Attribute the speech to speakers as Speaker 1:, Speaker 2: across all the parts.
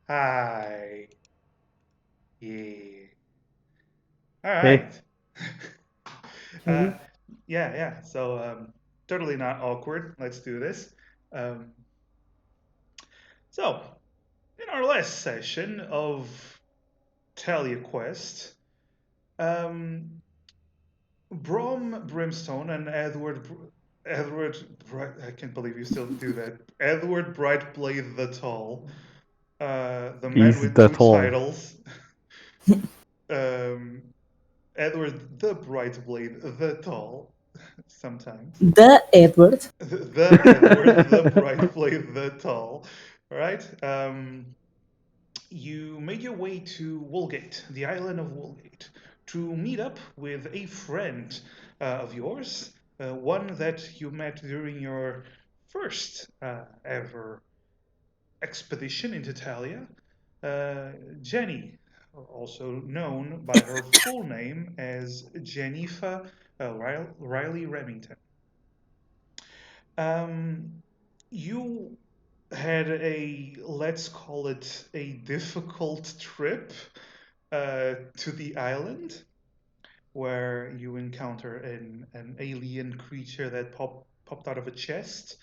Speaker 1: Hi. Yeah. All
Speaker 2: Hey,
Speaker 1: right. uh,
Speaker 3: Okay.
Speaker 1: yeah. So, totally not awkward. Let's do this. Um, so, in our last session of Telia Quest, um, Brom, Brimstone, and Edward, I can't believe you still do that. Edward Brightblade the Tall, the man
Speaker 2: he's
Speaker 1: with
Speaker 2: the
Speaker 1: two
Speaker 2: tall.
Speaker 1: titles. Um, Edward the Brightblade the Tall, sometimes.
Speaker 3: The Edward.
Speaker 1: The Edward the Brightblade the Tall. All right. You made your way to Woolgate, the island of Woolgate, to meet up with a friend of yours, one that you met during your first ever expedition into Talia, uh, Jenny, also known by her full name as Jennifer Riley Remington. Um, you had let's call it a difficult trip to the island where you encounter an alien creature that popped out of a chest,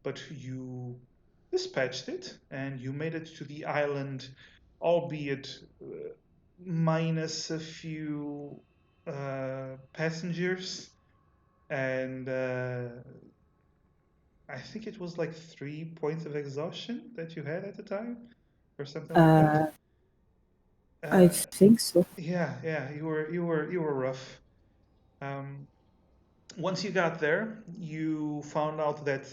Speaker 1: but you dispatched it and you made it to the island, albeit minus a few passengers. And I think it was like 3 points of exhaustion that you had at the time, or something like that.
Speaker 3: Uh, I
Speaker 1: Uh,
Speaker 3: think so.
Speaker 1: yeah, you were rough. Um, Once you got there, you found out that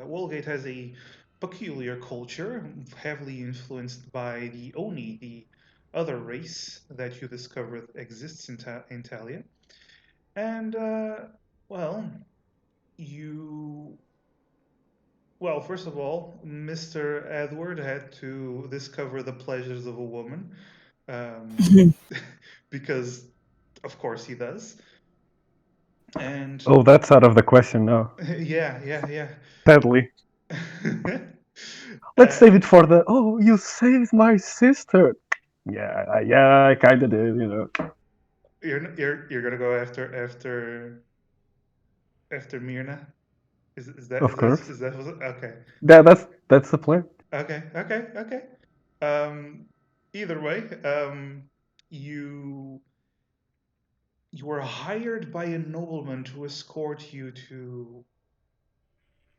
Speaker 1: Wolgate has a peculiar culture, heavily influenced by the Oni, the other race that you discovered exists in Talia. And, well, you. Well, first of all, Mr. Edward had to discover the pleasures of a woman, um, because, of course, he does. And
Speaker 2: Oh, that's out of the question now.
Speaker 1: yeah.
Speaker 2: Sadly. Let's
Speaker 1: uh,
Speaker 2: save it for the. Oh, you saved my sister. Yeah, I kind of did.
Speaker 1: you're gonna go after Mirna. Is that
Speaker 2: Of
Speaker 1: is that
Speaker 2: course.
Speaker 1: is that was it? Okay.
Speaker 2: That's the plan.
Speaker 1: Okay. Um, Either way, you you were hired by a nobleman to escort you to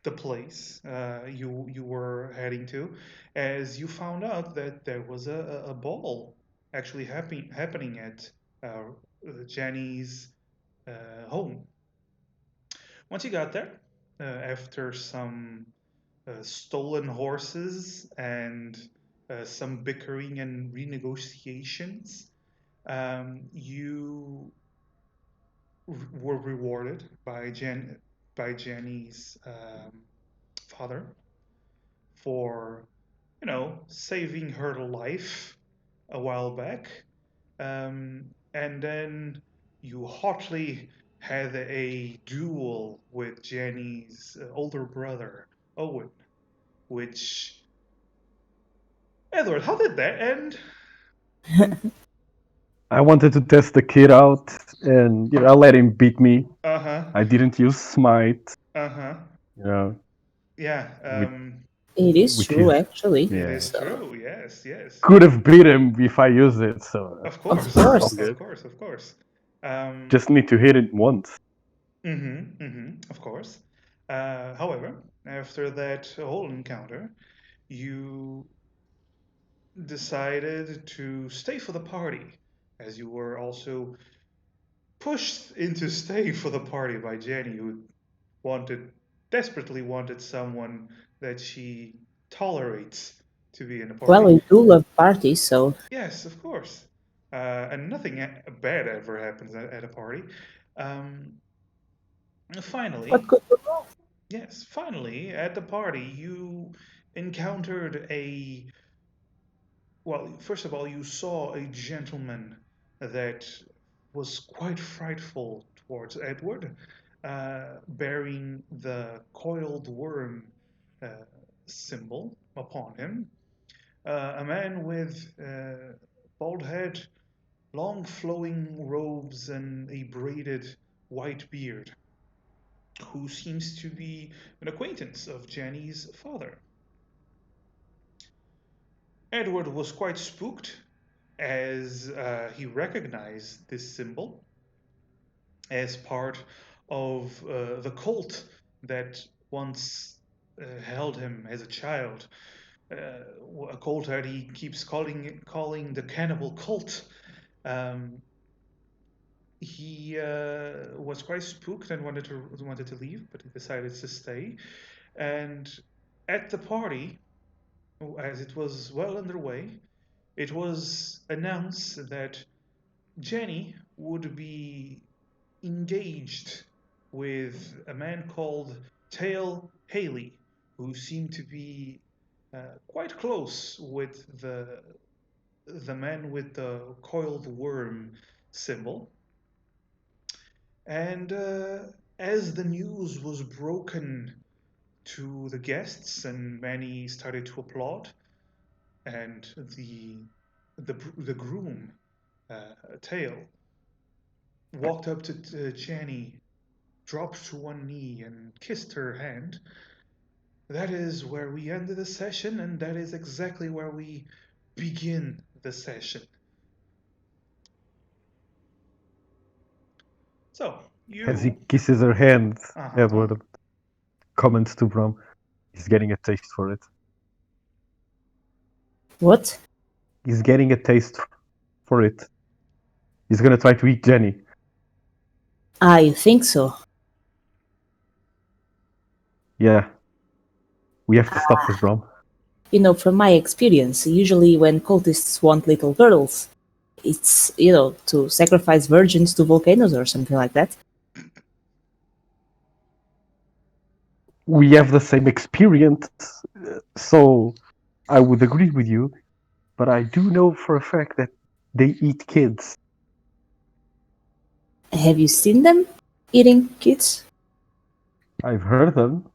Speaker 1: the place you were heading to, as you found out that there was a ball actually happening at uh, Jenny's home. Once you got there, after some stolen horses and some bickering and renegotiations, you were rewarded by Jenny's father for, saving her life a while back. And then you hotly had a duel with Jenny's older brother, Owen, which, Edward, how did that end?
Speaker 2: I wanted to test the kid out, and I let him beat me.
Speaker 1: Uh huh.
Speaker 2: I didn't use smite.
Speaker 1: Uh huh.
Speaker 2: You know,
Speaker 1: Yeah.
Speaker 2: which,
Speaker 3: It is
Speaker 2: which
Speaker 3: true,
Speaker 2: is
Speaker 3: actually.
Speaker 1: It
Speaker 2: yeah.
Speaker 1: is
Speaker 3: So,
Speaker 1: true. Yes.
Speaker 2: Could have beat him if I used it. So
Speaker 1: Of
Speaker 3: of
Speaker 1: course.
Speaker 2: it's all
Speaker 3: course.
Speaker 2: good.
Speaker 1: Of course. Um,
Speaker 2: Just need to hit it once.
Speaker 1: of course. However, after that whole encounter, you decided to stay for the party, as you were also pushed into staying for the party by Jenny, who wanted, desperately wanted someone that she tolerates to be in the
Speaker 3: Well,
Speaker 1: party.
Speaker 3: we do love parties, so
Speaker 1: Yes, of course. And nothing bad ever happens at a party. Um,
Speaker 3: what
Speaker 1: Finally,
Speaker 3: could go wrong?
Speaker 1: yes, finally, at the party, you encountered well, first of all, you saw a gentleman that was quite frightful towards Edward, bearing the coiled worm uh, symbol upon him. a man with bald head, long flowing robes, and a braided white beard, who seems to be an acquaintance of Jenny's father. Edward was quite spooked as he recognized this symbol as part of the cult that once held him as a child. A cult that he keeps calling the cannibal cult. Um, he was quite spooked and wanted to leave, but he decided to stay. And at the party, as it was well underway, it was announced that Jenny would be engaged with a man called Tail Haley, who seemed to be quite close with the man with the coiled worm symbol. And as the news was broken to the guests, and many started to applaud, and the groom, Tail, walked up to Jenny, dropped to one knee, and kissed her hand. That is where we ended the session, and that is exactly where we begin the session. So,
Speaker 2: As he
Speaker 1: you.
Speaker 2: kisses her hand,
Speaker 1: Uh-huh.
Speaker 2: Edward comments to Brom, he's getting a taste for it.
Speaker 3: What?
Speaker 2: He's getting a taste for it. He's gonna try to eat Jenny.
Speaker 3: I think so.
Speaker 2: Yeah. We have to stop this, Brom.
Speaker 3: You know, from my experience, usually when cultists want little girls, it's, to sacrifice virgins to volcanoes or something like that.
Speaker 2: We have the same experience, so I would agree with you, but I do know for a fact that they eat kids.
Speaker 3: Have you seen them eating kids?
Speaker 2: I've heard them.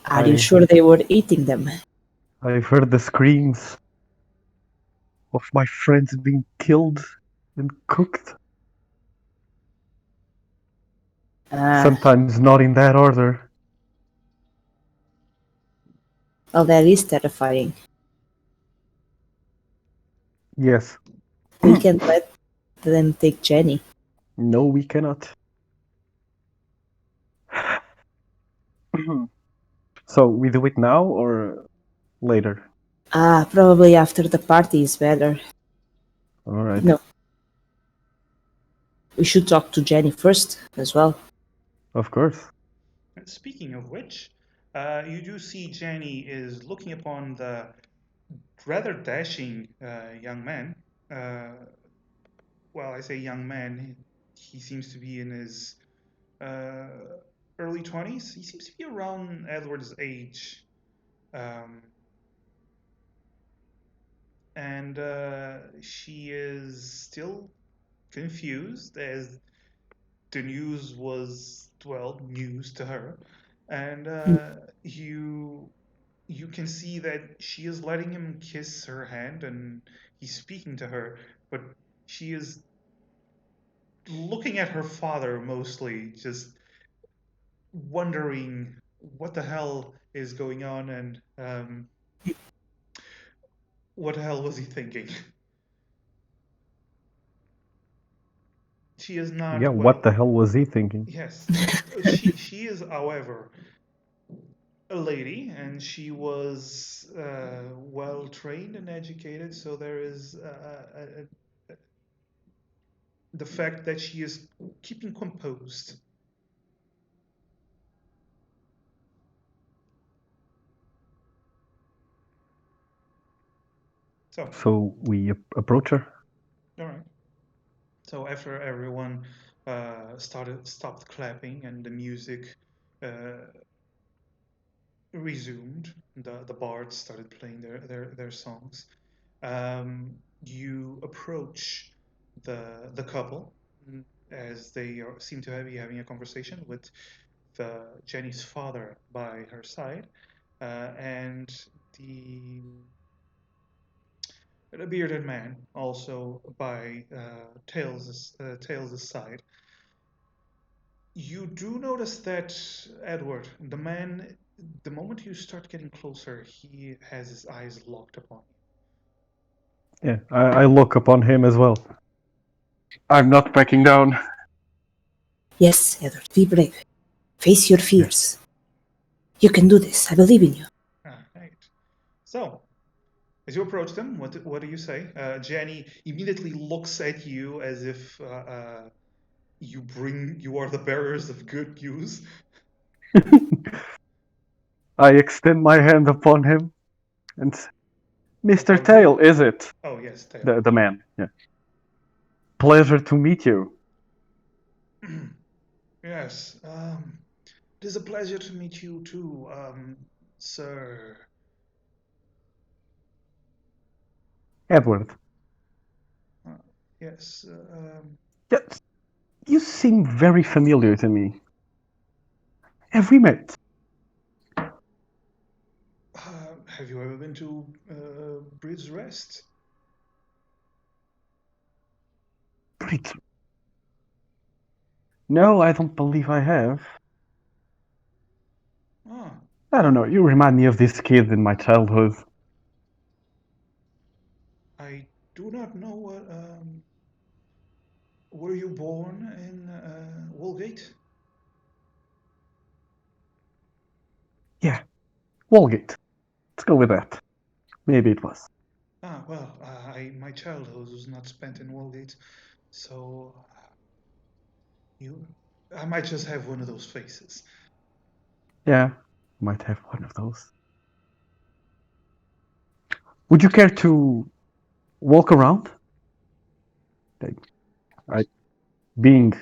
Speaker 3: Are you sure they were eating them?
Speaker 2: I've heard the screams of my friends being killed and cooked. Sometimes not in that order.
Speaker 3: Well, that is terrifying.
Speaker 2: Yes.
Speaker 3: We can't let them take Jenny.
Speaker 2: No, we cannot. So we do it now or later?
Speaker 3: Probably after the party is better.
Speaker 2: All right.
Speaker 3: No. We should talk to Jenny first as well.
Speaker 2: Of course.
Speaker 1: Speaking of which, you do see Jenny is looking upon the rather dashing young man. Well, I say young man. He seems to be in his early 20s. He seems to be around Edward's age. And she is still confused as the news was, well, news to her. And you can see that she is letting him kiss her hand and he's speaking to her, but she is looking at her father mostly, just wondering what the hell is going on and what the hell was he thinking. She is not
Speaker 2: Yeah,
Speaker 1: well.
Speaker 2: what the hell was he thinking?
Speaker 1: Yes, she is, however, a lady, and she was well trained and educated. So there is the fact that she is keeping composed.
Speaker 2: So we approach her.
Speaker 1: All right. So after everyone stopped clapping and the music resumed, the bards started playing their songs. You approach the couple as they seem to be having a conversation with Jenny's father by her side, and the bearded man, also by Tails' side. You do notice that Edward, the man, the moment you start getting closer, he has his eyes locked upon you.
Speaker 2: Yeah, I look upon him as well. I'm not backing down.
Speaker 3: Yes, Edward, be brave. Face your fears. You can do this. I believe in you.
Speaker 1: Right. So, as you approach them, what do you say? Jenny immediately looks at you as if you are the bearers of good news.
Speaker 2: I extend my hand upon him and Mr.
Speaker 1: Upon
Speaker 2: Tail,
Speaker 1: who?
Speaker 2: is it?
Speaker 1: Oh yes, Tail.
Speaker 2: The man, yeah. Pleasure to meet you.
Speaker 1: Yes. It is a pleasure to meet you too, sir.
Speaker 2: Edward.
Speaker 1: Yes.
Speaker 2: Yes, you seem very familiar to me. Have we met?
Speaker 1: Have you ever been to Bridge Rest?
Speaker 2: Brit. No, I don't believe I have.
Speaker 1: Ah,
Speaker 2: I don't know, you remind me of this kid in my childhood.
Speaker 1: I do not know what. Were you born in Woolgate?
Speaker 2: Yeah, Walgate. Let's go with that. Maybe it was.
Speaker 1: Ah, well, my childhood was not spent in Woolgate, so I might just have one of those faces.
Speaker 2: Yeah, might have one of those. Would you care to walk around? Being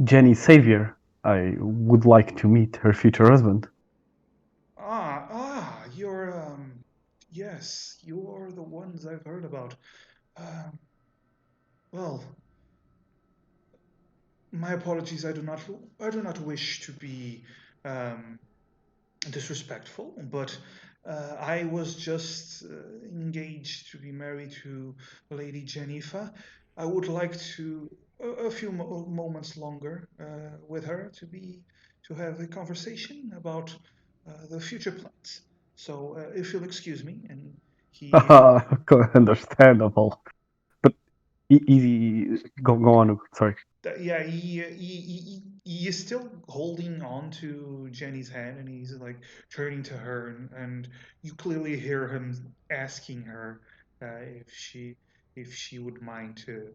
Speaker 2: Jenny's savior, I would like to meet her future husband.
Speaker 1: You're yes, you are the ones I've heard about. Um, well, my apologies. I do not wish to be um, disrespectful, but I was just engaged to be married to Lady Jennifer. I would like to a few moments longer with her to have a conversation about the future plans. So if you'll excuse me, and he
Speaker 2: Understandable. But easy. Go on. Sorry.
Speaker 1: yeah, he is still holding on to Jenny's hand, and he's like turning to her, and you clearly hear him asking her if she would mind to,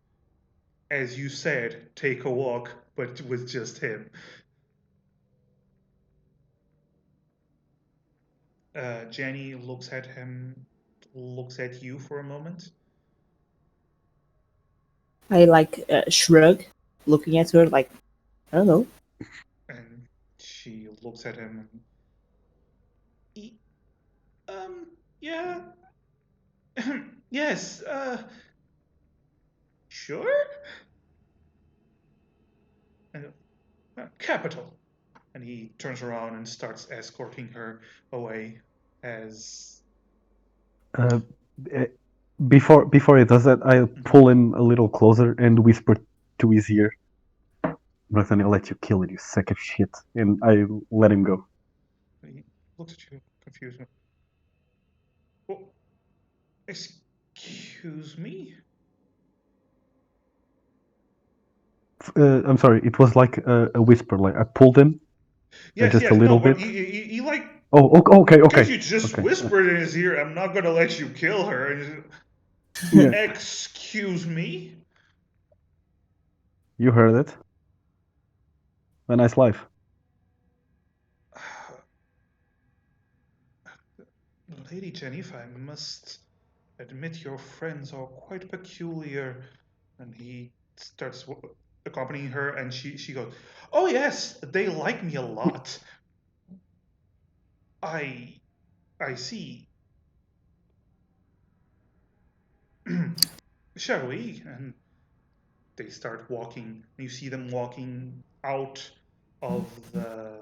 Speaker 1: as you said, take a walk, but with just him. Jenny looks at him, looks at you for a moment.
Speaker 3: I shrug, looking at her like, I don't know.
Speaker 1: And she looks at him and yeah. Yes, sure. And, capital. And he turns around and starts escorting her away as
Speaker 2: Uh, eh, before he does that, I pull him a little closer and whisper to his ear, "I'm not gonna let you kill it, you sack of shit." And I let him go.
Speaker 1: he looks at you confused. Well, excuse me?
Speaker 2: I'm sorry. It was like a whisper. Like I pulled him
Speaker 1: Yes,
Speaker 2: just a
Speaker 1: yes, no,
Speaker 2: little
Speaker 1: but
Speaker 2: bit.
Speaker 1: he like,
Speaker 2: Oh, okay,
Speaker 1: because
Speaker 2: okay,
Speaker 1: you just
Speaker 2: okay.
Speaker 1: whispered in his ear, I'm not gonna let you kill her. And
Speaker 2: Yeah,
Speaker 1: excuse me?
Speaker 2: you heard it. A nice life.
Speaker 1: Lady Jennifer, I must admit your friends are quite peculiar. And he starts accompanying her, and she goes, "Oh yes, they like me a lot. I I see. Shall we?" And they start walking. You see them walking of the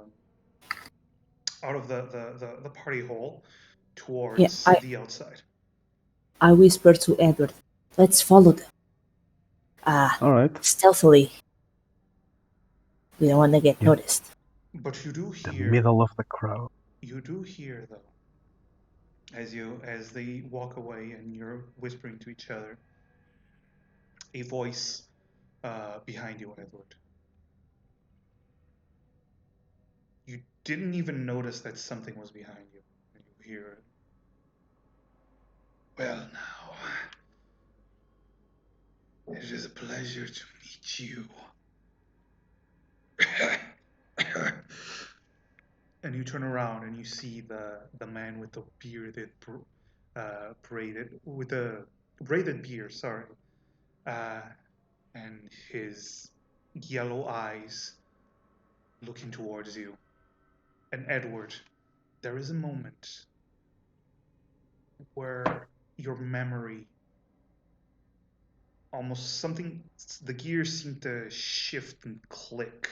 Speaker 1: out of the party hall towards the outside.
Speaker 3: I whisper to Edward, let's follow them.
Speaker 2: All right.
Speaker 3: Stealthily. We don't want to get noticed.
Speaker 1: But you do
Speaker 2: The
Speaker 1: hear.
Speaker 2: middle of the crowd.
Speaker 1: You do hear though, as they walk away and you're whispering to each other, a voice behind you, Edward. You didn't even notice that something was behind you, and you hear it. Well, now, it is a pleasure to meet you. And you turn around and you see the man with the bearded, braided beard, sorry, and his yellow eyes looking towards you. And Edward, there is a moment where your memory the gears seem to shift and click.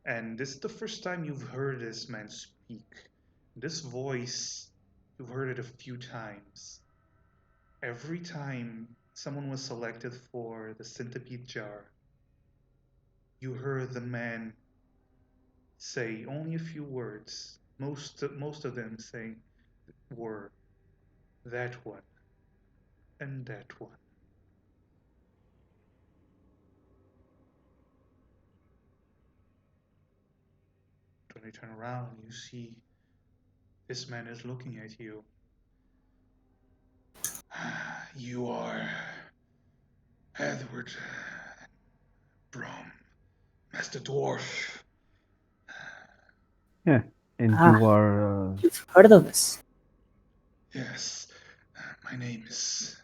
Speaker 1: And this is the first time you've heard this man speak. This voice, you've heard it a few times. Every time someone was selected for the centipede jar, you heard the man say only a few words. Most of them saying were that one and that one. When you turn around, you see this man is looking at you. You are Edward Brom, Master Dwarf.
Speaker 2: Yeah, and you are.
Speaker 3: You've heard of us.
Speaker 1: Yes, my name is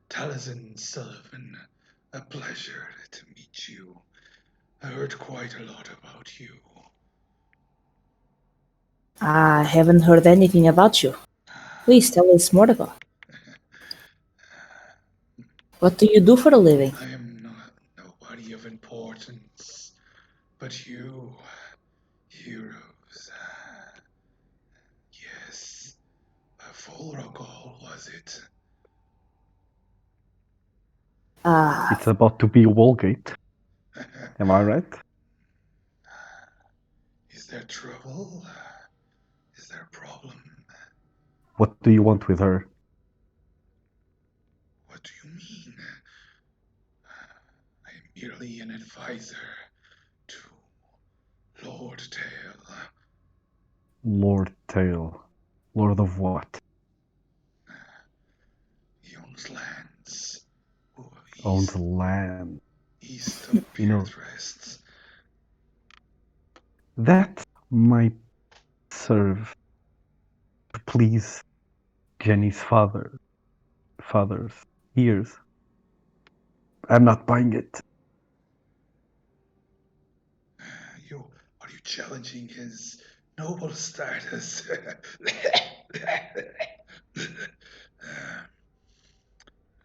Speaker 1: Taliesin Sullivan. A pleasure to meet you. I heard quite a lot about you.
Speaker 3: I haven't heard anything about you. Please tell us more about it. What do you do for a living?
Speaker 1: I am nobody of importance, but you, heroes. Yes, a full alcohol, was it?
Speaker 2: It's about to be Walgate. Am I right?
Speaker 1: Is there trouble? Is there a problem?
Speaker 2: What do you want with her?
Speaker 1: What do you mean? I am merely an advisor to Lord Tail.
Speaker 2: Lord Tail. Lord of what?
Speaker 1: He owns lands.
Speaker 2: Owns land.
Speaker 1: East of
Speaker 2: You know,
Speaker 1: Beard Rests.
Speaker 2: that might serve to please Jenny's father's ears. I'm not buying it.
Speaker 1: Are you challenging his noble status?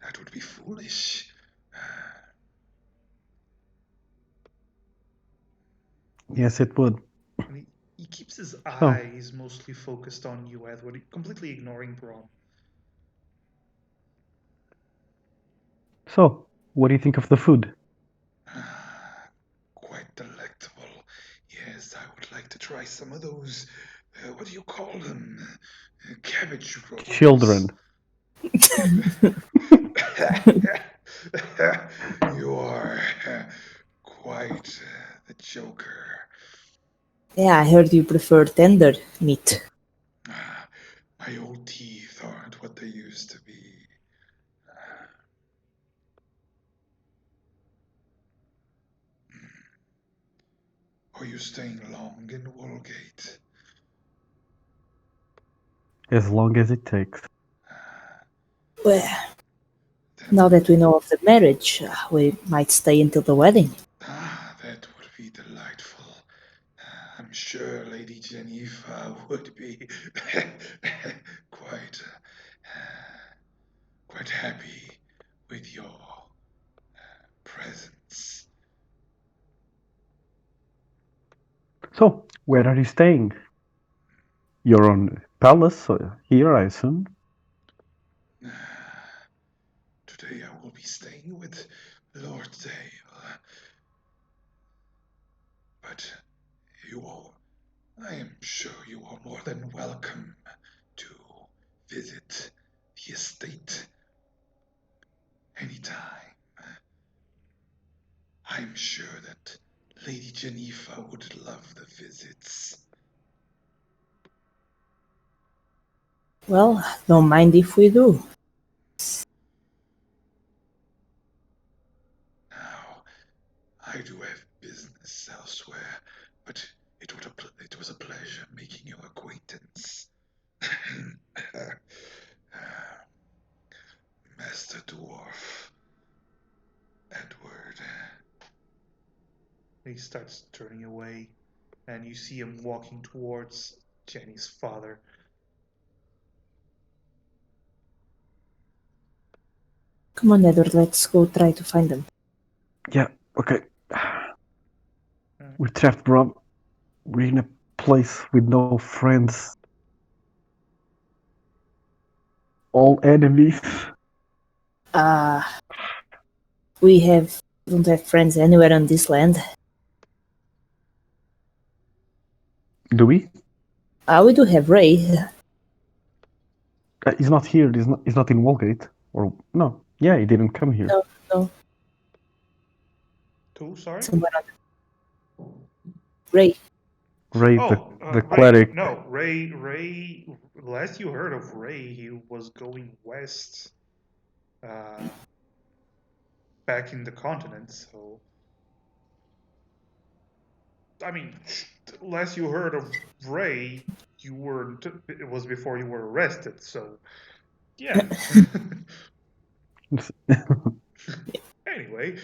Speaker 1: That would be foolish.
Speaker 2: Yes, it would.
Speaker 1: He keeps his eyes mostly focused on you, Edward, completely ignoring Brom.
Speaker 2: So, what do you think of the food?
Speaker 1: Quite delectable. Yes, I would like to try some of those, what do you call them? Cabbage rolls.
Speaker 2: Children.
Speaker 1: You are quite the joker.
Speaker 3: Yeah, I heard you prefer tender meat.
Speaker 1: My old teeth aren't what they used to be. Are you staying long in Woolgate?
Speaker 2: As long as it takes.
Speaker 3: Well, now that we know of the marriage, we might stay until the wedding.
Speaker 1: That would be delightful. I'm sure Lady Geneva would be quite happy with your presence.
Speaker 2: So, where are you staying? You're on palace here, I assume.
Speaker 1: Today I will be staying with Lord Dale. But you all, I am sure you are more than welcome to visit the estate anytime. I'm sure that Lady Geneva would love the visits.
Speaker 3: Well, don't mind if we do.
Speaker 1: Now, I do have business elsewhere, but it was a pleasure making your acquaintance. Master Dwarf Edward. He starts turning away, and you see him walking towards Jenny's father.
Speaker 3: Come on, Edward, let's go try to find them.
Speaker 2: Yeah, okay. We trapped Brom. We're in a place with no friends. All enemies.
Speaker 3: We don't have friends anywhere on this land.
Speaker 2: Do we?
Speaker 3: We do have Ray.
Speaker 2: He's not here. He's not in Walgate. Or no. Yeah, he didn't come here.
Speaker 3: No.
Speaker 1: Who, sorry?
Speaker 3: Somewhere on Ray.
Speaker 2: Ray,
Speaker 1: Oh,
Speaker 2: the
Speaker 1: Ray.
Speaker 2: cleric.
Speaker 1: No, Ray. Last you heard of Ray, he was going west, back in the continent. So, I mean, last you heard of Ray, it was before you were arrested. So, yeah. Anyway,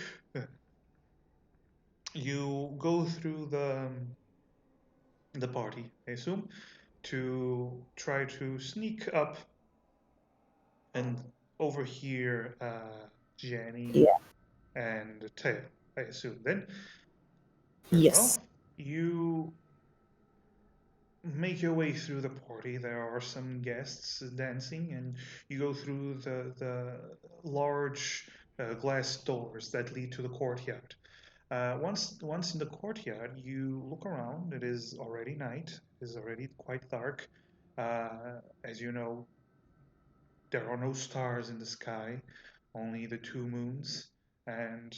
Speaker 1: you go through the party, I assume, to try to sneak up and overhear Jenny and Tail, I assume. Then, very
Speaker 3: Yes.
Speaker 1: well, you make your way through the party. There are some guests dancing, and you go through the large glass doors that lead to the courtyard. Once in the courtyard, you look around. It is already night. It is already quite dark. As you know, there are no stars in the sky, only the two moons. And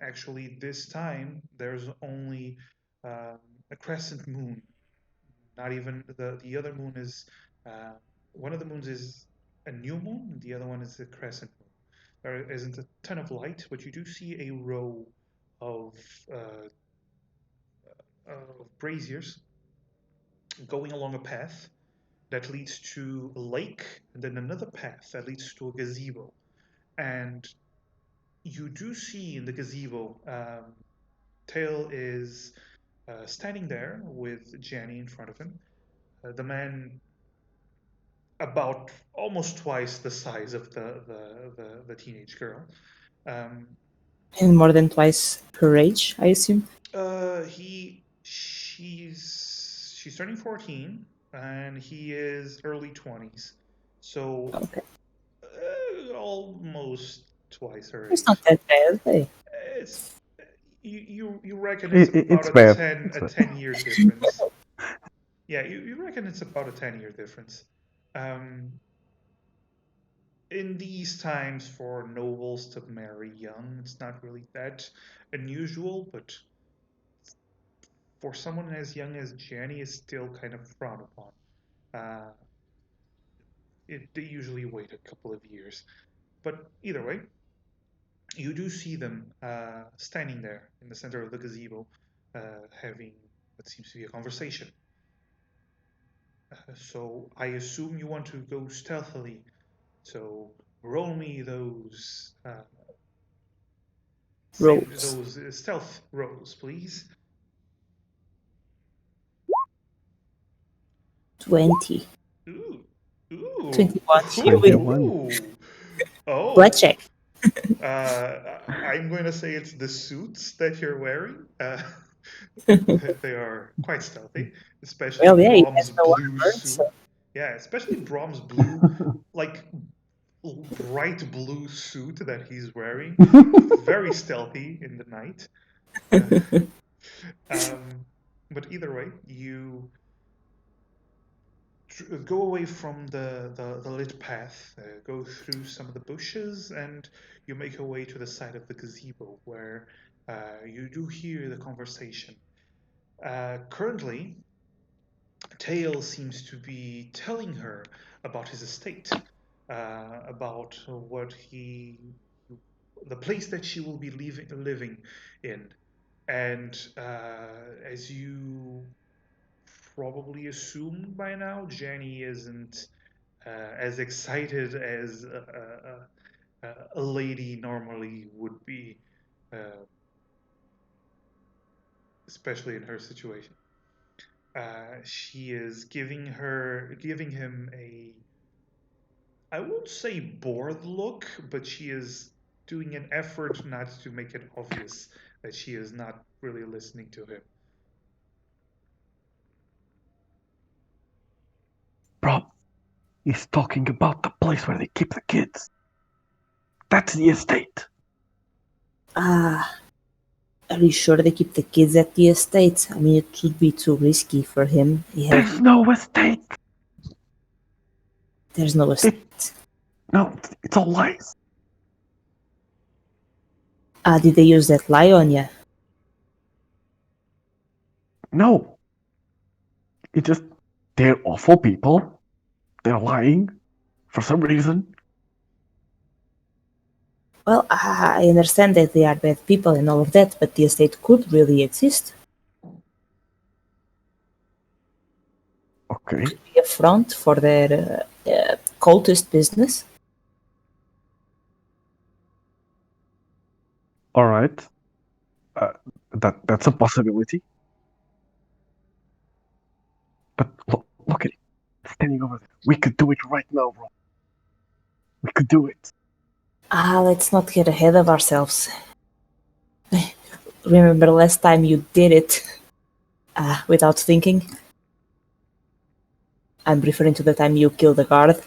Speaker 1: actually, this time there's only a crescent moon. Not even the other moon is one of the moons is a new moon, and the other one is a crescent moon. There isn't a ton of light, but you do see a row of uh, braziers going along a path that leads to a lake, and then another path that leads to a gazebo. And you do see in the gazebo, Tail is standing there with Jenny in front of him. The man about almost twice the size of the teenage girl.
Speaker 3: And more than twice her age, I assume.
Speaker 1: She's turning 14, and he is early 20s. So
Speaker 3: Okay.
Speaker 1: almost twice her age.
Speaker 3: It's not that bad. Hey.
Speaker 1: It's you reckon it's
Speaker 2: It's
Speaker 1: about
Speaker 2: bad.
Speaker 1: 10-year difference. Yeah, you reckon it's about a 10-year difference. In these times, for nobles to marry young, it's not really that unusual, but for someone as young as Jenny, is still kind of frowned upon. They usually wait a couple of years. But either way, you do see them standing there in the center of the gazebo, having what seems to be a conversation. So I assume you want to go stealthily. So roll me those stealth rolls, please.
Speaker 3: 20.
Speaker 1: Ooh.
Speaker 3: 21.
Speaker 2: 21.
Speaker 1: Oh.
Speaker 3: Blackjack.
Speaker 1: I'm going to say it's the suits that you're wearing. They are quite stealthy, especially
Speaker 3: Well, yeah, he
Speaker 1: Brom's
Speaker 3: has no
Speaker 1: blue
Speaker 3: armor,
Speaker 1: suit.
Speaker 3: so.
Speaker 1: Yeah, especially Brom's blue, like bright blue suit that he's wearing. Very stealthy in the night. Um, but either way, you go away from the lit path, go through some of the bushes, and you make your way to the side of the gazebo where you do hear the conversation. Currently, Tail seems to be telling her about his estate, about the place that she will be living in. And as you probably assumed by now, Jenny isn't as excited as a lady normally would be, uh, especially in her situation. She is giving him a, I won't say bored look, but she is doing an effort not to make it obvious that she is not really listening to him.
Speaker 2: Bro, he's talking about the place where they keep the kids. That's the estate.
Speaker 3: Ah, are you sure they keep the kids at the estate? I mean, it would be too risky for him.
Speaker 2: There's no estate.
Speaker 3: There's no estate.
Speaker 2: No, it's all lies.
Speaker 3: Did they use that lie on you?
Speaker 2: No. It just, they're awful people. They're lying for some reason.
Speaker 3: Well, I understand that they are bad people and all of that, but the estate could really exist.
Speaker 2: Okay.
Speaker 3: Be a front for their cultist business.
Speaker 2: All right. That's a possibility. But look at it. Standing over there. We could do it right now, bro. We could do it.
Speaker 3: Let's not get ahead of ourselves. Remember last time you did it without thinking? I'm referring to the time you killed a guard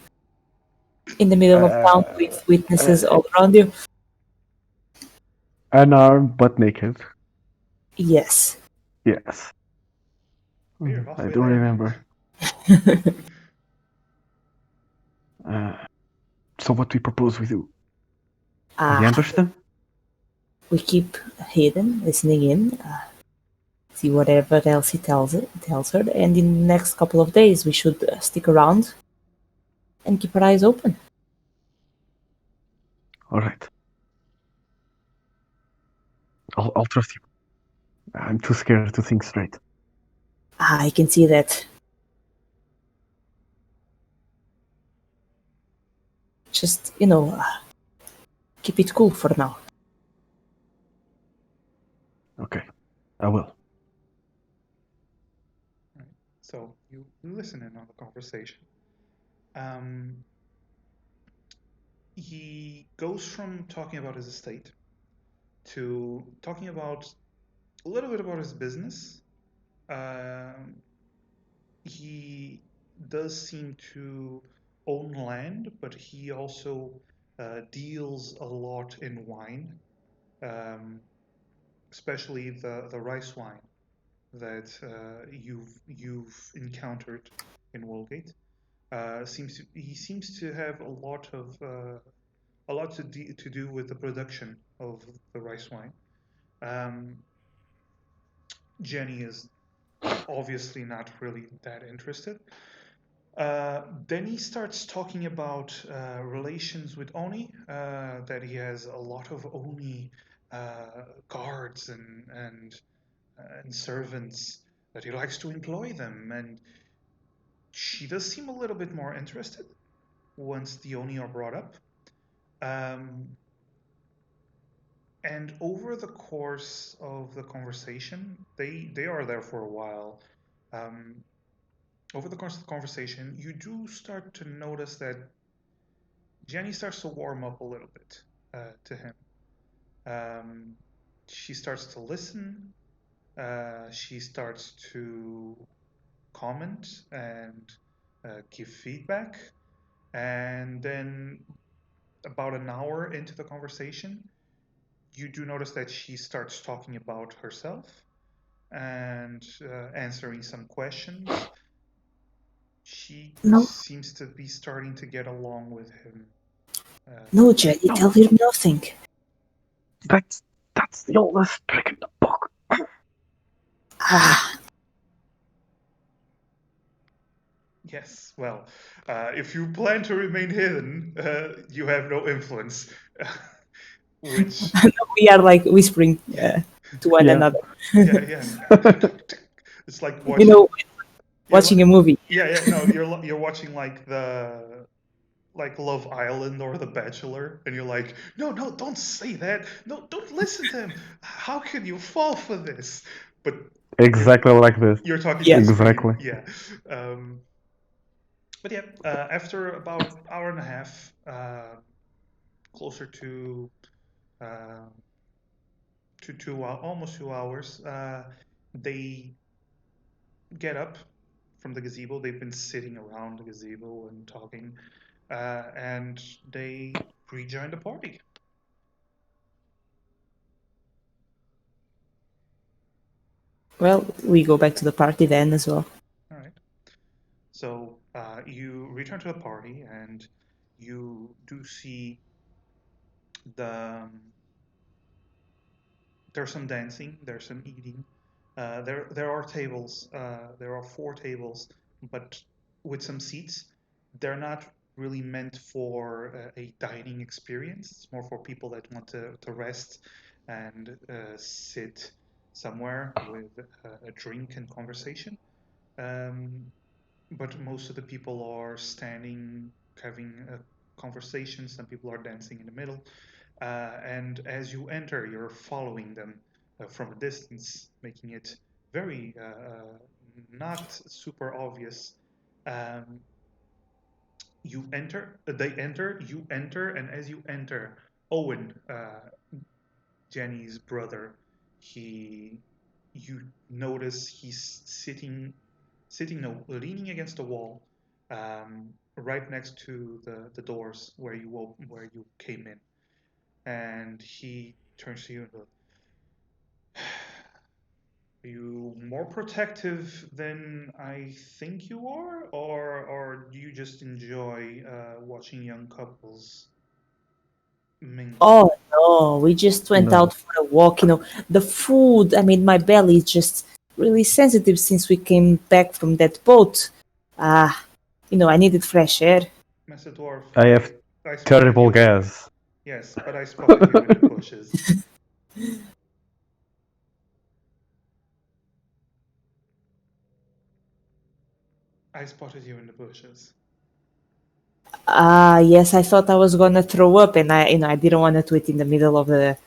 Speaker 3: in the middle of town with witnesses all around you.
Speaker 2: Unarmed but naked.
Speaker 3: Yes.
Speaker 2: Yes.
Speaker 1: You're
Speaker 2: I
Speaker 1: halfway
Speaker 2: do
Speaker 1: there.
Speaker 2: remember. So what we propose we do? We ambush them?
Speaker 3: We keep hidden, listening in, see whatever else he tells her, and in the next couple of days we should stick around and keep our eyes open.
Speaker 2: All right. I'll trust you. I'm too scared to think straight.
Speaker 3: I can see that. Just, keep it cool for now.
Speaker 2: Okay, I will.
Speaker 1: Right. So you listen in on the conversation. He goes from talking about his estate to talking about a little bit about his business. He does seem to own land, but he also deals a lot in wine, especially the rice wine that you've encountered in Woolgate. He seems to have a lot to do with the production of the rice wine. Jenny is obviously not really that interested. Then he starts talking about relations with Oni, that he has a lot of Oni guards and servants, that he likes to employ them, and she does seem a little bit more interested once the Oni are brought up. And over the course of the conversation, they are there for a while. Over the course of the conversation, you do start to notice that Jenny starts to warm up a little bit to him. She starts to listen. She starts to comment and give feedback, and then about an hour into the conversation, you do notice that she starts talking about herself and answering some questions. She
Speaker 3: No,
Speaker 1: seems to be starting to get along with him.
Speaker 3: no, Jenny, tell him nothing.
Speaker 2: That's the oldest trick in the book.
Speaker 3: Ah,
Speaker 1: Yes, well, if you plan to remain hidden, you have no influence. Which,
Speaker 3: we are like whispering to one
Speaker 2: Yeah.
Speaker 3: another.
Speaker 1: yeah. It's like
Speaker 3: You
Speaker 1: watching.
Speaker 3: know,
Speaker 1: you're
Speaker 3: watching a movie.
Speaker 1: Yeah. No, you're watching like Love Island or The Bachelor, and you're like, no, don't say that. No, don't listen to him. How can you fall for this? But
Speaker 2: Exactly like this.
Speaker 1: you're talking
Speaker 3: Yeah.
Speaker 1: to the screen.
Speaker 2: Exactly.
Speaker 1: Yeah. But yeah, after about an hour and a half, closer to uh, almost 2 hours, they get up from the gazebo. They've been sitting around the gazebo and talking, and they rejoin the party.
Speaker 3: Well, we go back to the party then as well.
Speaker 1: All right. So you return to the party, and you do see there's some dancing, there's some eating. There are tables. There are 4 tables, but with some seats. They're not really meant for a dining experience. It's more for people that want to rest and sit somewhere with a drink and conversation. Um, but most of the people are standing, having a conversation. Some people are dancing in the middle. And as you enter, you're following them from a distance, making it very not super obvious. Um, they enter, you enter, and as you enter, Owen, Jenny's brother, you notice he's leaning against the wall, right next to the doors where you came in, and he turns to you and goes, "Are you more protective than I think you are, or do you just enjoy watching young couples mingle?"
Speaker 3: Oh no, we just went
Speaker 2: No.
Speaker 3: out for a walk. The food, I mean, my belly is just really sensitive since we came back from that boat. I needed fresh air.
Speaker 1: Master Dwarf,
Speaker 2: I have
Speaker 1: I spotted
Speaker 2: terrible
Speaker 1: you.
Speaker 2: gas.
Speaker 1: Yes, but I spotted you in the bushes. I spotted you in the bushes.
Speaker 3: Yes, I thought I was gonna throw up, and I didn't want to do it in the middle of the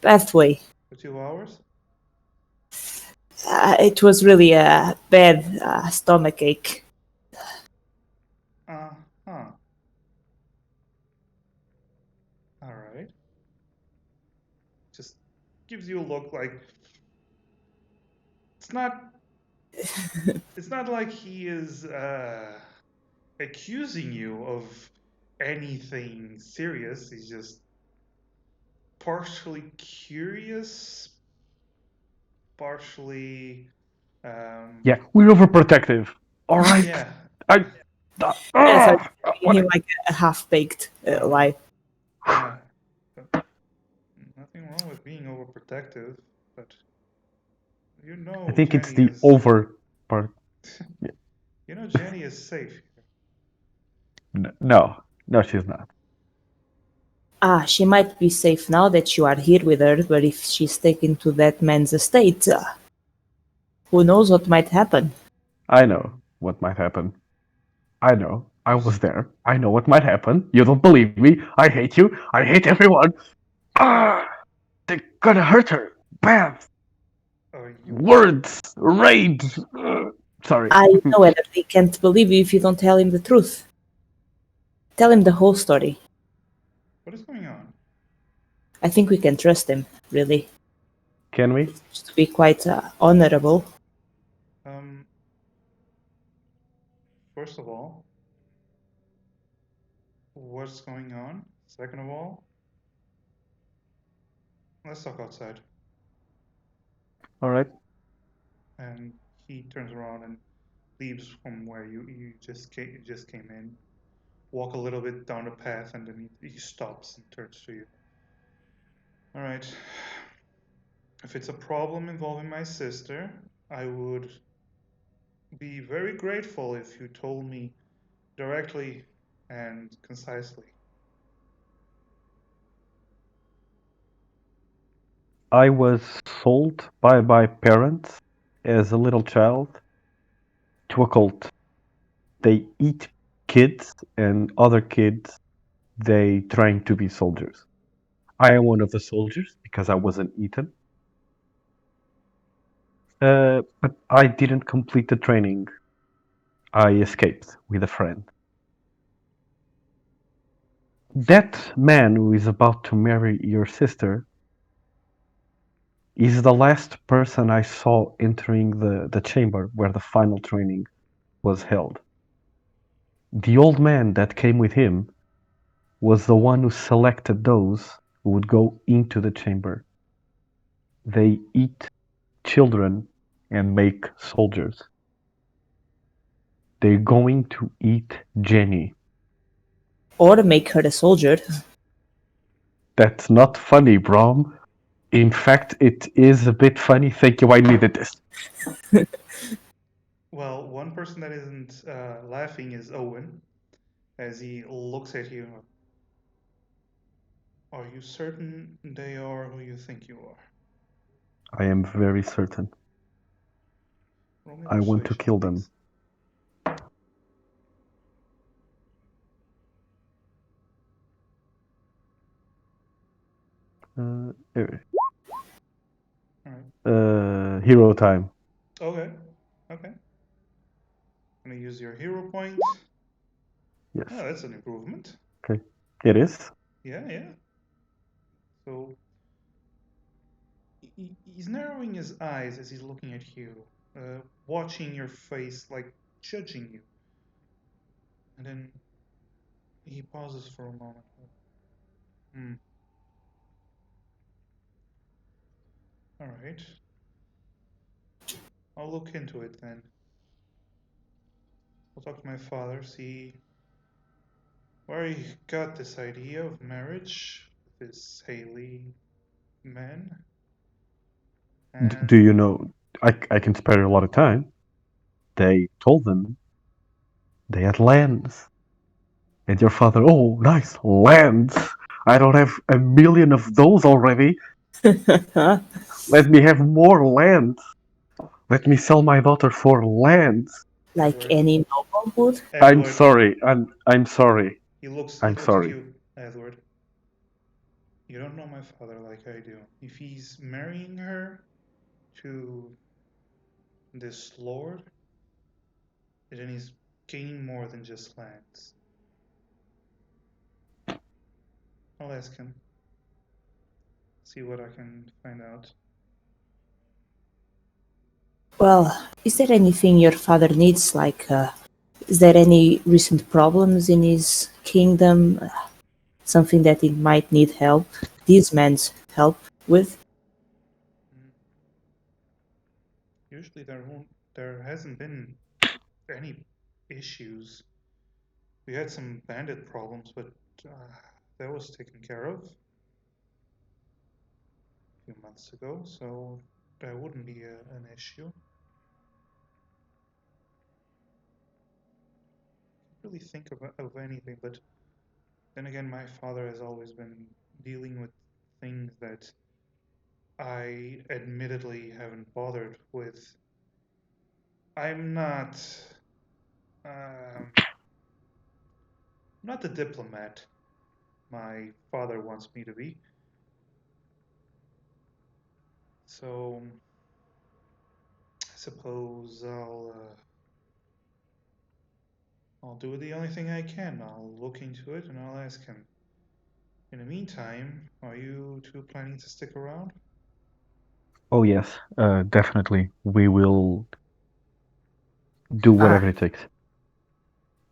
Speaker 3: pathway.
Speaker 1: For 2 hours?
Speaker 3: It was really a bad stomach ache.
Speaker 1: Huh. Alright. Just gives you a look like it's not like he is accusing you of anything serious. He's just partially curious, partially
Speaker 2: Yeah, we're overprotective. All right.
Speaker 1: yeah.
Speaker 3: Yes, I was giving
Speaker 2: What?
Speaker 3: him like a half-baked lie.
Speaker 1: Yeah. Nothing wrong with being overprotective, but
Speaker 2: I think it's
Speaker 1: Jenny
Speaker 2: the
Speaker 1: is
Speaker 2: over part.
Speaker 1: Jenny is safe.
Speaker 2: No, she's not.
Speaker 3: She might be safe now that you are here with her, but if she's taken to that man's estate, who knows what might happen?
Speaker 2: I know what might happen. I know. I was there. I know what might happen. You don't believe me. I hate you. I hate everyone. They're gonna hurt her. Bam. Words. Rage. Sorry.
Speaker 3: I know that he can't believe you if you don't tell him the truth. Tell him the whole story.
Speaker 1: What is going on?
Speaker 3: I think we can trust him, really.
Speaker 2: Can we?
Speaker 3: Just to be quite honorable.
Speaker 1: First of all, what's going on. Second of all, let's talk outside.
Speaker 2: All right.
Speaker 1: And he turns around and leaves from where you just came in. Walk a little bit down the path, and then he stops and turns to you. All right. If it's a problem involving my sister, I would be very grateful if you told me directly and concisely.
Speaker 2: I was sold by my parents as a little child to a cult. They eat kids, and other kids they train to be soldiers. I am one of the soldiers because I wasn't eaten. But I didn't complete the training. I escaped with a friend. That man who is about to marry your sister is the last person I saw entering the chamber where the final training was held. The old man that came with him was the one who selected those who would go into the chamber. They eat children and make soldiers. They're going to eat Jenny.
Speaker 3: Or make her a soldier.
Speaker 2: That's not funny, Brom. In fact, it is a bit funny. Thank you, I needed this.
Speaker 1: Well, one person that isn't laughing is Owen, as he looks at you. Are you certain they are who you think you are?
Speaker 2: I am very certain.
Speaker 1: Roll me
Speaker 2: I want to
Speaker 1: persuasion,
Speaker 2: kill them.
Speaker 1: please. All right.
Speaker 2: Hero time.
Speaker 1: Okay. Okay. I'm gonna use your hero point.
Speaker 2: Yes.
Speaker 1: Oh, that's an improvement.
Speaker 2: Okay. It is.
Speaker 1: Yeah, yeah. So he's narrowing his eyes as he's looking at you, watching your face, like judging you. And then he pauses for a moment. Hmm. All right. I'll look into it then. I'll talk to my father, see where he got this idea of marriage with this Haley man.
Speaker 2: Do you know? I can spare you a lot of time. They told them they had lands. And your father, oh, nice, lands. I don't have a million of those already. Let me have more land. Let me sell my daughter for land.
Speaker 3: Like
Speaker 1: Edward.
Speaker 3: any noble would.
Speaker 2: I'm
Speaker 1: Edward,
Speaker 2: sorry. I'm sorry.
Speaker 1: he looks
Speaker 2: I'm
Speaker 1: at
Speaker 2: sorry.
Speaker 1: you, Edward. You don't know my father like I do. If he's marrying her to this lord, then he's gaining more than just lands. I'll ask him. See what I can find out.
Speaker 3: Well, is there anything your father needs? Like, is there any recent problems in his kingdom? Something that he might need help, these men's help with?
Speaker 1: Usually there hasn't been any issues. We had some bandit problems, but that was taken care of a few months ago, so that wouldn't be an issue. Can't really think of anything, but then again, my father has always been dealing with things that I admittedly haven't bothered with. I'm not the diplomat my father wants me to be. So I suppose I'll do the only thing I can. I'll look into it and I'll ask him. In the meantime, are you two planning to stick around?
Speaker 2: Oh yes, definitely. We will do whatever it takes.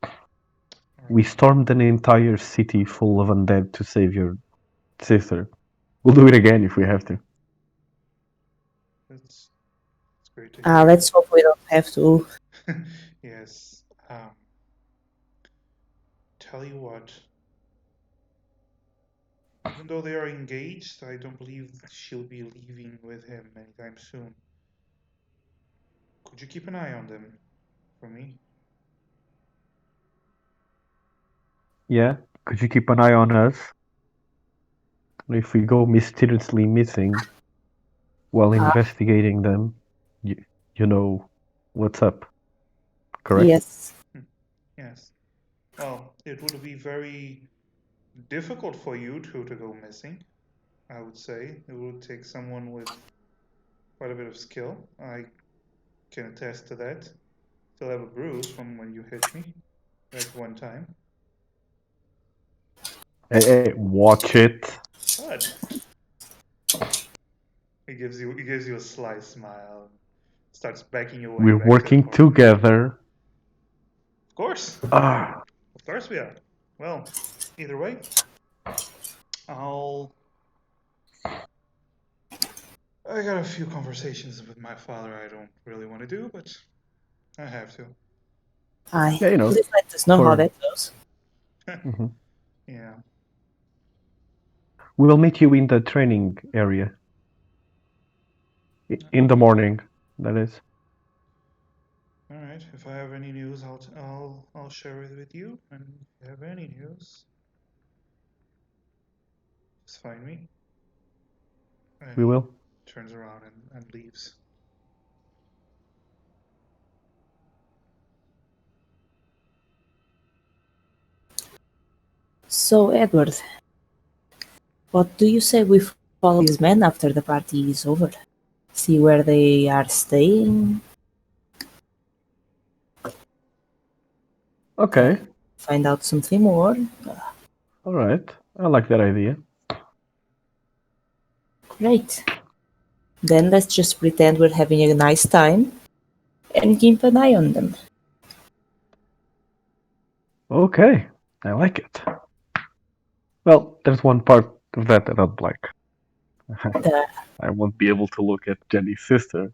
Speaker 1: All
Speaker 2: We stormed an entire city full of undead to save your sister. We'll do it again if we have to.
Speaker 1: That's great to hear.
Speaker 3: Let's hope we don't have to.
Speaker 1: Yes. Tell you what. Even though they are engaged, I don't believe she'll be leaving with him anytime soon. Could you keep an eye on them for me?
Speaker 2: Yeah? Could you keep an eye on us? If we go mysteriously missing while investigating them, you know what's up, correct?
Speaker 3: Yes.
Speaker 1: Yes. Well, it would be very difficult for you two to go missing, I would say. It would take someone with quite a bit of skill. I can attest to that. Still have a bruise from when you hit me at one time.
Speaker 2: Hey, watch it.
Speaker 1: But he gives you a sly smile. Starts backing away
Speaker 2: We're
Speaker 1: back to the
Speaker 2: working
Speaker 1: party.
Speaker 2: together.
Speaker 1: Of course.
Speaker 2: Ah,
Speaker 1: Of course we are. Well, either way, I got a few conversations with my father I don't really want to do, but I have to.
Speaker 2: yeah, you know.
Speaker 3: Please let us know how
Speaker 2: For-
Speaker 3: that goes.
Speaker 2: Mhm.
Speaker 1: Yeah.
Speaker 2: We'll meet you in the training area. In the morning, that is.
Speaker 1: All right. If I have any news, I'll share it with you. And if you have any news, just find me. And
Speaker 2: We
Speaker 1: he
Speaker 2: will.
Speaker 1: turns around and leaves.
Speaker 3: So, Edward, what do you say we follow these men after the party is over? See where they are staying?
Speaker 2: Okay.
Speaker 3: Find out something more?
Speaker 2: All right. I like that idea.
Speaker 3: Great. Then let's just pretend we're having a nice time and keep an eye on them.
Speaker 2: Okay. I like it. Well, there's one part of that I don't like.
Speaker 3: The-
Speaker 2: I won't be able to look at Jenny's sister.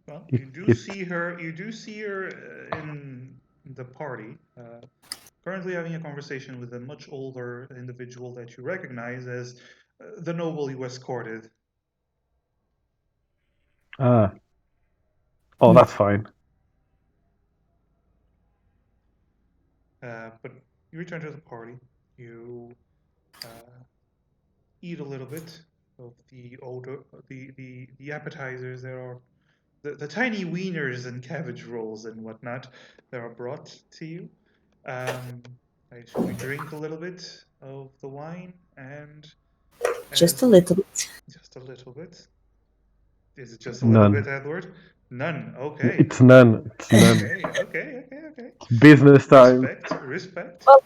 Speaker 1: Well,
Speaker 2: It,
Speaker 1: you do
Speaker 2: it,
Speaker 1: see her. You do see her in the party. Currently having a conversation with a much older individual that you recognize as the noble you escorted.
Speaker 2: oh, that's fine.
Speaker 1: But you return to the party. You eat a little bit of the older, the appetizers. There are the tiny wieners and cabbage rolls and whatnot that are brought to you. We drink a little bit of the wine and
Speaker 3: just a
Speaker 1: as
Speaker 3: little bit.
Speaker 1: just a little bit. Is it just a little
Speaker 2: None.
Speaker 1: bit, Edward? None. Okay.
Speaker 2: It's none. It's none.
Speaker 1: Okay.
Speaker 2: Business time.
Speaker 1: Respect.
Speaker 3: Well,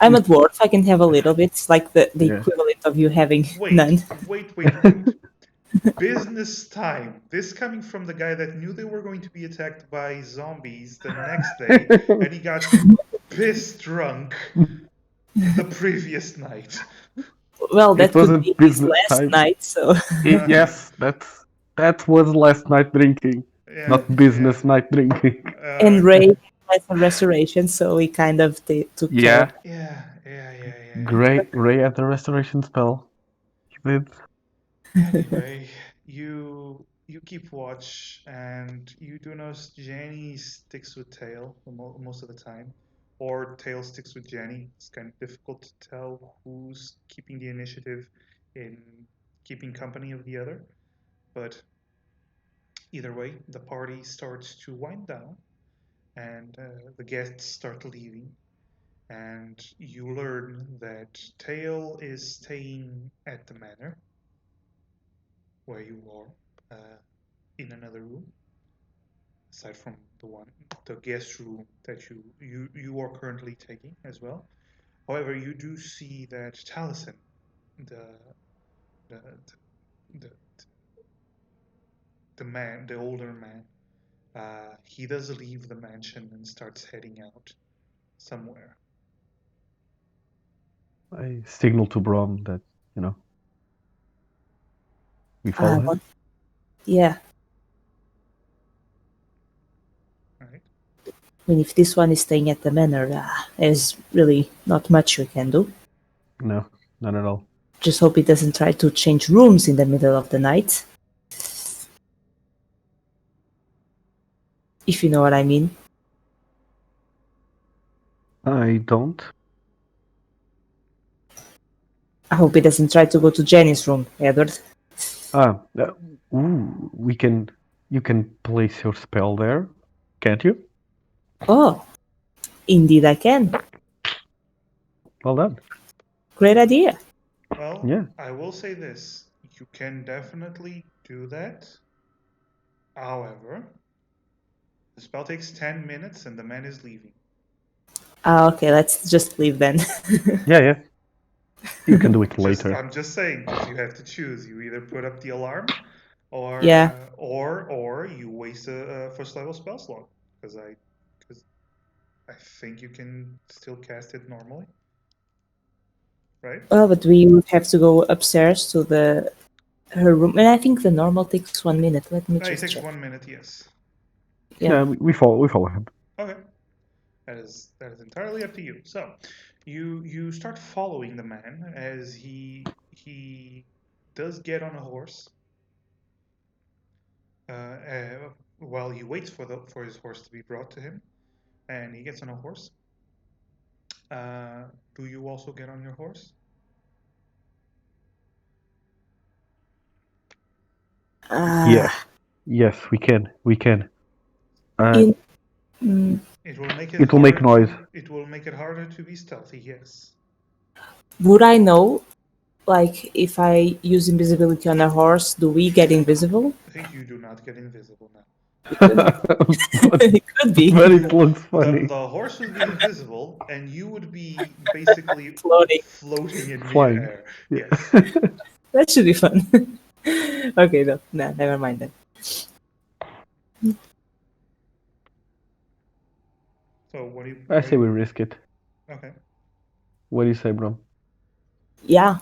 Speaker 3: I'm a dwarf. I can have a little bit. It's like the
Speaker 2: Yeah.
Speaker 3: equivalent of you having
Speaker 1: Wait,
Speaker 3: none.
Speaker 1: wait. Business time. This coming from the guy that knew they were going to be attacked by zombies the next day, and he got pissed drunk the previous night.
Speaker 3: Well, that
Speaker 2: It
Speaker 3: could
Speaker 2: wasn't
Speaker 3: be his
Speaker 2: business
Speaker 3: last
Speaker 2: time.
Speaker 3: night, so
Speaker 2: Yes, that was last night drinking,
Speaker 1: Yeah,
Speaker 2: not business night drinking.
Speaker 3: and Ray has a restoration, so we kind of took care of
Speaker 2: Yeah,
Speaker 1: Yeah.
Speaker 2: Gray Ray had the restoration spell. He did.
Speaker 1: Anyway, you keep watch, and you do notice Jenny sticks with Tail most of the time, or Tail sticks with Jenny. It's kind of difficult to tell who's keeping the initiative in keeping company of the other. But either way, the party starts to wind down, and the guests start leaving. And you learn that Tail is staying at the manor where you are. In another room, aside from the guest room that you are currently taking as well. However, you do see that Taliesin, the the the, the man, the older man, he does leave the mansion and starts heading out somewhere.
Speaker 2: I signal to Brom that, we follow him.
Speaker 3: Yeah.
Speaker 1: Right?
Speaker 3: I mean, if this one is staying at the manor, there's really not much we can do.
Speaker 2: No, not at all.
Speaker 3: Just hope it doesn't try to change rooms in the middle of the night. If you know what I mean.
Speaker 2: I don't.
Speaker 3: I hope it doesn't try to go to Jenny's room, Edward.
Speaker 2: You can place your spell there, can't you?
Speaker 3: Oh, indeed I can.
Speaker 2: Well done.
Speaker 3: Great idea.
Speaker 1: Well,
Speaker 2: Yeah.
Speaker 1: I will say this. You can definitely do that. However, the spell takes 10 minutes and the man is leaving.
Speaker 3: Okay, let's just leave then.
Speaker 2: Yeah. You can do it later.
Speaker 1: I'm just saying, you have to choose. You either put up the alarm, or
Speaker 3: Yeah.
Speaker 1: or you waste a first level spell slot. Because I think you can still cast it normally, right?
Speaker 3: Well, but we would have to go upstairs to her room, and I think the normal takes 1 minute. Let me
Speaker 1: It
Speaker 3: just
Speaker 1: takes
Speaker 3: check.
Speaker 1: 1 minute, yes.
Speaker 3: Yeah.
Speaker 2: We follow him.
Speaker 1: Okay, that is entirely up to you. So, you start following the man as he does get on a horse. While he waits for his horse to be brought to him, and he gets on a horse. Do you also get on your horse?
Speaker 2: Yes, we can.
Speaker 1: It will make
Speaker 2: it will make noise.
Speaker 1: It will make it harder to be stealthy. Yes.
Speaker 3: Would I know, like, if I use invisibility on a horse, do we get invisible?
Speaker 1: I think you do not get invisible now.
Speaker 3: It could be.
Speaker 2: But it looks funny.
Speaker 1: The horse would be invisible, and you would be basically
Speaker 3: Floating
Speaker 1: in
Speaker 2: Flying.
Speaker 1: midair.
Speaker 2: Yeah.
Speaker 1: Yes.
Speaker 3: That should be fun. Okay, no, never mind then.
Speaker 1: So what do you?
Speaker 2: I say we risk it.
Speaker 1: Okay.
Speaker 2: What do you say, Brom?
Speaker 3: Yeah.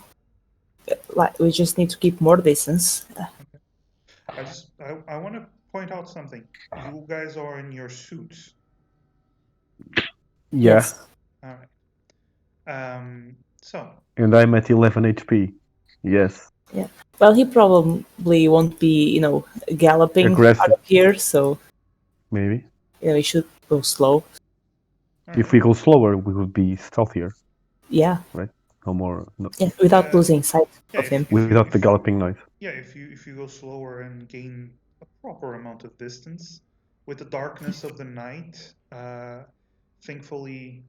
Speaker 3: Like, we just need to keep more distance.
Speaker 1: I want to point out something. You guys are in your suits.
Speaker 2: Yeah.
Speaker 3: Yes.
Speaker 1: All right. So.
Speaker 2: And I'm at 11 HP. Yes.
Speaker 3: Yeah. Well, he probably won't be, galloping
Speaker 2: Aggressive.
Speaker 3: out of here, so
Speaker 2: Maybe.
Speaker 3: we should go slow.
Speaker 2: If we go slower, we would be stealthier.
Speaker 3: Yeah.
Speaker 2: Right? No more. No.
Speaker 3: Yeah, without losing sight of him.
Speaker 2: Without the galloping noise.
Speaker 1: Yeah, if you go slower and gain a proper amount of distance, with the darkness of the night, thankfully,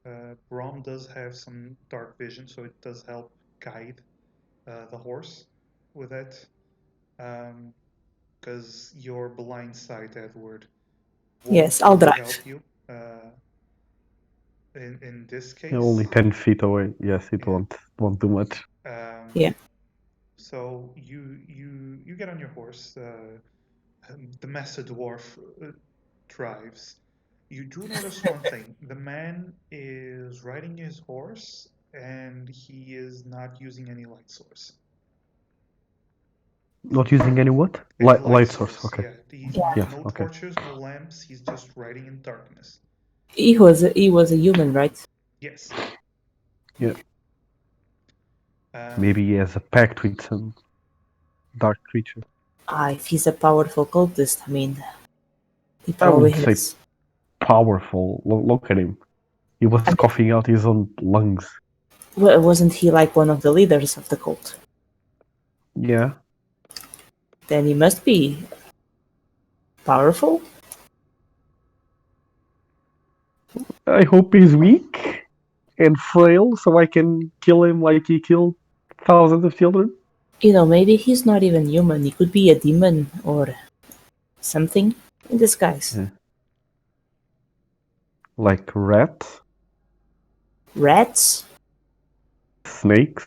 Speaker 1: Brom does have some dark vision, so it does help guide the horse with that. Because your blind sight, Edward,
Speaker 3: Yes, I'll drive.
Speaker 1: help you. In this case,
Speaker 2: Only 10 feet away. Yes, it won't do much.
Speaker 3: Yeah.
Speaker 1: So you get on your horse. The Master Dwarf drives. You do notice one thing. The man is riding his horse, and he is not using any light source.
Speaker 2: Not using any what? Light source. Okay.
Speaker 1: Yeah. No torches, no lamps. He's just riding in darkness.
Speaker 3: He was a human, right?
Speaker 1: Yes.
Speaker 2: Yeah. Maybe he has a pact with some dark creature.
Speaker 3: If he's a powerful cultist, I mean, he probably has.
Speaker 2: Powerful. Look at him. He was coughing out his own lungs.
Speaker 3: Well, wasn't he like one of the leaders of the cult?
Speaker 2: Yeah.
Speaker 3: Then he must be powerful.
Speaker 2: I hope he's weak and frail, so I can kill him like he killed thousands of children.
Speaker 3: Maybe he's not even human. He could be a demon or something in disguise.
Speaker 2: Yeah. Like rats?
Speaker 3: Rats?
Speaker 2: Snakes?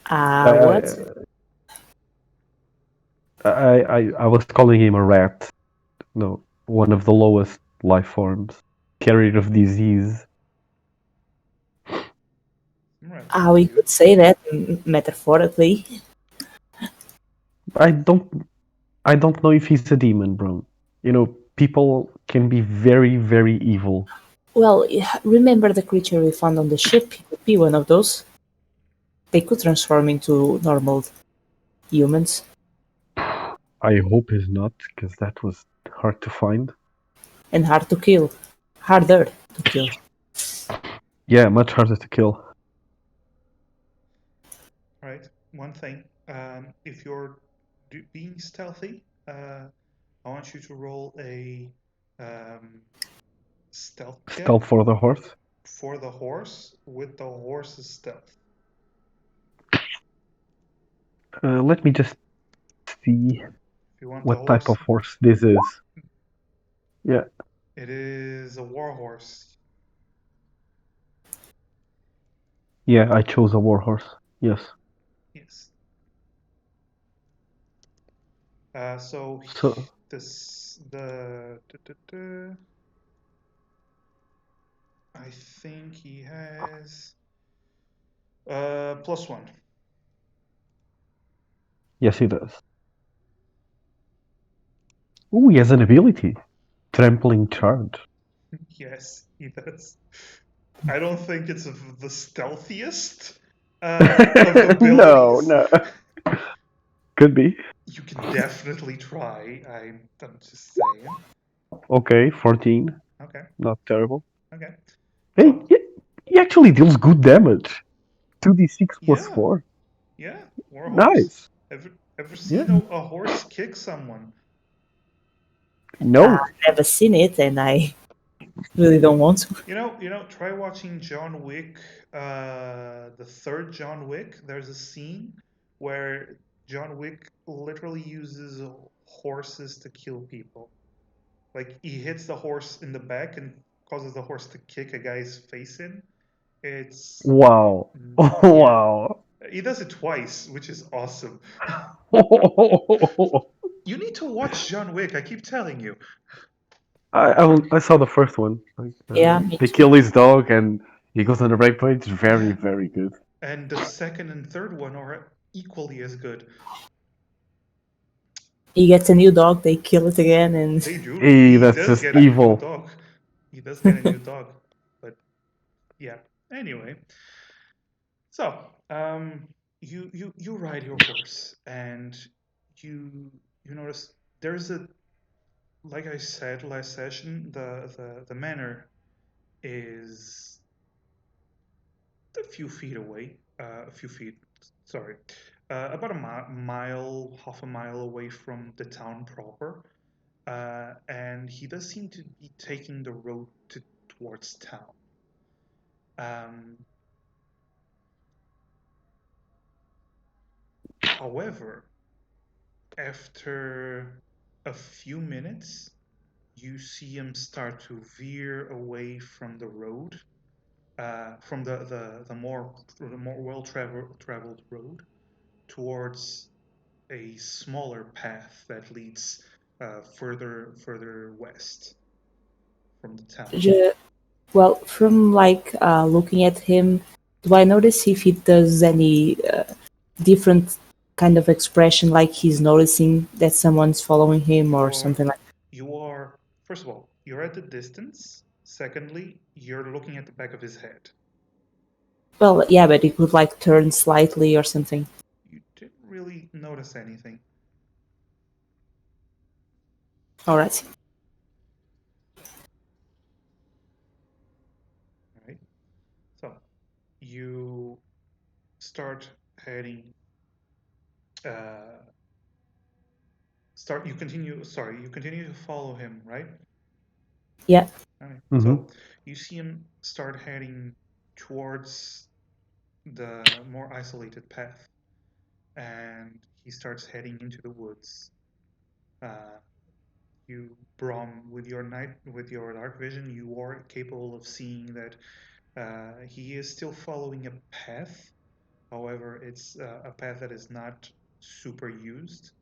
Speaker 3: What?
Speaker 2: I was calling him a rat. No, one of the lowest life forms, carrier of disease.
Speaker 1: Right.
Speaker 3: We could say that metaphorically.
Speaker 2: I don't know if he's a demon, bro. You know, people can be very, very evil.
Speaker 3: Well, remember the creature we found on the ship? He could be one of those. They could transform into normal humans.
Speaker 2: I hope he's not, because that was hard to find.
Speaker 3: And hard to kill. Harder to kill.
Speaker 2: Yeah, much harder to kill.
Speaker 1: Right. One thing. If you're being stealthy, I want you to roll a stealth check
Speaker 2: Stealth for the horse.
Speaker 1: for the horse with the horse's stealth.
Speaker 2: Let me just see
Speaker 1: If you want the
Speaker 2: what type
Speaker 1: horse,
Speaker 2: of horse this is. Yeah,
Speaker 1: it is a war horse.
Speaker 2: yeah, I chose a war horse. Yes.
Speaker 1: Yes. So
Speaker 2: So
Speaker 1: this the I think he has +1.
Speaker 2: yes, he does. Ooh, he has an ability, trampling charge.
Speaker 1: Yes, he does. I don't think it's of the stealthiest of
Speaker 2: No,
Speaker 1: abilities.
Speaker 2: no, could be.
Speaker 1: You can definitely try. I'm just saying.
Speaker 2: Okay, 14,
Speaker 1: Okay.
Speaker 2: not terrible.
Speaker 1: Okay.
Speaker 2: Hey,
Speaker 1: So
Speaker 2: he actually deals good damage. 2d6 plus
Speaker 1: yeah,
Speaker 2: 4.
Speaker 1: yeah, war horse.
Speaker 2: Nice.
Speaker 1: Ever
Speaker 2: Yeah.
Speaker 1: seen a horse kick someone?
Speaker 2: No.
Speaker 3: Never seen it, and I really don't want to.
Speaker 1: Try watching John Wick, the third John Wick. There's a scene where John Wick literally uses horses to kill people. Like he hits the horse in the back and causes the horse to kick a guy's face in. It's
Speaker 2: Wow.
Speaker 1: yeah.
Speaker 2: Wow.
Speaker 1: He does it twice, which is awesome. You need to watch John Wick. I keep telling you.
Speaker 2: I saw the first one.
Speaker 3: Yeah, me
Speaker 2: They
Speaker 3: too.
Speaker 2: kill his dog and he goes on the rampage. Very,
Speaker 1: Yeah.
Speaker 2: very good.
Speaker 1: And the second and third one are equally as good.
Speaker 3: He gets a new dog, they kill it again, and
Speaker 1: They do.
Speaker 2: Hey,
Speaker 1: He
Speaker 2: that's
Speaker 1: does
Speaker 2: just
Speaker 1: get a new
Speaker 2: evil.
Speaker 1: dog. He does get a new dog. But yeah. Anyway. So, you ride your horse and you notice there's a, like I said last session, the manor is a few feet away, a few feet, sorry, about a mile, half a mile away from the town proper. And he does seem to be taking the road towards town. However, after a few minutes, you see him start to veer away from the road, from the more well traveled road, towards a smaller path that leads further west from the town.
Speaker 3: well, from looking at him, do I notice if he does any different kind of expression, like he's noticing that someone's following him or
Speaker 1: You're
Speaker 3: something like?
Speaker 1: you are First of all, you're at a distance. Secondly, you're looking at the back of his head.
Speaker 3: Well, yeah, but he could turn slightly or something.
Speaker 1: You didn't really notice anything.
Speaker 3: All right.
Speaker 1: Right? So you start heading. You continue to follow him, right?
Speaker 3: Yeah.
Speaker 1: Okay.
Speaker 2: Mm-hmm.
Speaker 1: So you see him start heading towards the more isolated path, and he starts heading into the woods. Brom, with your dark vision, you are capable of seeing that he is still following a path. However, it's a path that is not super used.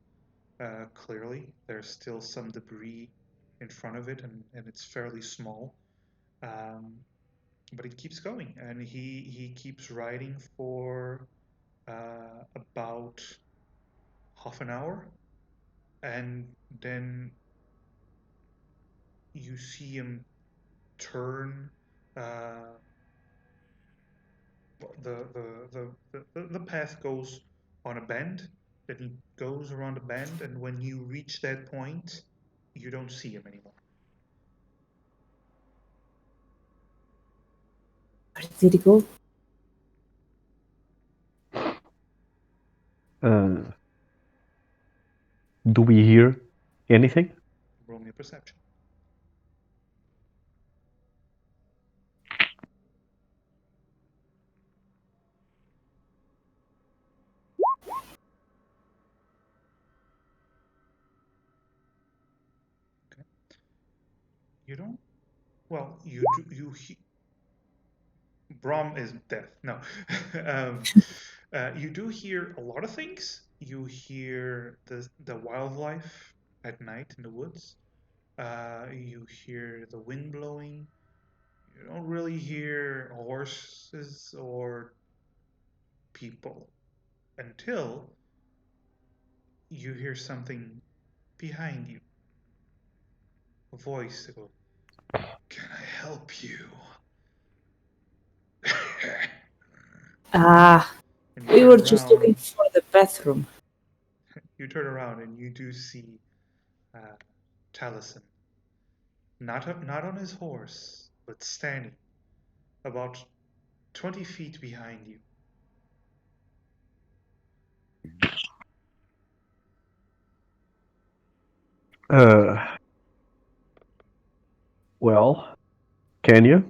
Speaker 1: Clearly, there's still some debris in front of it, and it's fairly small. But it keeps going, and he keeps riding for about half an hour, and then you see him turn. The path goes on a bend. Then he goes around a bend, and when you reach that point, you don't see him anymore.
Speaker 3: Where did he go?
Speaker 2: Do we hear anything?
Speaker 1: Roll me a perception. Okay. You don't. Well, you do. Brom is death. No. You do hear a lot of things. You hear the wildlife at night in the woods. You hear the wind blowing. You don't really hear horses or people until you hear something behind you. A voice that goes, "Can I help you?"
Speaker 3: Ah,
Speaker 1: And
Speaker 3: we were just looking for the bathroom.
Speaker 1: you turn around and you do see Taliesin, not on his horse, but standing about 20 feet behind you.
Speaker 2: Well, can you?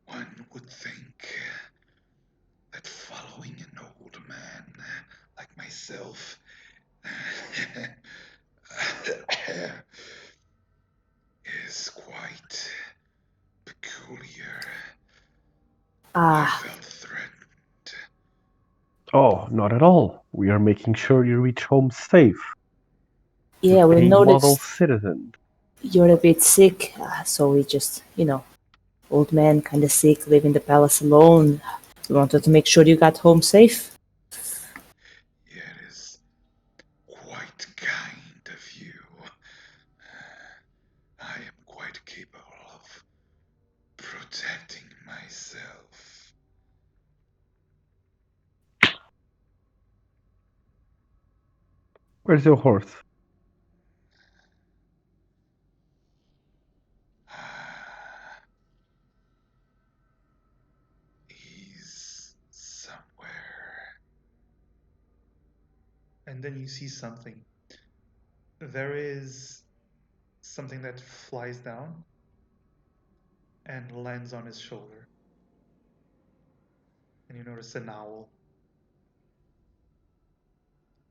Speaker 1: One would think that following an old man like myself is quite peculiar. I
Speaker 3: Ah,
Speaker 1: felt threatened.
Speaker 2: Oh, not at all. We are making sure you reach home safe.
Speaker 3: yeah, we
Speaker 2: A model
Speaker 3: noticed
Speaker 2: citizen.
Speaker 3: you're a bit sick, so we just, old man, kind of sick, live in the palace alone. We wanted to make sure you got home safe.
Speaker 1: It is quite kind of you. I am quite capable of protecting myself.
Speaker 2: Where's your horse?
Speaker 1: He's somewhere. And then you see something. There is something that flies down and lands on his shoulder. And you notice an owl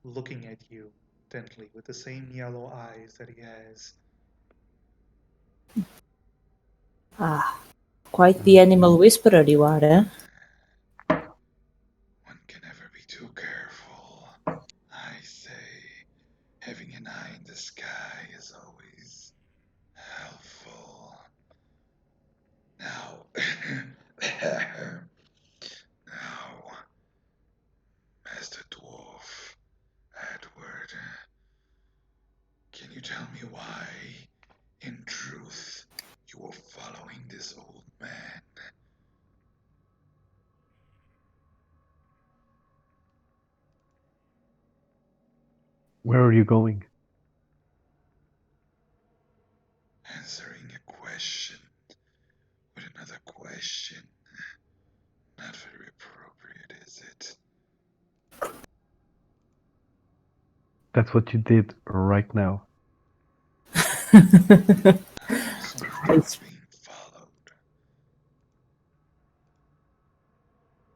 Speaker 1: looking at you intently with the same yellow eyes that he has.
Speaker 3: Ah, quite the animal whisperer you are, eh?
Speaker 1: One can never be too careful. I say, having an eye in the sky is always helpful. Now, now, Master Dwarf Edward, can you tell me why, in truth, you are following this old man?
Speaker 2: Where are you going?
Speaker 1: Answering a question with another question. Not very appropriate, is it?
Speaker 2: That's what you did right now.
Speaker 1: I'm also not being followed.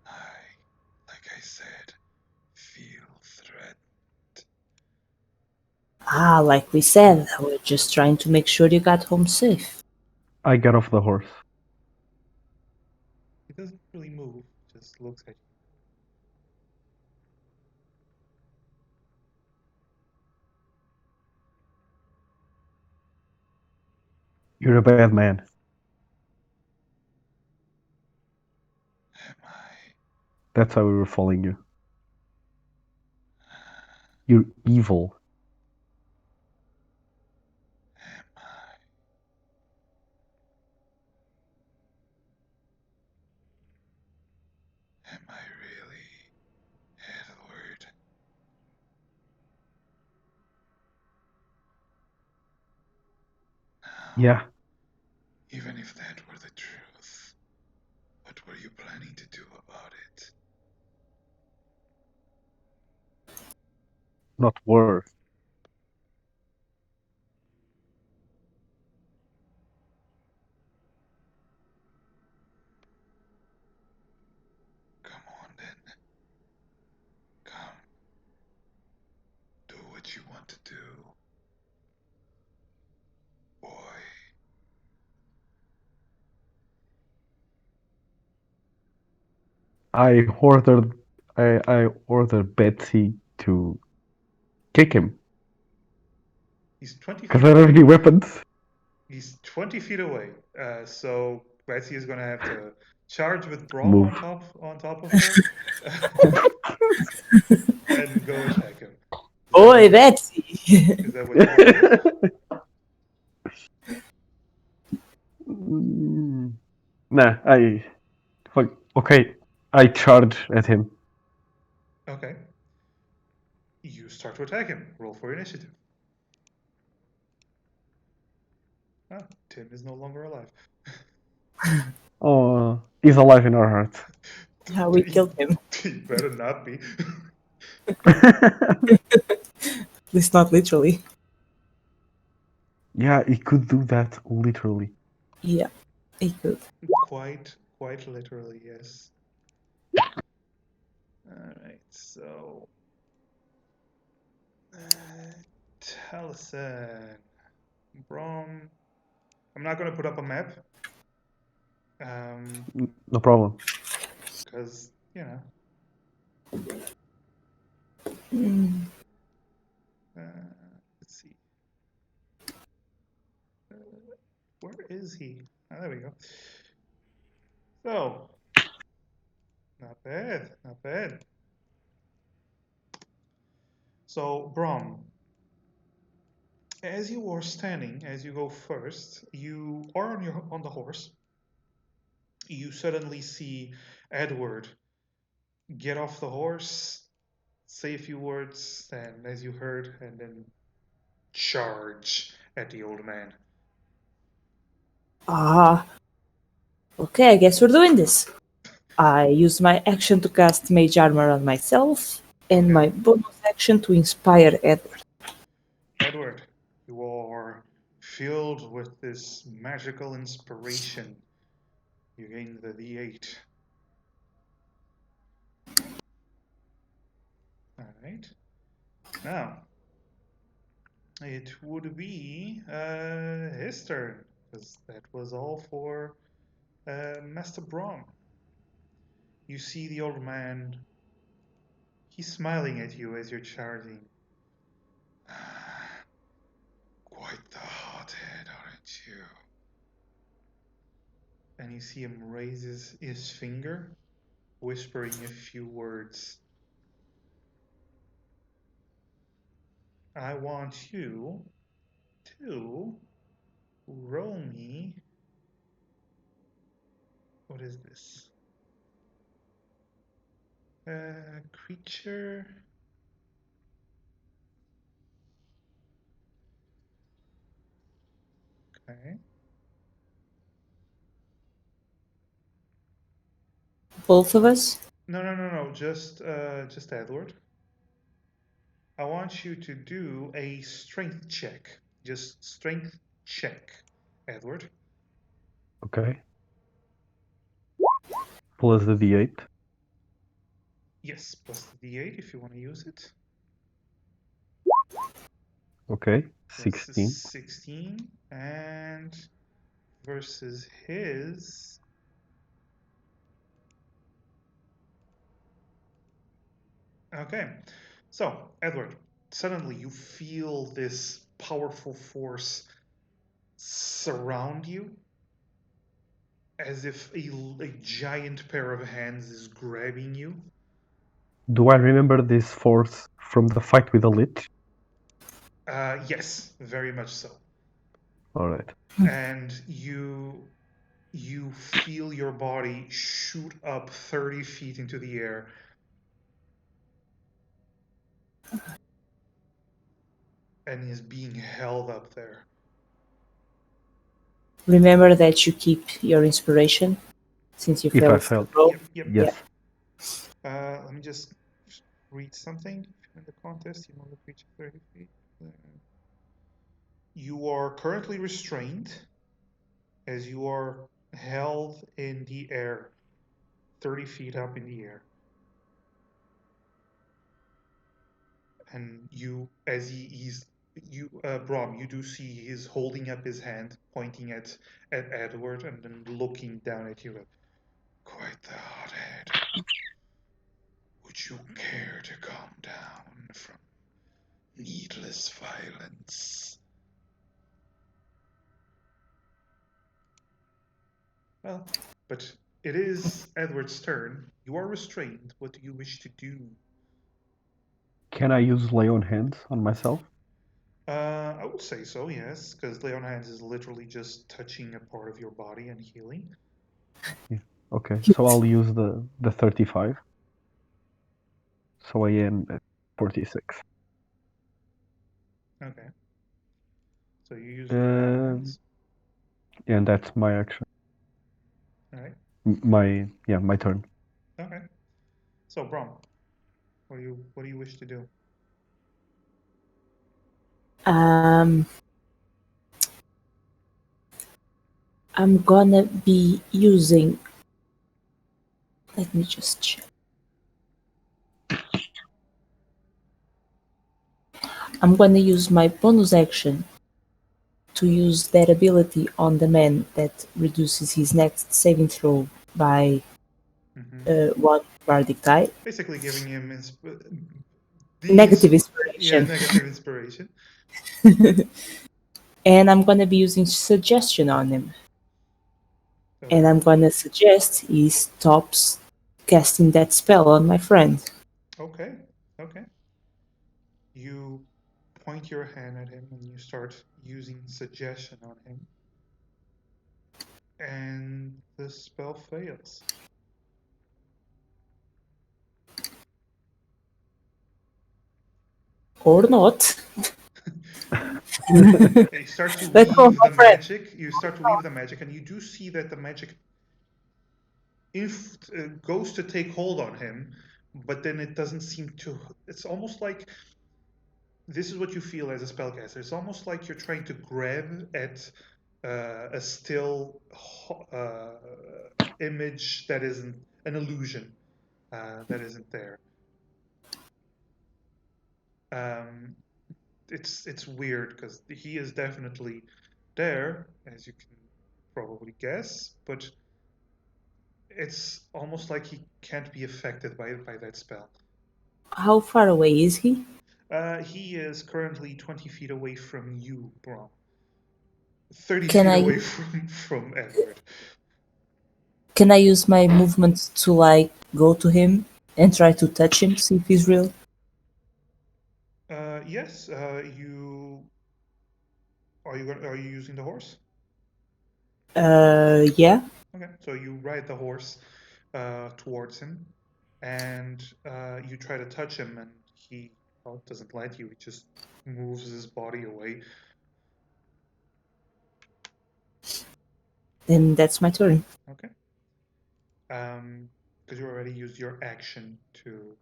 Speaker 1: Like I said, feel threatened.
Speaker 3: Ah, like we said, we're just trying to make sure you got home safe.
Speaker 2: I got off the horse.
Speaker 1: He doesn't really move, just looks at you.
Speaker 2: You're a bad man.
Speaker 1: Am I?
Speaker 2: That's why we were following you. You're evil.
Speaker 1: Am I? Am I really Edward? Now,
Speaker 2: Yeah.
Speaker 1: even if that were the truth, what were you planning to do about it?
Speaker 2: Not were.
Speaker 1: Come on then. Come. Do what you want to do. Boy.
Speaker 2: I ordered Betsy to kick him
Speaker 1: He's 20
Speaker 2: because
Speaker 1: feet
Speaker 2: I don't have
Speaker 1: away.
Speaker 2: any weapons.
Speaker 1: He's 20 feet away. So Betsy is gonna have to charge with Brom
Speaker 2: Move.
Speaker 1: on top of her and go attack him.
Speaker 3: Oi, Betsy!
Speaker 1: Is that what you want to do?
Speaker 2: Nah, fuck. Okay, I charge at him.
Speaker 1: Okay. You start to attack him. Roll for initiative. Ah, Tim is no longer alive.
Speaker 2: Oh, he's alive in our hearts.
Speaker 3: How we killed him.
Speaker 1: He better not be.
Speaker 3: At least not literally.
Speaker 2: Yeah, he could do that literally.
Speaker 3: Yeah, he could.
Speaker 1: quite literally, yes. Alright, so Taliesin. Brom. I'm not gonna put up a map.
Speaker 2: No problem.
Speaker 1: Because, you know.
Speaker 3: Mm.
Speaker 1: Let's see. Where is he? Oh, there we go. So, not bad, not bad. So, Brom, as you are standing, as you go first, you are on the horse. You suddenly see Edward get off the horse, say a few words, and as you heard, and then charge at the old man.
Speaker 3: Ah, okay, I guess we're doing this. I use my action to cast Mage Armor on myself, and
Speaker 1: Okay.
Speaker 3: my bonus action to inspire Edward.
Speaker 1: Edward, you are filled with this magical inspiration. You gain the D8. Alright. Now, it would be his turn, because that was all for Master Brom. You see the old man. He's smiling at you as you're charging. Quite the hothead, aren't you? And you see him raise his finger, whispering a few words. I want you to roll me. What is this? Creature. Okay.
Speaker 3: Both of us?
Speaker 1: No. Just Edward. I want you to do a strength check. Just strength check, Edward.
Speaker 2: Okay. Plus the D8.
Speaker 1: Yes, plus the D8 if you want to use it.
Speaker 2: Okay.
Speaker 1: This is
Speaker 2: 16.
Speaker 1: 16 and versus his. Okay, so Edward, suddenly you feel this powerful force surround you as if a giant pair of hands is grabbing you.
Speaker 2: Do I remember this force from the fight with the Lich?
Speaker 1: Yes, very much so.
Speaker 2: Alright.
Speaker 1: And you feel your body shoot up 30 feet into the air. And is being held up there.
Speaker 3: Remember that you keep your inspiration since you
Speaker 2: If I
Speaker 3: failed.
Speaker 2: failed.
Speaker 3: Roll.
Speaker 1: Yep.
Speaker 2: Yes.
Speaker 1: Let me just read something. In the contest, you move the creature 30 feet. You are currently restrained as you are held in the air, 30 feet up in the air. And Brom, you do see he's holding up his hand, pointing at Edward, and then looking down at you. Quite the hothead. Would you care to calm down from needless violence? Well, but it is Edward's turn. You are restrained. What do you wish to do?
Speaker 2: Can I use lay on hands on myself?
Speaker 1: I would say so, yes, because lay on hands is literally just touching a part of your body and healing.
Speaker 2: Okay, so I'll use the 35. So I am at 46.
Speaker 1: Okay. So you use lay on hands.
Speaker 2: And that's my action.
Speaker 1: All right.
Speaker 2: My turn.
Speaker 1: Okay. So Brom, what do you wish to do?
Speaker 3: I'm gonna be using. Let me just check. I'm gonna use my bonus action to use that ability on the man that reduces his next saving throw by one bardic die.
Speaker 1: Basically giving him
Speaker 3: Negative inspiration.
Speaker 1: Yeah, negative inspiration.
Speaker 3: And I'm gonna be using suggestion on him.
Speaker 1: Okay.
Speaker 3: And I'm gonna suggest he stops casting that spell on my friend.
Speaker 1: Okay. You point your hand at him and you start using suggestion on him. And the spell fails.
Speaker 3: Or not.
Speaker 1: You start to weave the magic. You start to weave the magic, and you do see that the magic goes to take hold on him, but then it doesn't seem to. It's almost like this is what you feel as a spellcaster. It's almost like you're trying to grab at a still image that isn't an illusion, that isn't there. It's weird because he is definitely there, as you can probably guess, but it's almost like he can't be affected by that spell.
Speaker 3: How far away is he?
Speaker 1: He is currently 20 feet away from you, Brom. 30
Speaker 3: Can
Speaker 1: feet
Speaker 3: I-
Speaker 1: away from Edward.
Speaker 3: Can I use my movement to go to him and try to touch him, see if he's real?
Speaker 1: Yes. You are you using the horse?
Speaker 3: Yeah.
Speaker 1: Okay. So you ride the horse towards him, and you try to touch him, and he doesn't let you. He just moves his body away.
Speaker 3: Then that's my turn.
Speaker 1: Okay. Because you already used your action to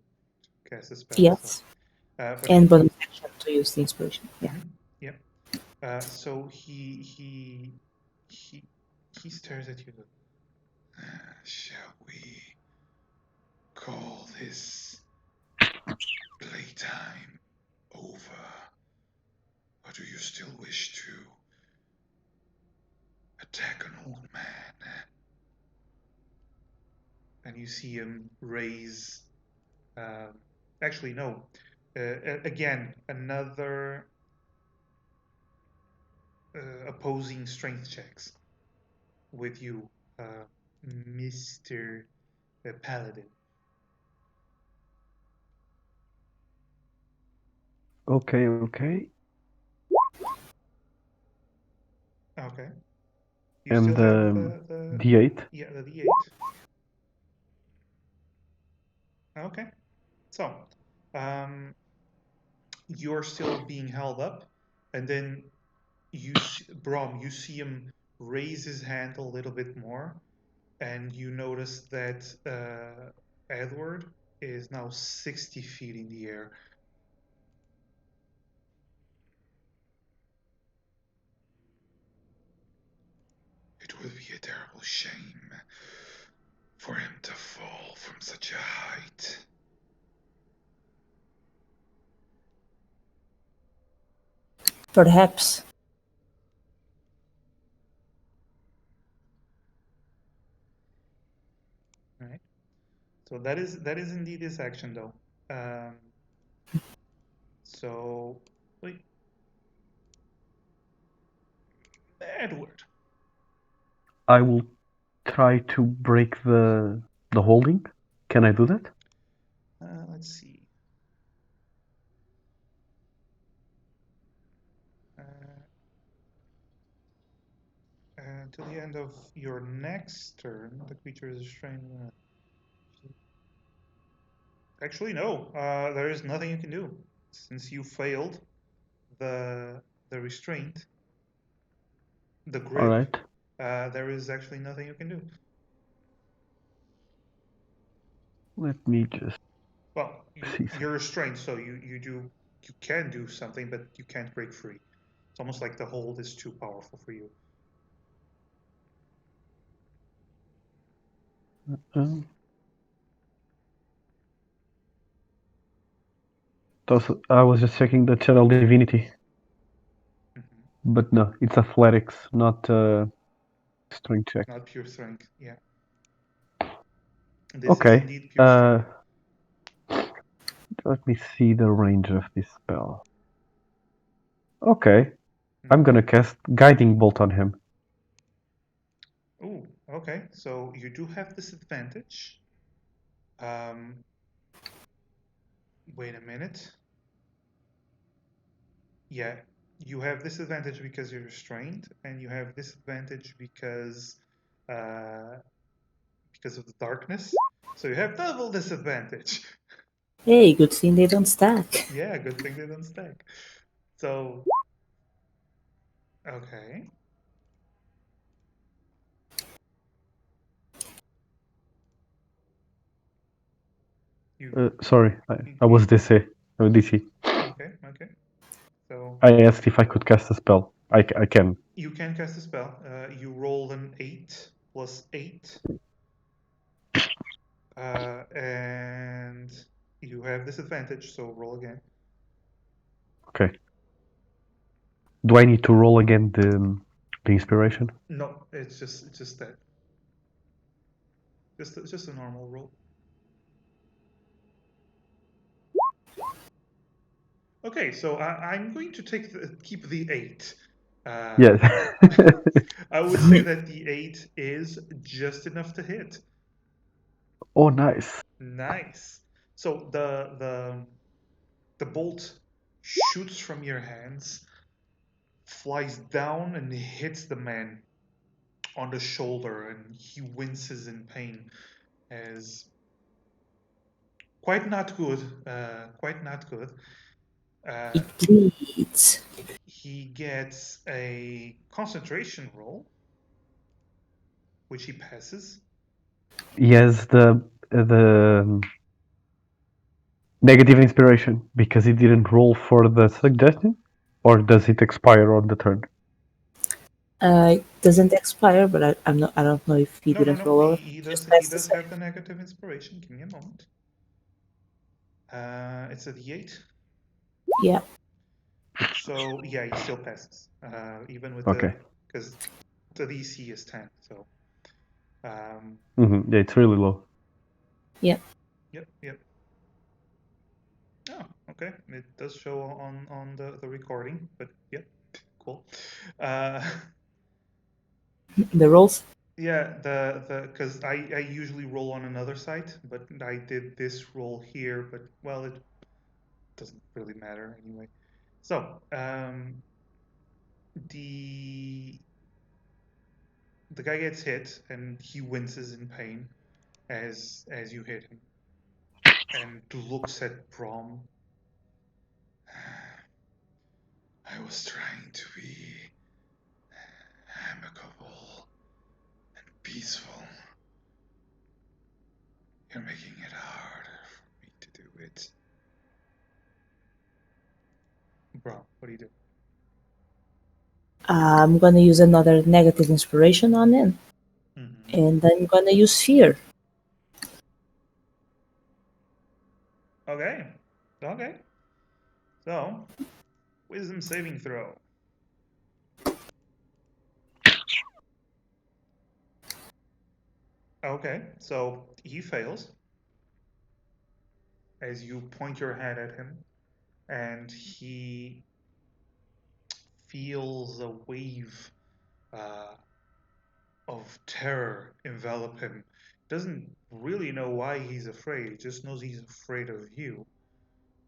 Speaker 1: cast a spell.
Speaker 3: Yes.
Speaker 1: So,
Speaker 3: And bonus action to use the inspiration. Yeah.
Speaker 1: Yeah. So he stares at you. Shall we call this playtime over, or do you still wish to attack an old man? And you see him raise. Actually, no. Again, another opposing strength checks with you, Mr. Paladin.
Speaker 2: Okay.
Speaker 1: Okay. You
Speaker 2: And
Speaker 1: still have the
Speaker 2: D8.
Speaker 1: yeah, the D8. Okay. So, you're still being held up, and then Brom, you see him raise his hand a little bit more, and you notice that Edward is now 60 feet in the air. It would be a terrible shame for him to fall from such a height.
Speaker 3: Perhaps.
Speaker 1: Right. So that is indeed his action, though. So, wait, Edward.
Speaker 2: I will try to break the holding. Can I do that?
Speaker 1: Let's see. Until the end of your next turn, the creature is restrained. Actually, no. There is nothing you can do since you failed the restraint, the
Speaker 2: All
Speaker 1: grip.
Speaker 2: right.
Speaker 1: There is actually nothing you can do.
Speaker 2: Let me just
Speaker 1: Well,
Speaker 2: see.
Speaker 1: you're restrained, so you can do something, but you can't break free. It's almost like the hold is too powerful for you.
Speaker 2: I was just checking the channel divinity, but no, it's athletics, not strength check.
Speaker 1: Not pure strength, yeah. This is
Speaker 2: Okay.
Speaker 1: indeed pure strength.
Speaker 2: Let me see the range of this spell. Okay. I'm gonna cast Guiding Bolt on him.
Speaker 1: Oh, okay. So you do have disadvantage. Wait a minute. Yeah, you have disadvantage because you're restrained, and you have disadvantage because of the darkness. So you have double disadvantage.
Speaker 3: Hey, good thing they don't stack.
Speaker 1: Yeah, good thing they don't stack. So, okay.
Speaker 2: Sorry, I was DC. DC.
Speaker 1: Okay. So
Speaker 2: I asked if I could cast a spell. I can.
Speaker 1: you can cast a spell. You roll an 8 plus 8. And you have disadvantage, so roll again.
Speaker 2: Okay. Do I need to roll again the inspiration?
Speaker 1: No, it's just that. Just a normal roll. Okay, so I'm going to keep the 8.
Speaker 2: Yes.
Speaker 1: I would say that the 8 is just enough to hit.
Speaker 2: Oh, nice.
Speaker 1: Nice. So the bolt shoots from your hands, flies down, and hits the man on the shoulder, and he winces in pain as quite not good. Quite not good.
Speaker 3: It bleeds.
Speaker 1: He gets a concentration roll, which he passes.
Speaker 2: He has the negative inspiration because he didn't roll for the suggestion, or does it expire on the turn?
Speaker 3: It doesn't expire, but I don't know if he didn't
Speaker 1: No.
Speaker 3: roll or
Speaker 1: He
Speaker 3: just
Speaker 1: does
Speaker 3: passes.
Speaker 1: have the negative inspiration. Give me a moment. It's a D8.
Speaker 3: Yeah.
Speaker 1: So yeah, he still passes, even with
Speaker 2: Okay.
Speaker 1: because the DC is 10. So
Speaker 2: Yeah, it's really low.
Speaker 3: Yep.
Speaker 1: Oh, okay. It does show on the recording, but yep, cool. Uh,
Speaker 3: The rolls?
Speaker 1: yeah, because I usually roll on another site, but I did this roll here, but well, it doesn't really matter anyway. So, the the guy gets hit and he winces in pain as you hit him and looks at Brom. I was trying to be amicable and peaceful. You're making it harder for me to do it. Brom, what do you do?
Speaker 3: I'm gonna use another negative inspiration on him,
Speaker 1: Mm-hmm.
Speaker 3: and I'm gonna use fear.
Speaker 1: Okay. Okay. So, wisdom saving throw. Okay, so he fails as you point your hand at him, and he feels a wave uh, of terror envelop him. Doesn't really know why he's afraid, he just knows he's afraid of you.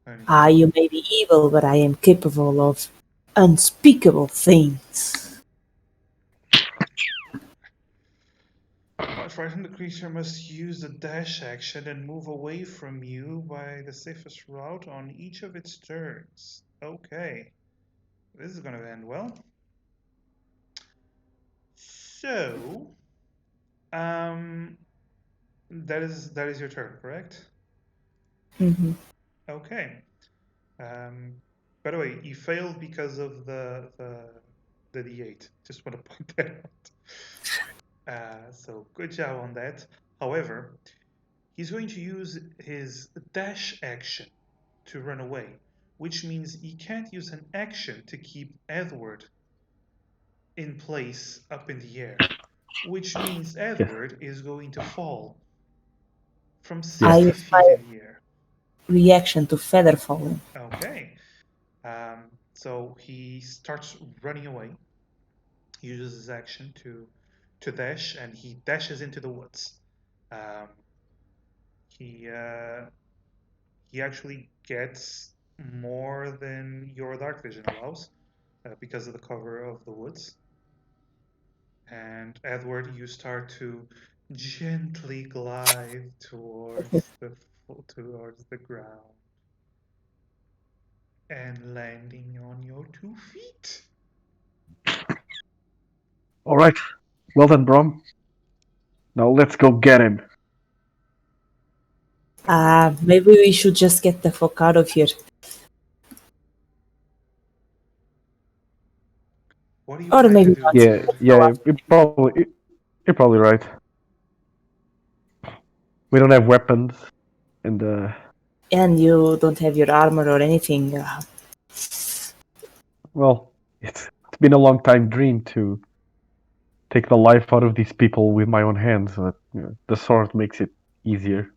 Speaker 1: And
Speaker 3: You may be evil, but I am capable of unspeakable things.
Speaker 1: While frightened, the creature must use the dash action and move away from you by the safest route on each of its turns. Okay, this is going to end well. So, um, that is your turn, correct?
Speaker 3: Hmm.
Speaker 1: Okay. By the way, you failed because of the D8. Just want to point that out. So good job on that. However, he's going to use his dash action to run away, which means he can't use an action to keep Edward in place up in the air, which means
Speaker 2: Yes.
Speaker 1: Edward is going to fall from
Speaker 3: I
Speaker 2: Yes.
Speaker 1: 60
Speaker 3: use
Speaker 1: feet
Speaker 3: my
Speaker 1: in the air.
Speaker 3: reaction to feather falling.
Speaker 1: Okay. So he starts running away, uses his action to dash, and he dashes into the woods. Um, he he actually gets more than your dark vision allows because of the cover of the woods. And Edward, you start to gently glide towards the ground and landing on your 2 feet.
Speaker 2: All right. Well done, Brom. Now let's go get him.
Speaker 3: Maybe we should just get the fuck out of here.
Speaker 1: What do you
Speaker 3: Or
Speaker 1: would like to
Speaker 3: maybe
Speaker 1: do?
Speaker 3: not.
Speaker 2: Yeah. Yeah. You're probably right. We don't have weapons, and
Speaker 3: And you don't have your armor or anything.
Speaker 2: well, it's been a long time dream to take the life out of these people with my own hands. But the sword makes it easier.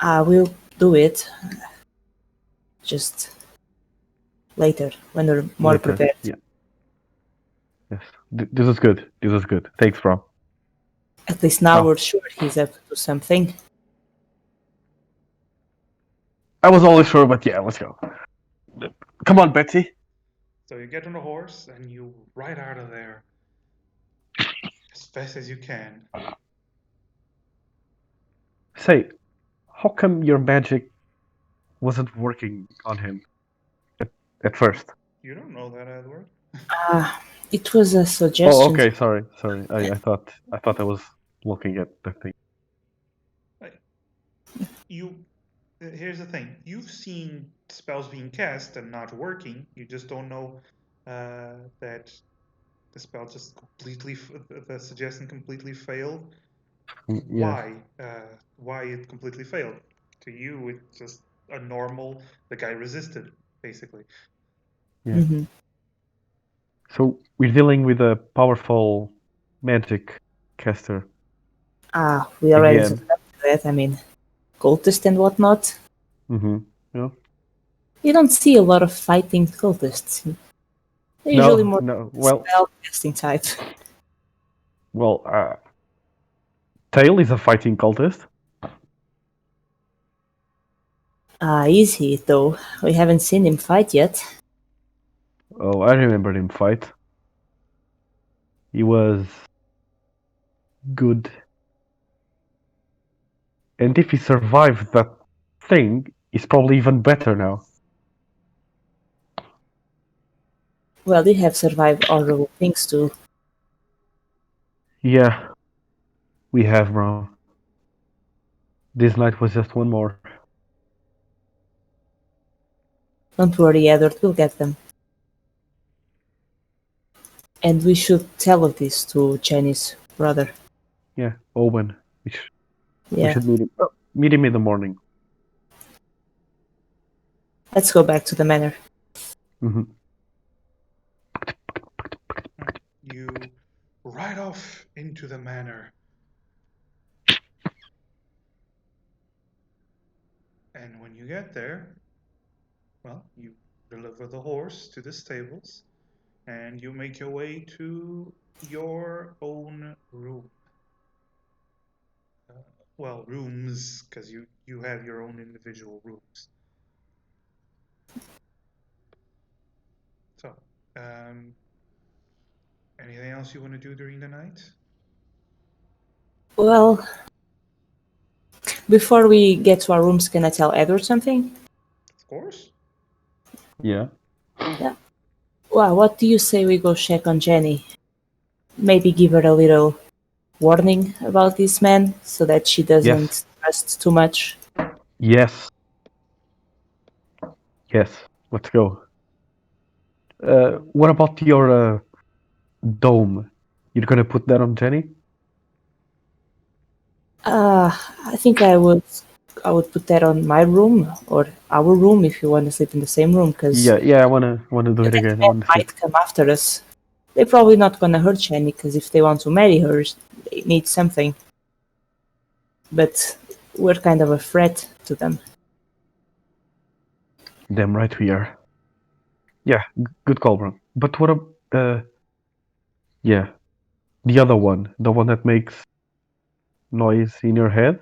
Speaker 3: We'll do it. Just later, when we're more
Speaker 2: Later.
Speaker 3: prepared.
Speaker 2: Yeah. Yes. This is good. This is good. Thanks, Brom.
Speaker 3: At least now
Speaker 2: Oh.
Speaker 3: we're sure he's up to something.
Speaker 2: I was always sure, but yeah, let's go. Come on, Betsy.
Speaker 1: So you get on a horse and you ride out of there as fast as you can.
Speaker 2: Say, how come your magic wasn't working on him at first?
Speaker 1: You don't know that, Edward.
Speaker 3: It was a
Speaker 2: Oh,
Speaker 3: suggestion.
Speaker 2: okay. Sorry. I thought I was looking at the thing.
Speaker 1: You Here's the thing: you've seen spells being cast and not working. You just don't know that the spell just the suggestion completely failed.
Speaker 2: Yeah.
Speaker 1: Why it completely failed? To you, it's just a normal. The guy resisted, basically.
Speaker 2: Yeah.
Speaker 3: Hmm.
Speaker 2: So we're dealing with a powerful magic caster.
Speaker 3: We already
Speaker 2: Again.
Speaker 3: discussed that. I mean, cultists and whatnot.
Speaker 2: Mm-hmm. Yeah.
Speaker 3: You don't see a lot of fighting cultists. They're usually
Speaker 2: No,
Speaker 3: more
Speaker 2: no. Well,
Speaker 3: spell casting type.
Speaker 2: well. Tail is a fighting cultist.
Speaker 3: Is he, though? We haven't seen him fight yet.
Speaker 2: Oh, I remember him fight. He was good. And if he survived that thing, he's probably even better now.
Speaker 3: Well, they have survived horrible things too.
Speaker 2: Yeah, we have, Brom. This night was just one more.
Speaker 3: Don't worry, Edward, we'll get them. And we should tell of this to Jenny's brother.
Speaker 2: Yeah, Owen. We
Speaker 3: Yeah.
Speaker 2: should meet him. Oh, meet him in the morning.
Speaker 3: Let's go back to the manor.
Speaker 2: Mm-hmm.
Speaker 1: You ride off into the manor. And when you get there, well, you deliver the horse to the stables and you make your way to your own room. Well, rooms, because you have your own individual rooms. So, anything else you want to do during the night?
Speaker 3: Well, before we get to our rooms, can I tell Edward something?
Speaker 1: Of course.
Speaker 2: Yeah.
Speaker 3: Well, what do you say we go check on Jenny? Maybe give her a little warning about this man so that she doesn't trust too much.
Speaker 2: Yes. Yes. Let's go. What about your dome? You're gonna put that on Jenny?
Speaker 3: I think I would put that on my room or our room if you want to sleep in the same room, because
Speaker 2: Yeah. I wanna do it again. I wanna see.
Speaker 3: might come after us. They're probably not gonna hurt Jenny, because if they want to marry her, they need something. But we're kind of a threat to them.
Speaker 2: Damn right we are. Yeah, good call, bro. But what yeah, the other one, the one that makes noise in your head?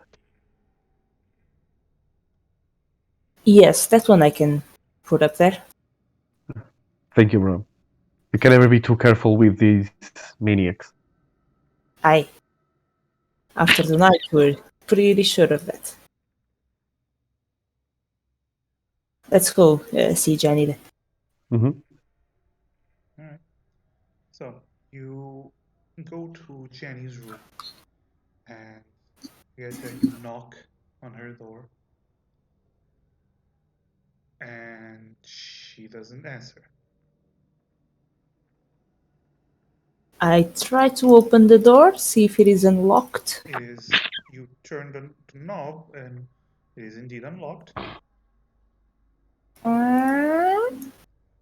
Speaker 3: Yes, that one I can put up there.
Speaker 2: Thank you, bro. You can never be too careful with these maniacs.
Speaker 3: Aye. After the night, we're pretty sure of that. Let's go see Jenny then.
Speaker 2: Mm-hmm.
Speaker 1: All right. So you go to Jenny's room and you get there, you knock on her door and she doesn't answer.
Speaker 3: I try to open the door, see if it is unlocked.
Speaker 1: You turn the knob and it is indeed unlocked.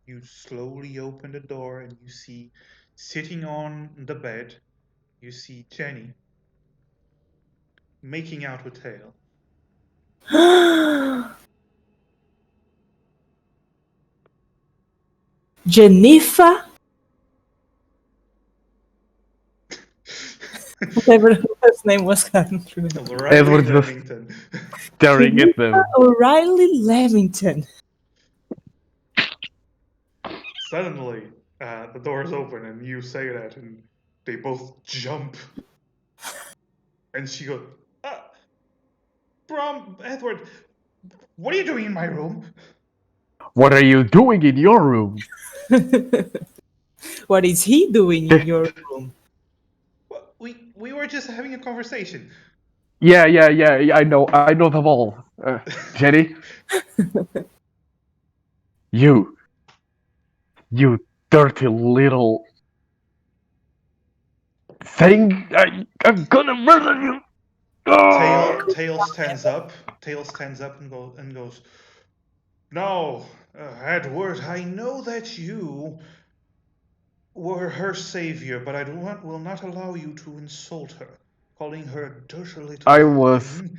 Speaker 1: You slowly open the door and you see, sitting on the bed, you see Jenny making out with Tail.
Speaker 3: Jennifer? Whatever his name was, I don't remember.
Speaker 1: O'Reilly
Speaker 2: Edward just
Speaker 1: Remington.
Speaker 2: staring at them.
Speaker 3: O'Reilly Lamington.
Speaker 1: Suddenly, the doors open and you say that, and they both jump. And she goes, Brom, Edward, what are you doing in my room?
Speaker 2: What are you doing in your room?
Speaker 3: What is he doing in your room?
Speaker 1: Well, we were just having a conversation.
Speaker 2: Yeah, I know them all. Jenny? You dirty little thing! I'm gonna murder you!
Speaker 1: Tail stands up. Tail stands up and goes, No, Edward, I know that you were her savior, but I will not allow you to insult her, calling her a dirty little thing.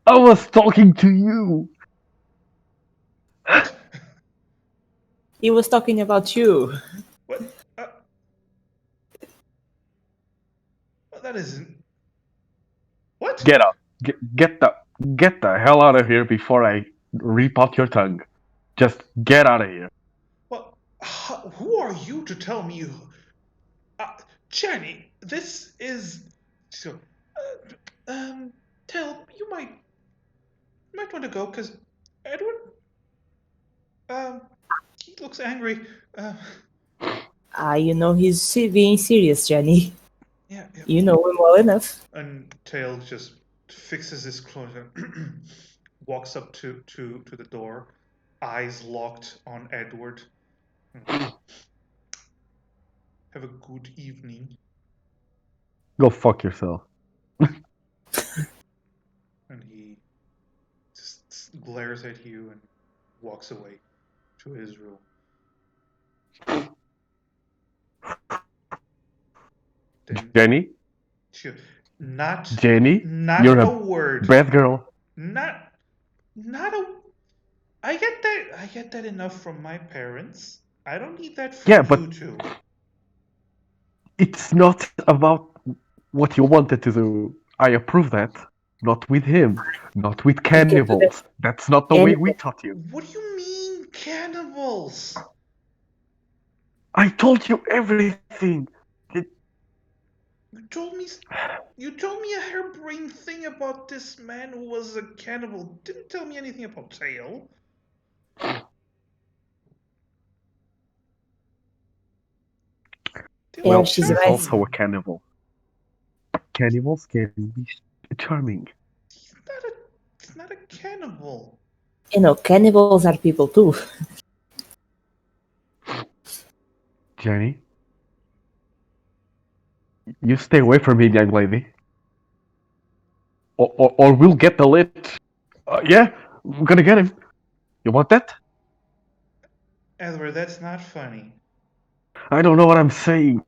Speaker 2: I was talking to you.
Speaker 1: What?
Speaker 3: He was talking about you.
Speaker 1: What? That isn't. What?
Speaker 2: Get out. Get the hell out of here before I rip out your tongue. Just get out of here.
Speaker 1: Well, who are you to tell me? Jenny, this is. So, tell you might want to go because Edward. He looks angry.
Speaker 3: You know he's being serious, Jenny.
Speaker 1: Yeah.
Speaker 3: You know him well enough.
Speaker 1: And Tail just fixes his clothes and walks up to the door, eyes locked on Edward. Have a good evening.
Speaker 2: Go fuck yourself.
Speaker 1: And he just glares at you and walks away to his room. Then,
Speaker 2: Jenny?
Speaker 1: not
Speaker 2: Jenny?
Speaker 1: not
Speaker 2: You're
Speaker 1: a word.
Speaker 2: Bad girl.
Speaker 1: Not a. I get that enough from my parents. I don't need that from
Speaker 2: but
Speaker 1: you two.
Speaker 2: it's not about what you wanted to do. I approve that. Not with him. Not with cannibals. That's not the way we taught you.
Speaker 1: What do you mean, cannibals?
Speaker 2: I told you everything.
Speaker 1: You told me a harebrained thing about this man who was a cannibal. Didn't tell me anything about Tail.
Speaker 2: Well,
Speaker 3: she's
Speaker 2: he's
Speaker 3: right.
Speaker 2: also a cannibal. Cannibals can be charming.
Speaker 1: He's not a cannibal.
Speaker 3: You know, cannibals are people too.
Speaker 2: Jenny? You stay away from me, young lady. Or we'll get the lit. Yeah, I'm gonna get him. You want that?
Speaker 1: Edward, that's not funny.
Speaker 2: I don't know what I'm saying.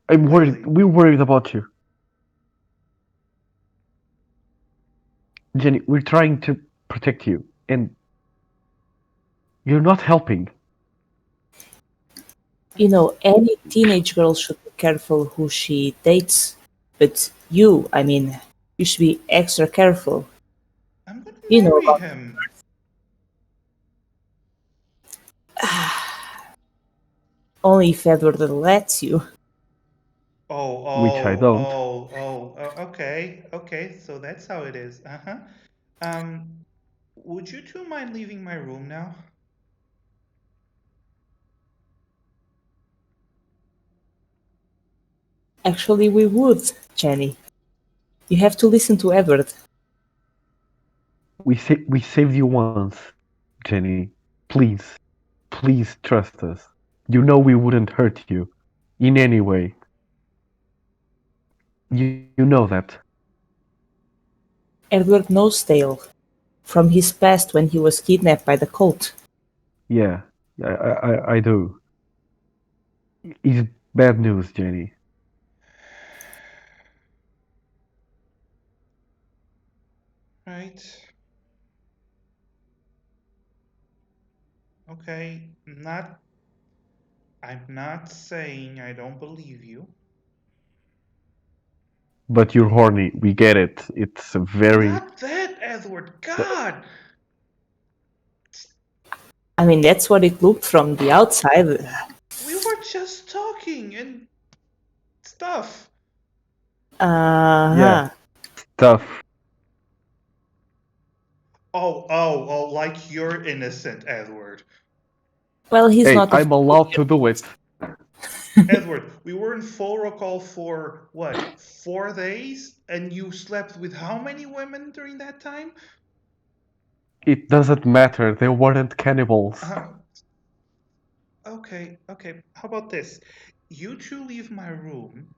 Speaker 2: I'm worried.
Speaker 1: Really?
Speaker 2: We're worried about you. Jenny, we're trying to protect you, and you're not helping.
Speaker 3: You know, any teenage girl should be careful who she dates. But you should be extra careful.
Speaker 1: I'm gonna marry
Speaker 3: about
Speaker 1: him.
Speaker 3: Only if Edward lets you.
Speaker 2: Which I don't.
Speaker 1: Okay. So that's how it is. Would you two mind leaving my room now?
Speaker 3: Actually, we would, Jenny. You have to listen to Edward.
Speaker 2: We saved you once, Jenny. Please trust us. You know we wouldn't hurt you in any way. You know that.
Speaker 3: Edward knows Tail from his past when he was kidnapped by the cult.
Speaker 2: Yeah, I do. It's bad news, Jenny.
Speaker 1: Right. Okay. I'm not saying I don't believe you.
Speaker 2: But you're horny. We get it. It's a very.
Speaker 1: Not that, Edward. God.
Speaker 3: I mean, that's what it looked from the outside.
Speaker 1: We were just talking and stuff.
Speaker 2: Yeah. Stuff.
Speaker 1: Oh, like you're innocent, Edward.
Speaker 3: Well, he's not.
Speaker 2: I'm allowed to do it.
Speaker 1: Edward, we were in Folrocall for, what, 4 days? And you slept with how many women during that time?
Speaker 2: It doesn't matter. They weren't cannibals.
Speaker 1: Okay. How about this? You two leave my room,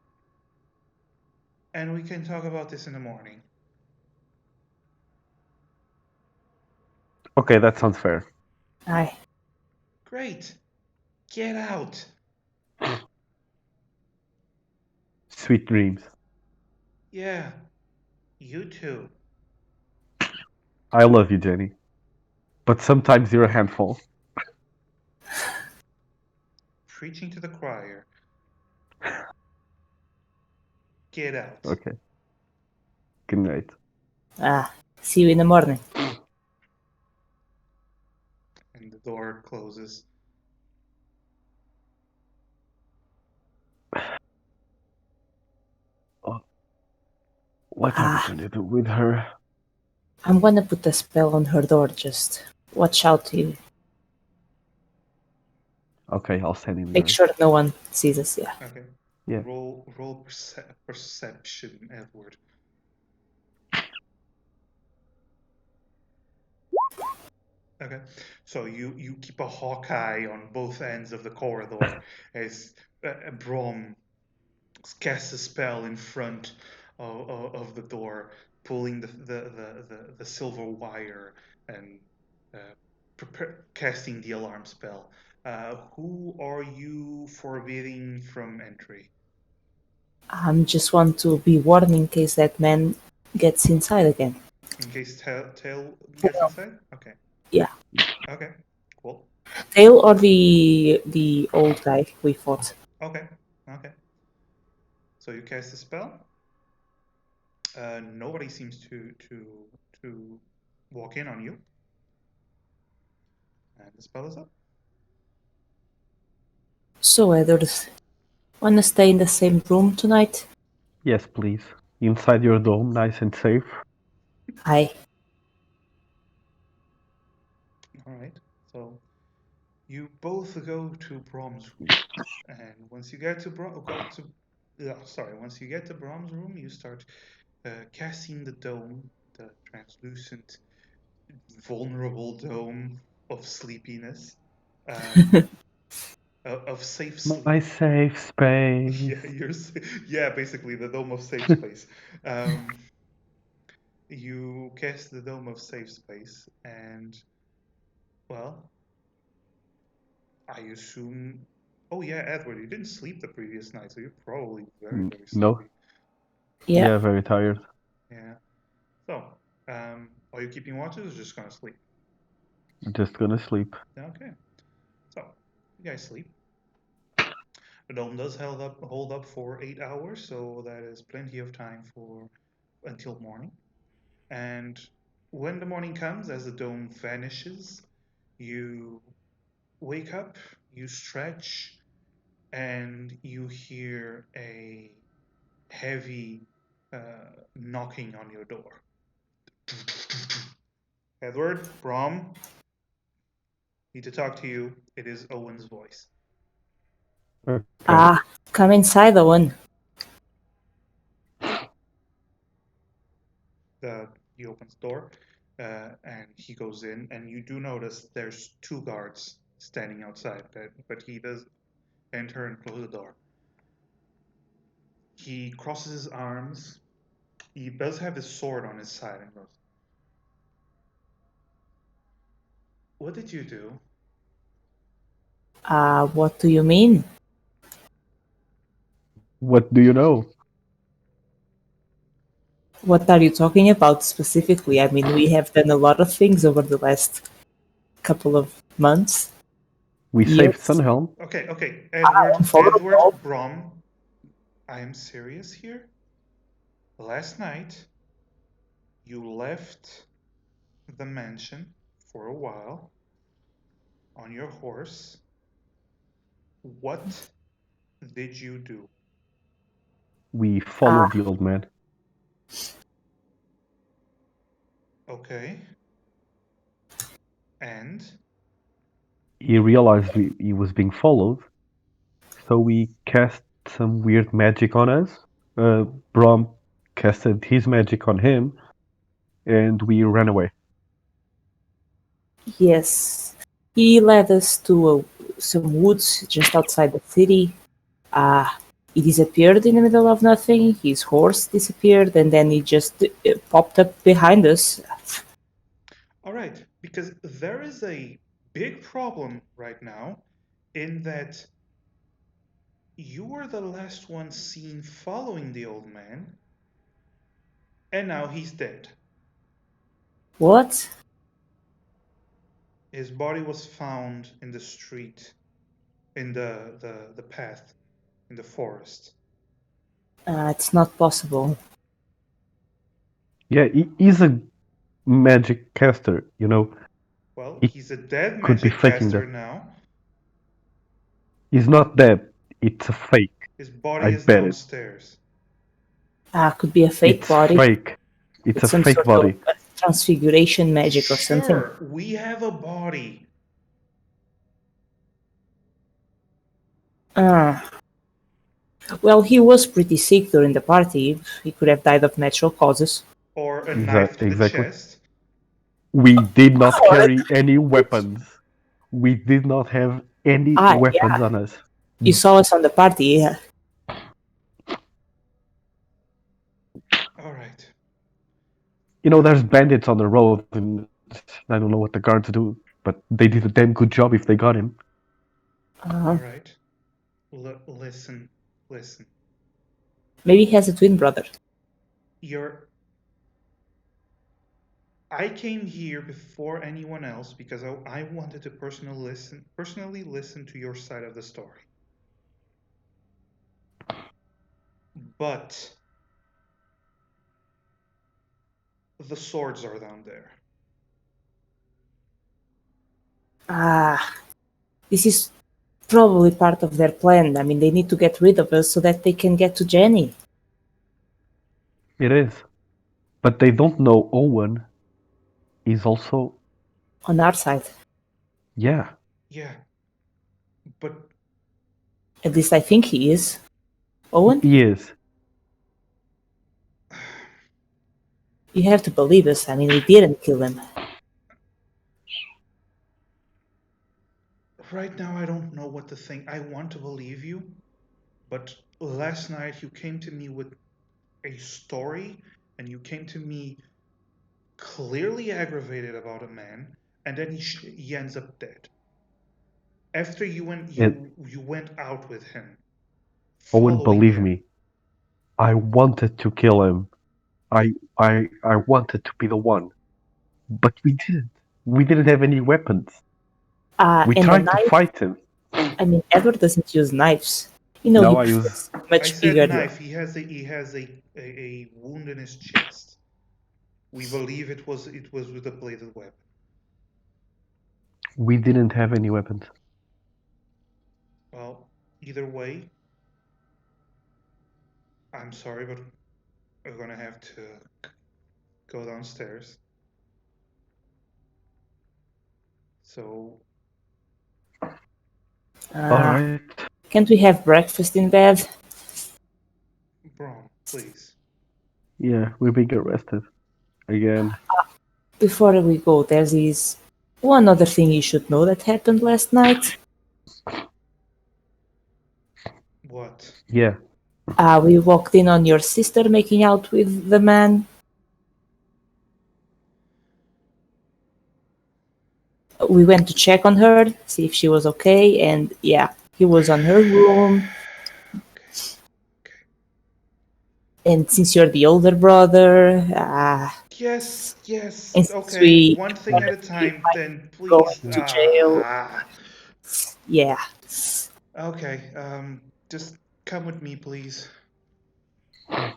Speaker 1: and we can talk about this in the morning.
Speaker 2: Okay, that sounds fair.
Speaker 3: Aye.
Speaker 1: Great. Get out.
Speaker 2: Sweet dreams.
Speaker 1: Yeah. You too.
Speaker 2: I love you, Jenny. But sometimes you're a handful.
Speaker 1: preaching to the choir. Get out.
Speaker 2: Okay. Good night.
Speaker 3: See you in the morning.
Speaker 1: And the door closes.
Speaker 2: What are we gonna do with her?
Speaker 3: I'm gonna put a spell on her door, just watch out. You
Speaker 2: Okay, I'll send him
Speaker 3: make
Speaker 2: there.
Speaker 3: sure no one sees us, yeah.
Speaker 1: Okay.
Speaker 2: Yeah.
Speaker 1: Roll perception, Edward. Okay. So you keep a hawk eye on both ends of the corridor as Brom casts a spell in front of the door, pulling the silver wire and casting the alarm spell. Who are you forbidding from entry?
Speaker 3: Just want to be warned in case that man gets inside again.
Speaker 1: In case Tail gets inside? Okay.
Speaker 3: Yeah.
Speaker 1: Okay. Cool.
Speaker 3: Tail or the old guy we fought?
Speaker 1: Okay. Okay. So you cast the spell. Nobody seems to walk in on you. And the spell is up.
Speaker 3: So, Edward, wanna stay in the same room tonight?
Speaker 2: Yes, please. Inside your dome, nice and safe.
Speaker 3: Aye.
Speaker 1: All right. So you both go to Brom's room, and once you get to once you get to Brom's room, you start casting the dome, the translucent, vulnerable dome of sleepiness, of safe sleep.
Speaker 2: My safe space.
Speaker 1: Yeah, basically the dome of safe space. You cast the dome of safe space, and well, I assume. Oh yeah, Edward, you didn't sleep the previous night, so you're probably very, very
Speaker 2: No.
Speaker 1: sleepy.
Speaker 3: Yeah.
Speaker 2: Very tired.
Speaker 1: Yeah. So, are you keeping watches or just gonna sleep?
Speaker 2: Just gonna sleep.
Speaker 1: Okay. So, you guys sleep. The dome does hold up for 8 hours, so that is plenty of time for until morning. And when the morning comes, as the dome vanishes, you wake up, you stretch, and you hear a heavy knocking on your door. Edward, Brom, need to talk to you. It is Owen's voice.
Speaker 2: Okay.
Speaker 3: Come inside, Owen.
Speaker 1: He opens the door and he goes in, and you do notice there's two guards standing outside, but he does enter and close the door. He crosses his arms. He does have his sword on his side and goes, "What did you do?"
Speaker 3: What do you mean?
Speaker 2: What do you know?
Speaker 3: What are you talking about specifically? I mean, we have done a lot of things over the last couple of months.
Speaker 2: We
Speaker 3: Years.
Speaker 2: saved Sunhelm.
Speaker 1: Okay. Edward, Brom, I am serious here. Last night, you left the mansion for a while on your horse. What did you do?
Speaker 2: We followed the old man.
Speaker 1: Okay. And?
Speaker 2: He realized he was being followed, so we cast some weird magic on us. Brom casted his magic on him, and we ran away.
Speaker 3: Yes. He led us to some woods just outside the city. He disappeared in the middle of nothing. His horse disappeared, and then he just popped up behind us.
Speaker 1: All right, because there is a big problem right now in that you were the last one seen following the old man, and now he's dead.
Speaker 3: What?
Speaker 1: His body was found in the street in the path in the forest.
Speaker 3: It's not possible.
Speaker 2: Yeah, he's a magic caster, you know.
Speaker 1: Well,
Speaker 2: It
Speaker 1: he's a dead
Speaker 2: could be
Speaker 1: magic
Speaker 2: faking
Speaker 1: caster
Speaker 2: that.
Speaker 1: now.
Speaker 2: He's not dead. It's a fake.
Speaker 1: His body
Speaker 2: I
Speaker 1: is
Speaker 2: bet it.
Speaker 1: downstairs.
Speaker 3: Could be a fake
Speaker 2: It's
Speaker 3: body
Speaker 2: fake. It's
Speaker 3: with
Speaker 2: a
Speaker 3: some
Speaker 2: fake
Speaker 3: sort of
Speaker 2: body.
Speaker 3: transfiguration magic or something.
Speaker 1: Sure, we have a body.
Speaker 3: Well, he was pretty sick during the party. He could have died of natural causes.
Speaker 1: Or a knife to the
Speaker 2: Exactly.
Speaker 1: chest.
Speaker 2: We did not
Speaker 3: Or-
Speaker 2: carry any weapons. We did not have any weapons
Speaker 3: Yeah.
Speaker 2: on us.
Speaker 3: You saw us on the party. Yeah.
Speaker 1: All right.
Speaker 2: You know, there's bandits on the road, and I don't know what the guards do, but they did a damn good job if they got him.
Speaker 1: All right. Listen.
Speaker 3: Maybe he has a twin brother.
Speaker 1: I came here before anyone else because I wanted to personally listen to your side of the story. But the swords are down there.
Speaker 3: This is probably part of their plan. I mean, they need to get rid of us so that they can get to Jenny.
Speaker 2: It is. But they don't know Owen is also...
Speaker 3: On our side.
Speaker 2: Yeah.
Speaker 1: Yeah. But
Speaker 3: At least I think he is. Owen?
Speaker 2: He is.
Speaker 3: You have to believe us. I mean, we didn't kill him.
Speaker 1: right now I don't know what to think. I want to believe you, but last night you came to me with a story and you came to me clearly aggravated about a man, and then he ends up dead. After you went out with him.
Speaker 2: Owen,
Speaker 1: Following
Speaker 2: believe
Speaker 1: him.
Speaker 2: me, I wanted to kill him. I wanted to be the one, but we didn't. We didn't have any weapons. We
Speaker 3: And
Speaker 2: tried
Speaker 3: the
Speaker 2: to
Speaker 3: knife,
Speaker 2: fight him.
Speaker 3: I mean, Edward doesn't use knives. You know,
Speaker 2: No,
Speaker 3: he
Speaker 2: I
Speaker 3: prefers
Speaker 2: use.
Speaker 3: much
Speaker 1: I said
Speaker 3: bigger.
Speaker 1: knife. He has a wound in his chest. We believe it was with a bladed weapon.
Speaker 2: We didn't have any weapons.
Speaker 1: Well, either way, I'm sorry, but we're gonna have to go downstairs. So,
Speaker 2: All right.
Speaker 3: Can't we have breakfast in bed?
Speaker 1: Brom, please.
Speaker 2: Yeah, we're being arrested again.
Speaker 3: Before we go, there's one other thing you should know that happened last night.
Speaker 1: What?
Speaker 2: Yeah.
Speaker 3: We walked in on your sister making out with the man. We went to check on her, see if she was okay, and yeah, he was on her room. And since you're the older brother,
Speaker 1: Yes.
Speaker 3: and
Speaker 1: Okay, one thing at a time, then please.
Speaker 3: to jail. Yeah.
Speaker 1: Okay, just come with me, please. All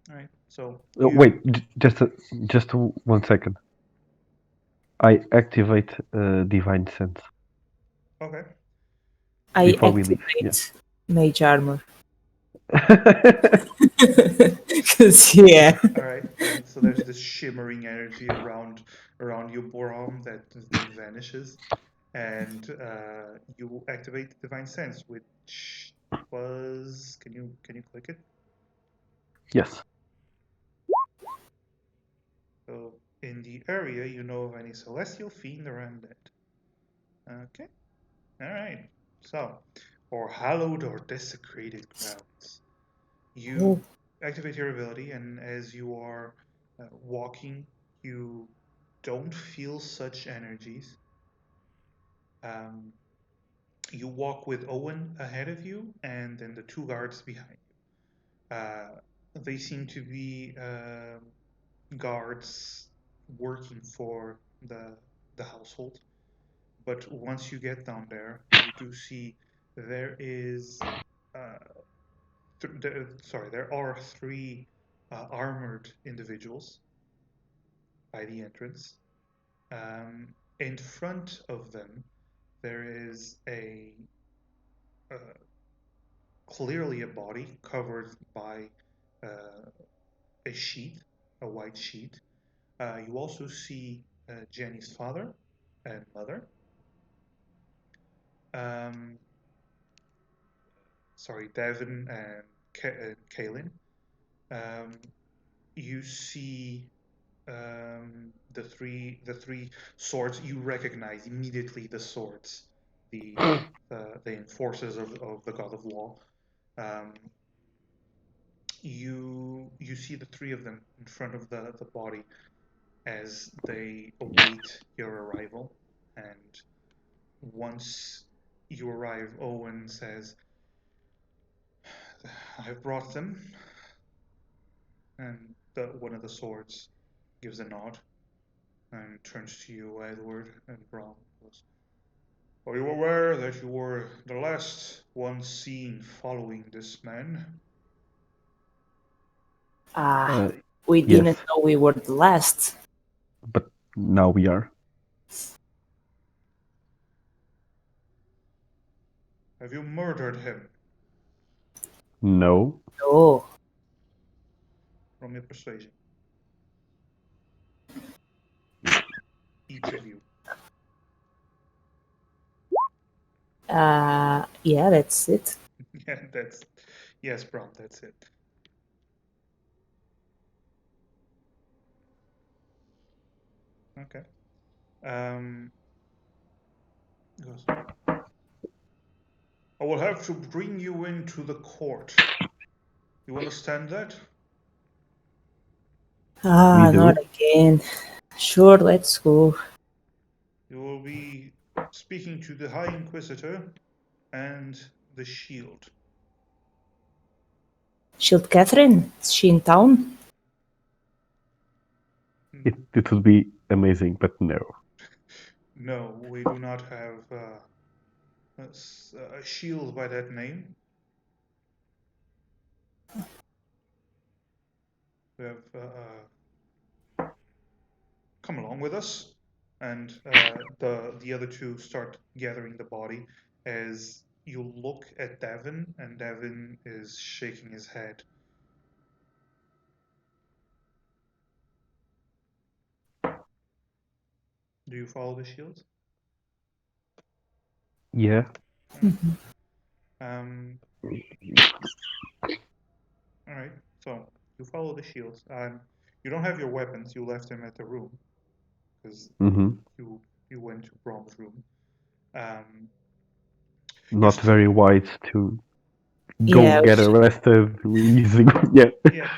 Speaker 1: right. So.
Speaker 2: Wait, just 1 second. I activate Divine Sense.
Speaker 1: Okay.
Speaker 3: I
Speaker 2: Before we leave,
Speaker 3: activate mage armor. Yeah.
Speaker 1: All right. So there's this shimmering energy around your Brom that then vanishes, and you activate Divine Sense, which was can you click it?
Speaker 2: Yes.
Speaker 1: So in the area, you know of any celestial fiend or undead. Okay. All right. So, or hallowed or desecrated grounds. You activate your ability, and as you are walking, you don't feel such energies. You walk with Owen ahead of you, and then the two guards behind you. They seem to be guards working for the household, But once you get down there, you do see there is, there are three armored individuals by the entrance. In front of them, there is uh, clearly a body covered by a sheet, a white sheet. You also see Jenny's father and mother. Um, Devin and Kaylin. You see the three swords. You recognize immediately the swords, the enforcers of the God of War. You see the three of them in front of the body as they await your arrival. And once you arrive, Owen says, "I've brought them." And one of the swords gives a nod and turns to you, Edward, and Brom goes, "Are you aware that you were the last one seen following this man?"
Speaker 3: We
Speaker 2: Yes,
Speaker 3: didn't know we were the last.
Speaker 2: but now we are.
Speaker 1: "Have you murdered him?"
Speaker 2: No.
Speaker 3: Oh,
Speaker 1: Roll me a persuasion. Each of you.
Speaker 3: yeah, that's it.
Speaker 1: Yeah, yes, Brom, that's it. Okay. Goes, "I will have to bring you into the court. You understand that?"
Speaker 2: We do.
Speaker 3: Not again. Sure, let's go.
Speaker 1: "You will be speaking to the High Inquisitor and the Shield."
Speaker 3: Shield Catherine, is she in town?
Speaker 2: It would be amazing, but no.
Speaker 1: No, we do not have a shield by that name. We have come along with us, and the other two start gathering the body. As you look at Devin, and Devin is shaking his head. Do you follow the shield?
Speaker 2: Yeah.
Speaker 1: Um, all right. So you follow the shield. You don't have your weapons. You left them at the room because you went to Brom's room.
Speaker 2: Not very wise to go
Speaker 3: Yeah,
Speaker 2: get arrested using. Yeah.
Speaker 1: Yeah.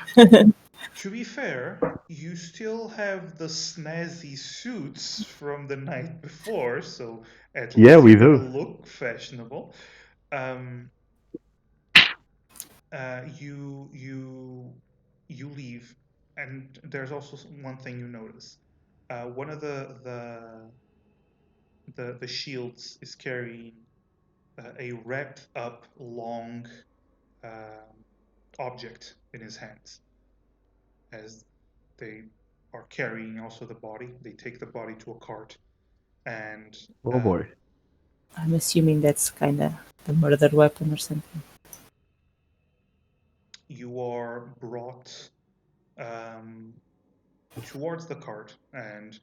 Speaker 1: To be fair, you still have the snazzy suits from the night before, so at
Speaker 2: Yeah,
Speaker 1: least
Speaker 2: we
Speaker 1: you can
Speaker 2: do.
Speaker 1: look fashionable. You leave, and there's also one thing you notice. One of the shields is carrying a wrapped up long object in his hands. As they are carrying also the body, they take the body to a cart, and
Speaker 2: Oh boy.
Speaker 3: I'm assuming that's kind of the murder weapon or something.
Speaker 1: you are brought towards the cart, and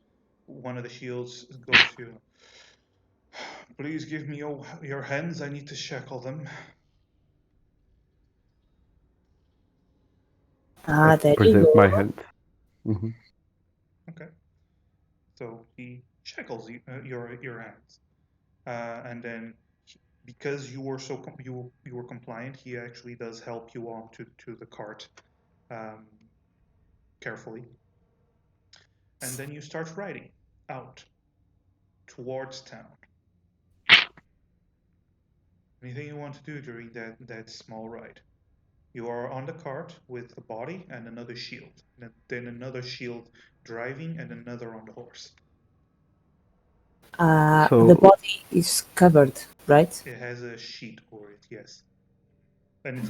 Speaker 1: one of the shields goes to, "Please give me your hands, I need to shackle them."
Speaker 2: I
Speaker 3: There you
Speaker 2: present my
Speaker 3: go.
Speaker 2: hand. hmm
Speaker 1: Okay. So he shackles your hands, and then because you were you were compliant, he actually does help you on to the cart um, carefully, and then you start riding out towards town. Anything you want to do during that small ride? You are on the cart with the body and another shield, and then another shield driving, and another on the horse.
Speaker 3: The body is covered, right?
Speaker 1: It has a sheet over it, yes. And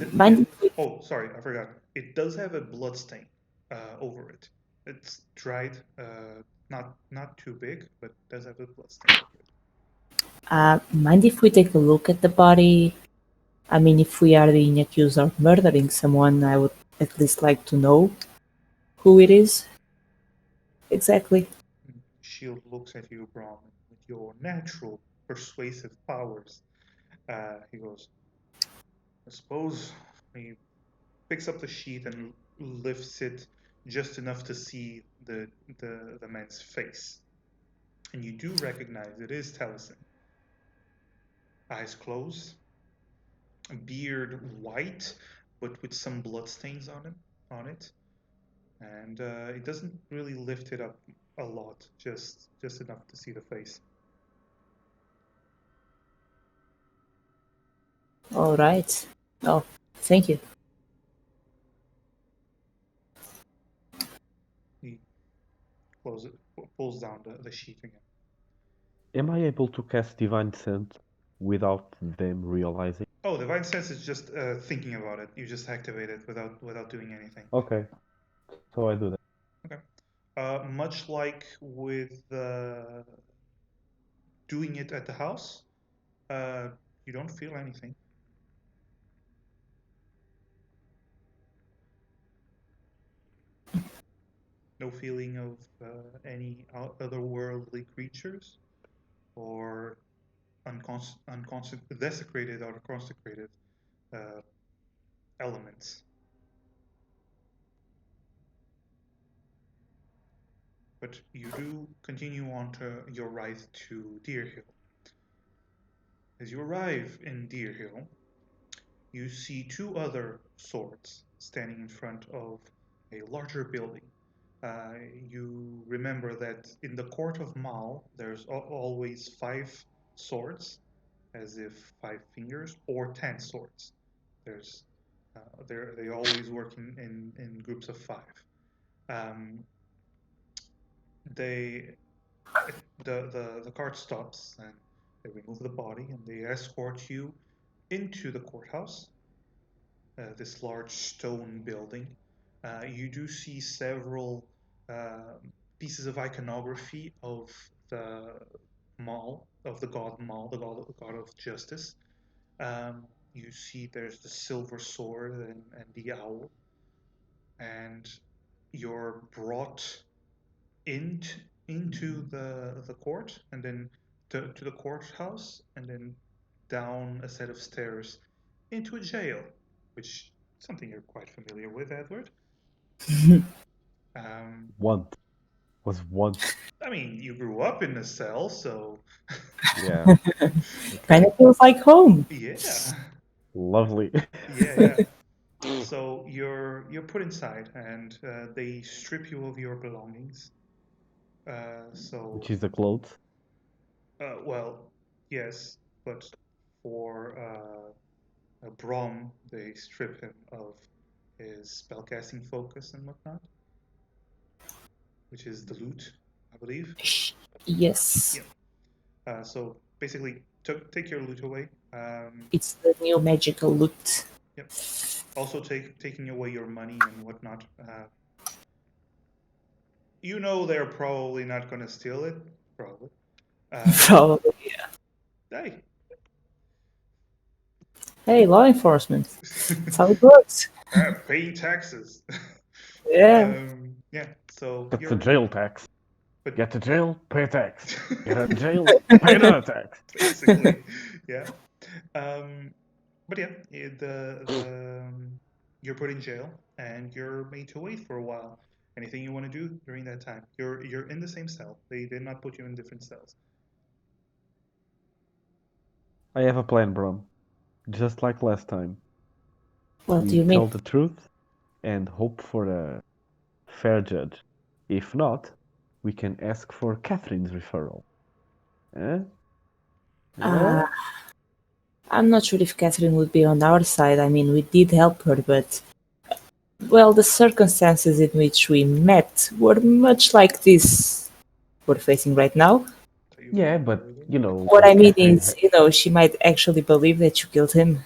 Speaker 1: sorry, I forgot. It does have a blood stain over it. It's dried, not too big, but does have a blood stain over it.
Speaker 3: Mind if we take a look at the body? I mean, if we are being accused of murdering someone, I would at least like to know who it is. Exactly.
Speaker 1: Shield looks at you, Brom, with your natural persuasive powers. He goes, I suppose. He picks up the sheet and lifts it just enough to see the man's face. And you do recognize it is Taliesin. Eyes closed, beard white, but with some bloodstains on it. And it doesn't really lift it up a lot, just enough to see the face.
Speaker 3: All right. Oh, thank you.
Speaker 1: He pulls down the sheet again.
Speaker 2: Am I able to cast Divine Sense without them realizing?
Speaker 1: Oh, Divine Sense is just thinking about it. You just activate it without doing anything.
Speaker 2: Okay, so I do that.
Speaker 1: Okay. Much like with doing it at the house, you don't feel anything. No feeling of any otherworldly creatures or desecrated or consecrated elements. But you do continue on to your ride to Deer Hill. As you arrive in Deer Hill, you see two other swords standing in front of a larger building. You remember that in the court of Mal, there's always 5 swords, as if 5 fingers, or 10 swords. They always work in groups of 5. The cart stops and they remove the body and they escort you into the courthouse, this large stone building. You do see several pieces of iconography of the Mal, of the god Mal, the god of justice. You see there's the silver sword and the owl. And you're brought into the court, and then to the courthouse, and then down a set of stairs into a jail, which is something you're quite familiar with, Edward.
Speaker 2: Once.
Speaker 1: I mean, you grew up in a cell, so
Speaker 2: Yeah.
Speaker 3: Kind of feels like home.
Speaker 1: yeah.
Speaker 2: Lovely.
Speaker 1: Yeah. So you're put inside, and they strip you of your belongings.
Speaker 2: Which is the clothes.
Speaker 1: Well, yes, but for Brom, they strip him of his spellcasting focus and whatnot, which is the loot, I believe.
Speaker 3: Yes.
Speaker 1: Yeah. So basically, take your loot away.
Speaker 3: It's the new magical loot.
Speaker 1: Yep. Also taking away your money and whatnot. You know they're probably not going to steal it. Probably.
Speaker 3: Probably, yeah. Hey, law enforcement. That's how it works.
Speaker 1: Paying taxes.
Speaker 3: Yeah.
Speaker 1: Yeah. So
Speaker 2: that's a jail tax.
Speaker 1: But
Speaker 2: get to jail, pay a tax. Get out of jail, pay another tax.
Speaker 1: Basically, yeah. But yeah, you're put in jail and you're made to wait for a while. Anything you want to do during that time? You're in the same cell. They did not put you in different cells.
Speaker 2: I have a plan, Brom. Just like last time.
Speaker 3: What do you mean?
Speaker 2: Tell the truth and hope for a fair judge. If not, we can ask for Catherine's referral.
Speaker 3: I'm not sure if Catherine would be on our side. I mean, we did help her, but well, the circumstances in which we met were much like this we're facing right now.
Speaker 2: Yeah, but you know,
Speaker 3: What I mean
Speaker 2: Catherine,
Speaker 3: is, she might actually believe that you killed him.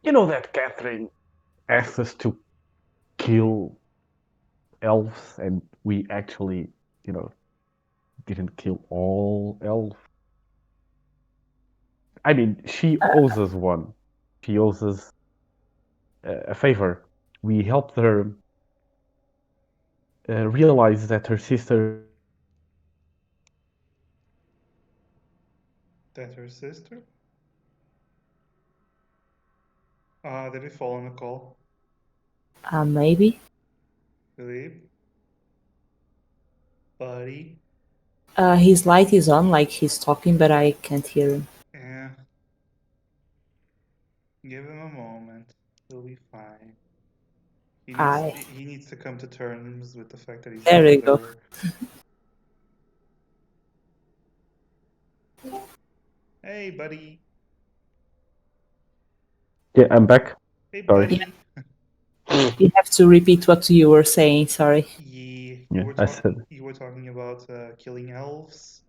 Speaker 2: you know that Catherine asked us to kill elves, and we actually, you know, didn't kill all elves. I mean, she owes us one. She owes us a favor. We helped her realize that her sister.
Speaker 1: That's her sister? Did it fall on the call?
Speaker 3: Maybe.
Speaker 1: Philippe? Buddy?
Speaker 3: His light is on, like he's talking, but I can't hear him.
Speaker 1: Yeah. Give him a moment. He'll be fine. He needs to come to terms with the fact that he's
Speaker 3: There
Speaker 1: not
Speaker 3: you go.
Speaker 1: there. Hey, buddy.
Speaker 2: Yeah, I'm back.
Speaker 1: Hey,
Speaker 2: Sorry.
Speaker 1: buddy.
Speaker 3: You have to repeat what you were saying, sorry.
Speaker 1: Yeah,
Speaker 2: I said.
Speaker 1: you were talking about killing elves.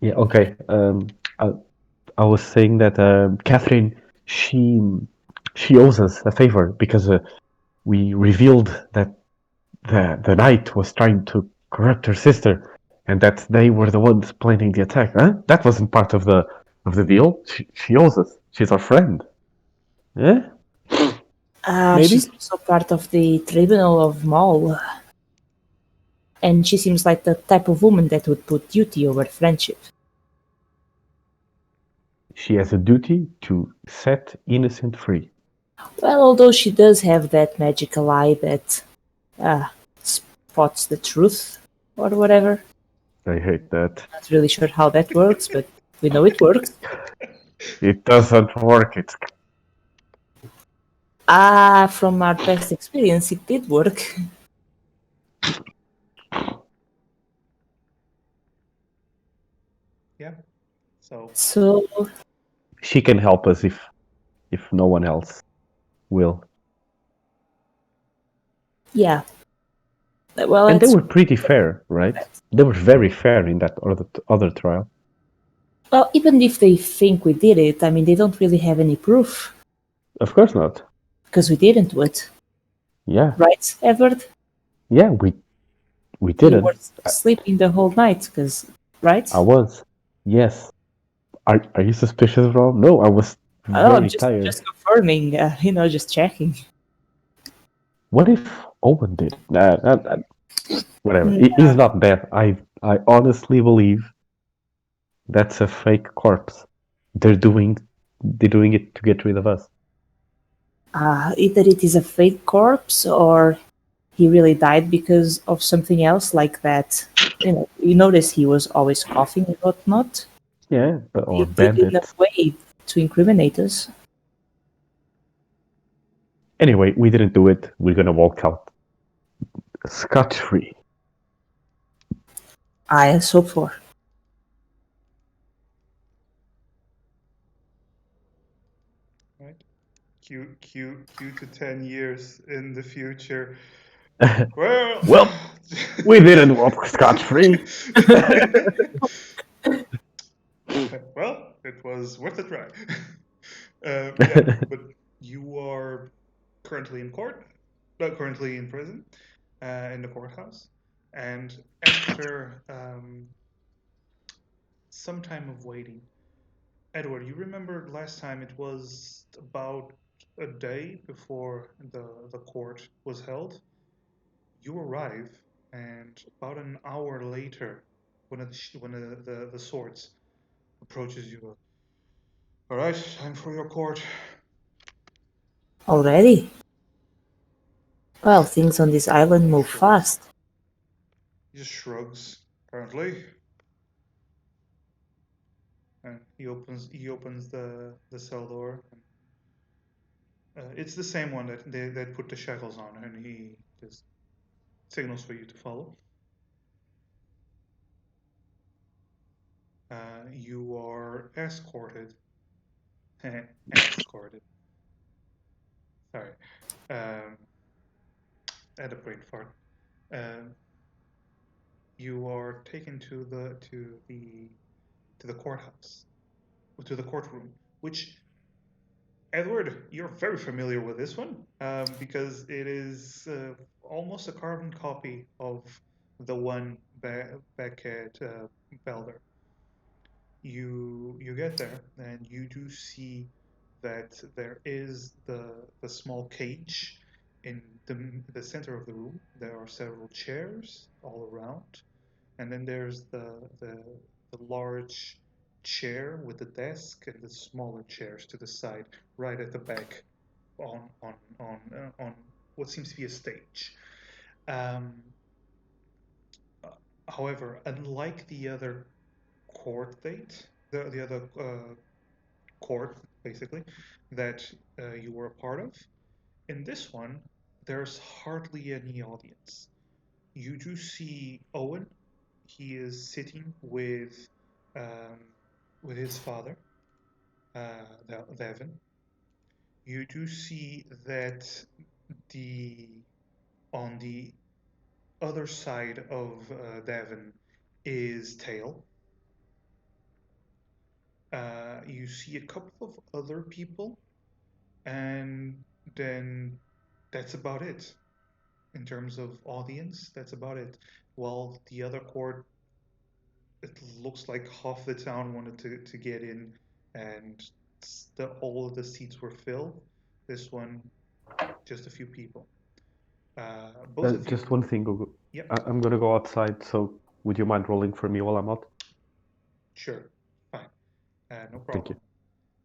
Speaker 2: Yeah, okay. I was saying that Catherine, she owes us a favor because we revealed that the knight was trying to corrupt her sister, and that they were the ones planning the attack. Huh? That wasn't part of the deal. She owes us. She's our friend. Yeah. Maybe?
Speaker 3: She's also part of the tribunal of Maul. And she seems like the type of woman that would put duty over friendship.
Speaker 2: She has a duty to set innocent free.
Speaker 3: Well, although she does have that magical eye that spots the truth, or whatever.
Speaker 2: I hate that.
Speaker 3: Not really sure how that works, but we know it works.
Speaker 2: It doesn't work. It's
Speaker 3: From our past experience, it did work.
Speaker 1: Yeah.
Speaker 3: So
Speaker 2: she can help us if no one else will.
Speaker 3: Yeah. Well,
Speaker 2: and they were pretty fair, right? They were very fair in that other trial.
Speaker 3: Well, even if they think we did it, I mean, they don't really have any proof.
Speaker 2: Of course not.
Speaker 3: Because we didn't do it.
Speaker 2: Yeah.
Speaker 3: Right, Edward?
Speaker 2: Yeah, we didn't.
Speaker 3: You were sleeping the whole night, right?
Speaker 2: I was. Yes. Are you suspicious, Brom? No, I was very tired.
Speaker 3: Just confirming, just checking.
Speaker 2: What if Owen did? Whatever. He's not dead. I honestly believe that's a fake corpse. They're doing it to get rid of us.
Speaker 3: Either it is a fake corpse or he really died because of something else like that. You notice he was always coughing and whatnot.
Speaker 2: Yeah, or
Speaker 3: he did it in a way to incriminate us.
Speaker 2: Anyway, we didn't do it. We're gonna walk out scot-free.
Speaker 3: I so for.
Speaker 1: Right. Q to 10 years in the future.
Speaker 2: Well, we didn't walk scot-free.
Speaker 1: Well, it was worth a try. But you are currently in court, currently in prison, in the courthouse, and after some time of waiting, Edward, you remember last time it was about a day before the court was held. You arrive, and about an hour later, one of the swords approaches you. All right, time for your court.
Speaker 3: Already? Well, things on this island move fast.
Speaker 1: He just shrugs, apparently. And he opens the cell door. It's the same one that they put the shackles on, and he just signals for you to follow. You are escorted. Escorted. Sorry. At a brain fart. you are taken to the courthouse, to the courtroom, which Edward, you're very familiar with this one because it is almost a carbon copy of the one back at Belder. You get there and you do see that there is the small cage in the center of the room. There are several chairs all around, and then there's the large chair with the desk and the smaller chairs to the side, right at the back, on what seems to be a stage. Um, However, unlike the other court date, the other court basically that you were a part of, in this one there's hardly any audience. You do see Owen. He is sitting um, with his father, Devin. You do see that the on the other side of Devin is Tail. You see a couple of other people, and then that's about it. In terms of audience, that's about it. While the other court, it looks like half the town wanted to get in, and all of the seats were filled. This one, just a few people. Both of
Speaker 2: Just
Speaker 1: you.
Speaker 2: one thing, Google.
Speaker 1: Yep.
Speaker 2: I'm gonna go outside, so would you mind rolling for me while I'm out?
Speaker 1: Sure. Fine. No
Speaker 2: Thank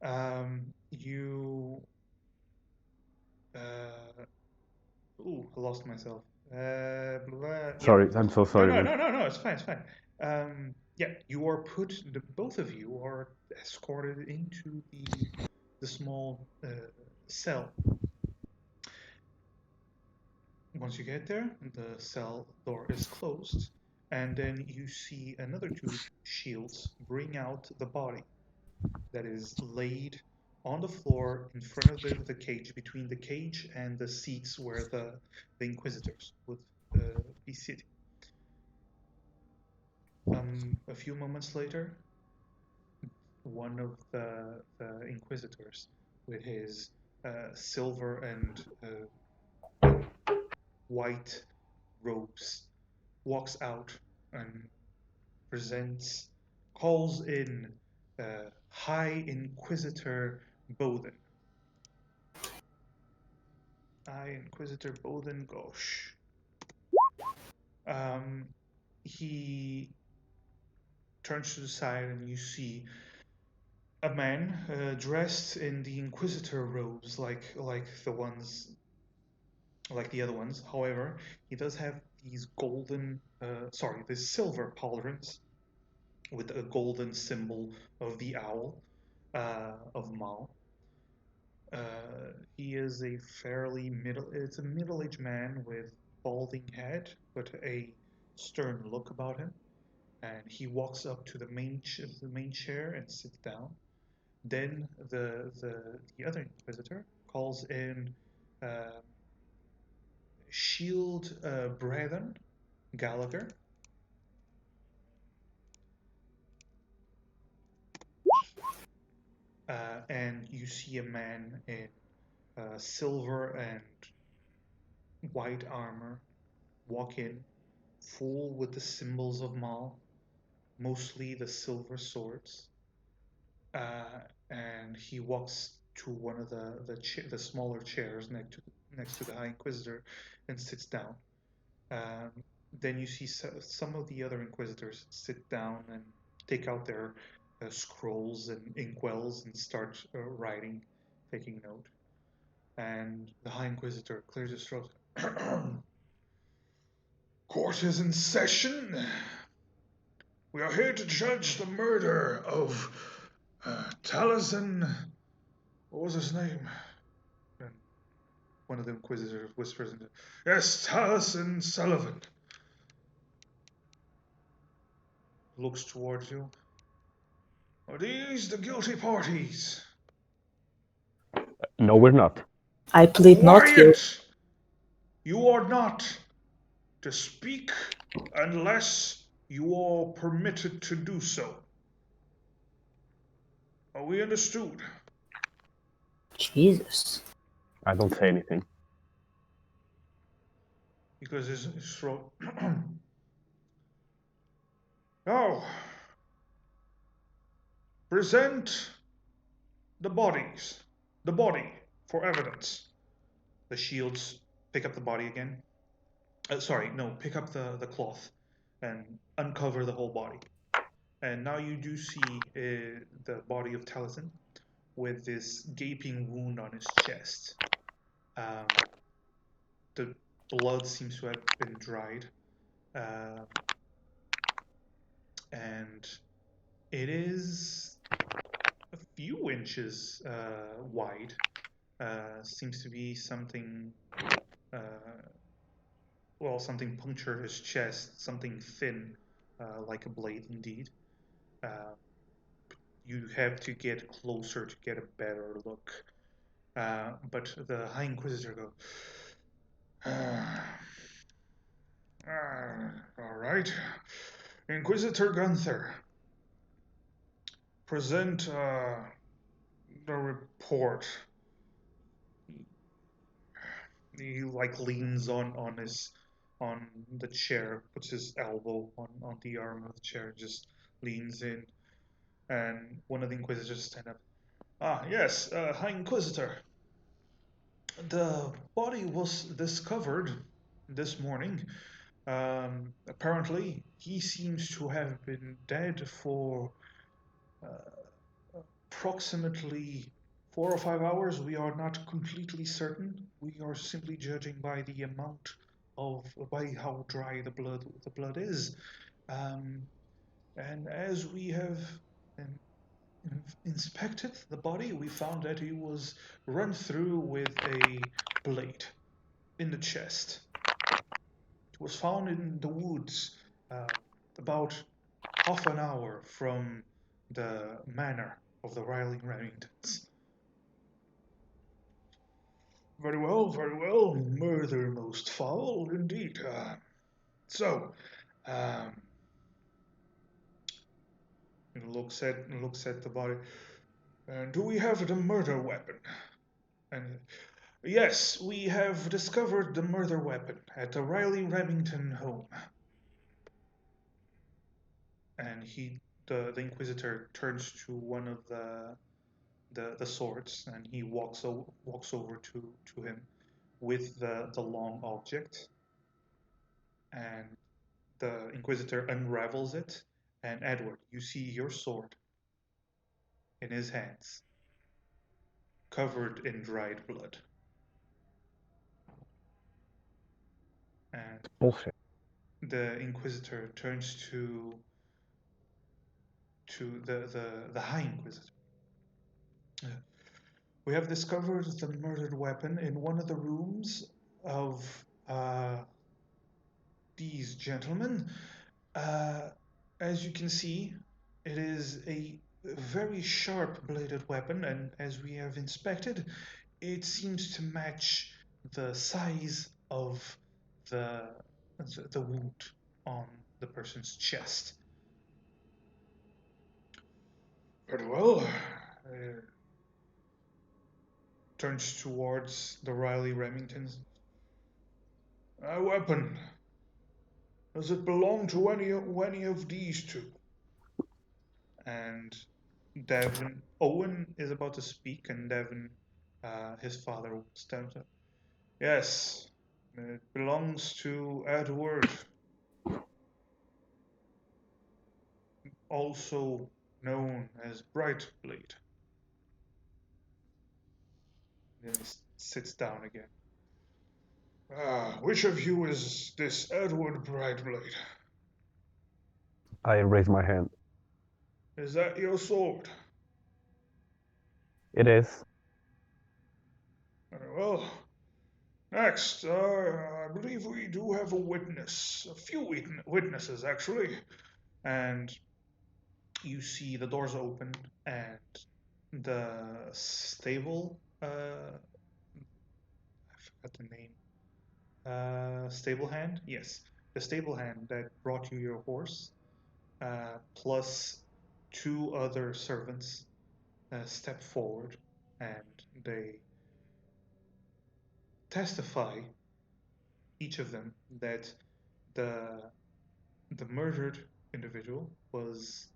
Speaker 1: problem. You. I lost myself.
Speaker 2: Sorry,
Speaker 1: Yeah.
Speaker 2: I'm so sorry, man.
Speaker 1: No. It's fine. It's fine. Yeah, you are both of you are escorted into the small cell. Once you get there, the cell door is closed, and then you see another two shields bring out the body that is laid on the floor in front of the cage, between the cage and the seats where the Inquisitors would be sitting. A few moments later, one of the Inquisitors, with his silver and white robes, walks out and calls in High Inquisitor Boden. High Inquisitor Boden Gosh. He turns to the side and you see a man dressed in the Inquisitor robes, like the ones, like the other ones. However, he does have these this silver pauldrons with a golden symbol of the owl of Mal. He is a middle-aged man with balding head, but a stern look about him. And he walks up to the main chair and sits down. Then the other Inquisitor calls in Shield Brethren Gallagher. And you see a man in silver and white armor walk in, full with the symbols of Mal, mostly the silver swords. And he walks to one of the smaller chairs next to the High Inquisitor and sits down. Then you see some of the other Inquisitors sit down and take out their scrolls and inkwells and start writing, taking note. And the High Inquisitor clears his throat. Court is in session. We are here to judge the murder of Taliesin. What was his name? And one of the Inquisitors whispers into, yes, Taliesin Sullivan. Looks towards you. Are these the guilty parties?
Speaker 2: No, we're not.
Speaker 3: I plead not guilty.
Speaker 1: Quiet! You are not to speak unless you are permitted to do so. Are we understood?
Speaker 3: Jesus.
Speaker 2: I don't say anything.
Speaker 1: Because his throat. Now, present the bodies. The body for evidence. The shields pick up the body again. Sorry, no, pick up the cloth and uncover the whole body. And now you do see the body of Taliesin with this gaping wound on his chest. The blood seems to have been dried. And it is a few inches wide. Seems to be something, something punctured his chest, something thin, like a blade indeed. You have to get closer to get a better look. But the High Inquisitor goes, all right. Inquisitor Gunther, present the report. He like leans on the chair, puts his elbow on the arm of the chair, just leans in, and one of the Inquisitors stand up. Ah, yes, High Inquisitor. The body was discovered this morning. Apparently, he seems to have been dead for approximately 4 or 5 hours. We are not completely certain. We are simply judging by the amount by how dry the blood is. And as we have inspected the body, we found that he was run through with a blade in the chest. It was found in the woods about half an hour from the manor of the Riley Remingtons. Very well, very well. Murder most foul indeed. So, um, he looks at the body. Do we have the murder weapon? And yes, we have discovered the murder weapon at the Riley Remington home. And the Inquisitor turns to one of the swords, and he walks over to him with the long object, and the Inquisitor unravels it, and Edward, you see your sword in his hands, covered in dried blood. And
Speaker 2: Bullshit.
Speaker 1: the Inquisitor turns to the High Inquisitor. We have discovered the murdered weapon in one of the rooms of these gentlemen. As you can see, it is a very sharp bladed weapon, and as we have inspected, it seems to match the size of the wound on the person's chest. Very well. Turns towards the Riley Remingtons. A weapon. Does it belong to any of these two? And Owen is about to speak, and Devin, his father, stands up. Yes, it belongs to Edward, also known as Brightblade. Then he sits down again. Which of you is this Edward Brightblade?
Speaker 2: I raise my hand.
Speaker 1: Is that your sword?
Speaker 2: It is.
Speaker 1: Very well. Next, I believe we do have a witness. A few witnesses, actually. And you see the doors open, and the stable, I forgot the name, stable hand? Yes, the stable hand that brought you your horse plus 2 other servants step forward, and they testify, each of them, that the murdered individual was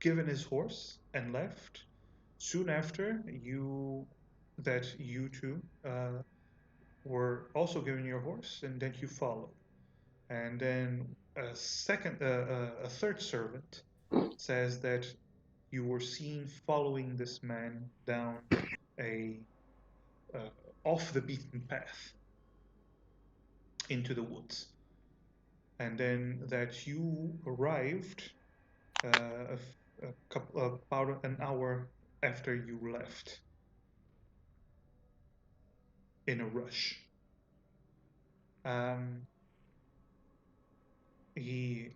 Speaker 1: given his horse and left soon after you two were also given your horse, and then you followed. And then a third servant says that you were seen following this man down a uh, off the beaten path into the woods, and then that you arrived about an hour after you left in a rush. Um, he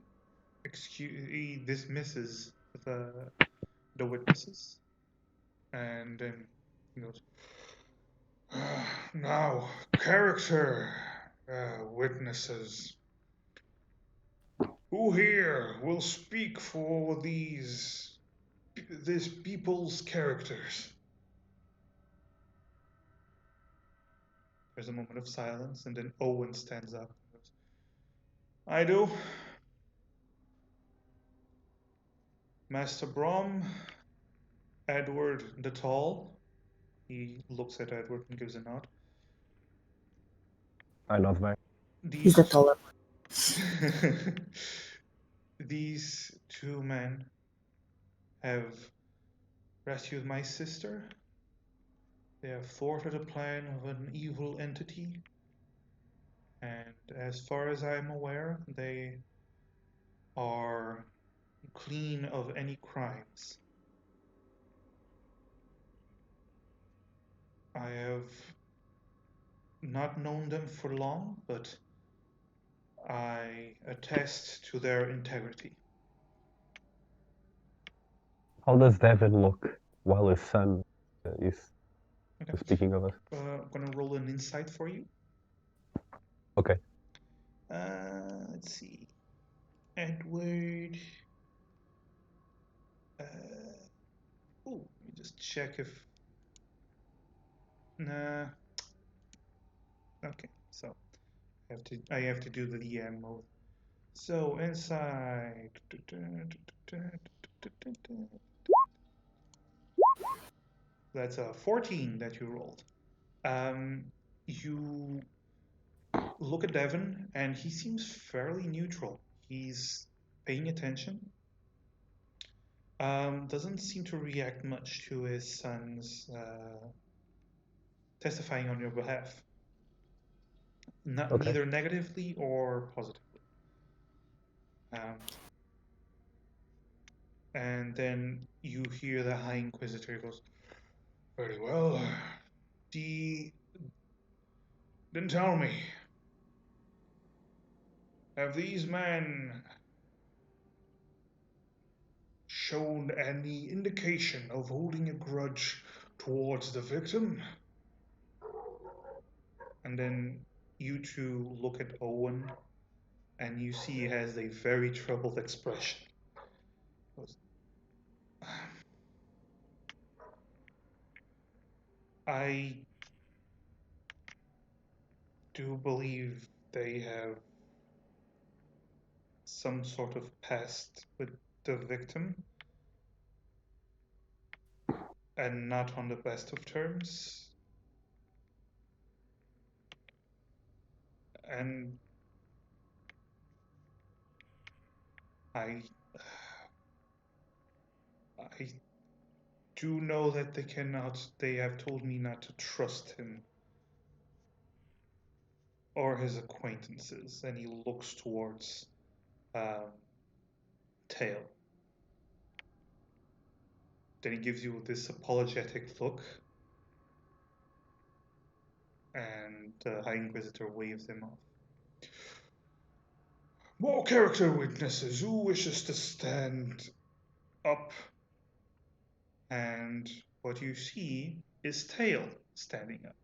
Speaker 1: he dismisses the witnesses, and then he goes, "Now, character witnesses. Who here will speak for this people's characters?" There's a moment of silence, and then Owen stands up and goes, "I do. Master Brom, Edward the Tall." He looks at Edward and gives a nod.
Speaker 2: I nod back.
Speaker 3: He's the taller
Speaker 1: one. These 2 men have rescued my sister. They have thwarted a plan of an evil entity. And as far as I'm aware, they are clean of any crimes. I have not known them for long, but I attest to their integrity.
Speaker 2: How does Devin look while his son is
Speaker 1: Okay.
Speaker 2: speaking of us?
Speaker 1: I'm going to roll an insight for you.
Speaker 2: Okay.
Speaker 1: Let's see. Edward. Let me just check if. Nah. Okay, so I have to do the DM mode. So inside. That's a 14 that you rolled. You look at Devin, and he seems fairly neutral. He's paying attention. Doesn't seem to react much to his son's testifying on your behalf.
Speaker 2: Okay.
Speaker 1: Neither negatively or positively. And then you hear the High Inquisitor goes, "Very well. Then tell me, have these men shown any indication of holding a grudge towards the victim?" And then you two look at Owen, and you see he has a very troubled expression. He goes, "I do believe they have some sort of past with the victim, and not on the best of terms. And I I do know that they have told me not to trust him or his acquaintances." And he looks towards Tail. Then he gives you this apologetic look, and the High Inquisitor waves him off. "More character witnesses. Who wishes to stand up?" And what you see is Tail standing up.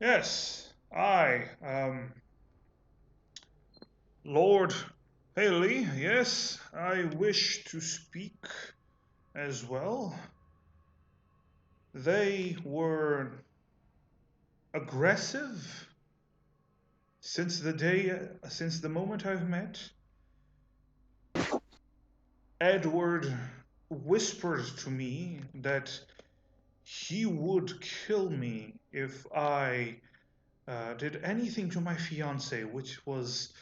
Speaker 1: "Yes, Aye, Lord Haley, yes, I wish to speak as well. They were aggressive since the moment I've met. Edward whispered to me that he would kill me if I did anything to my fiancée, which was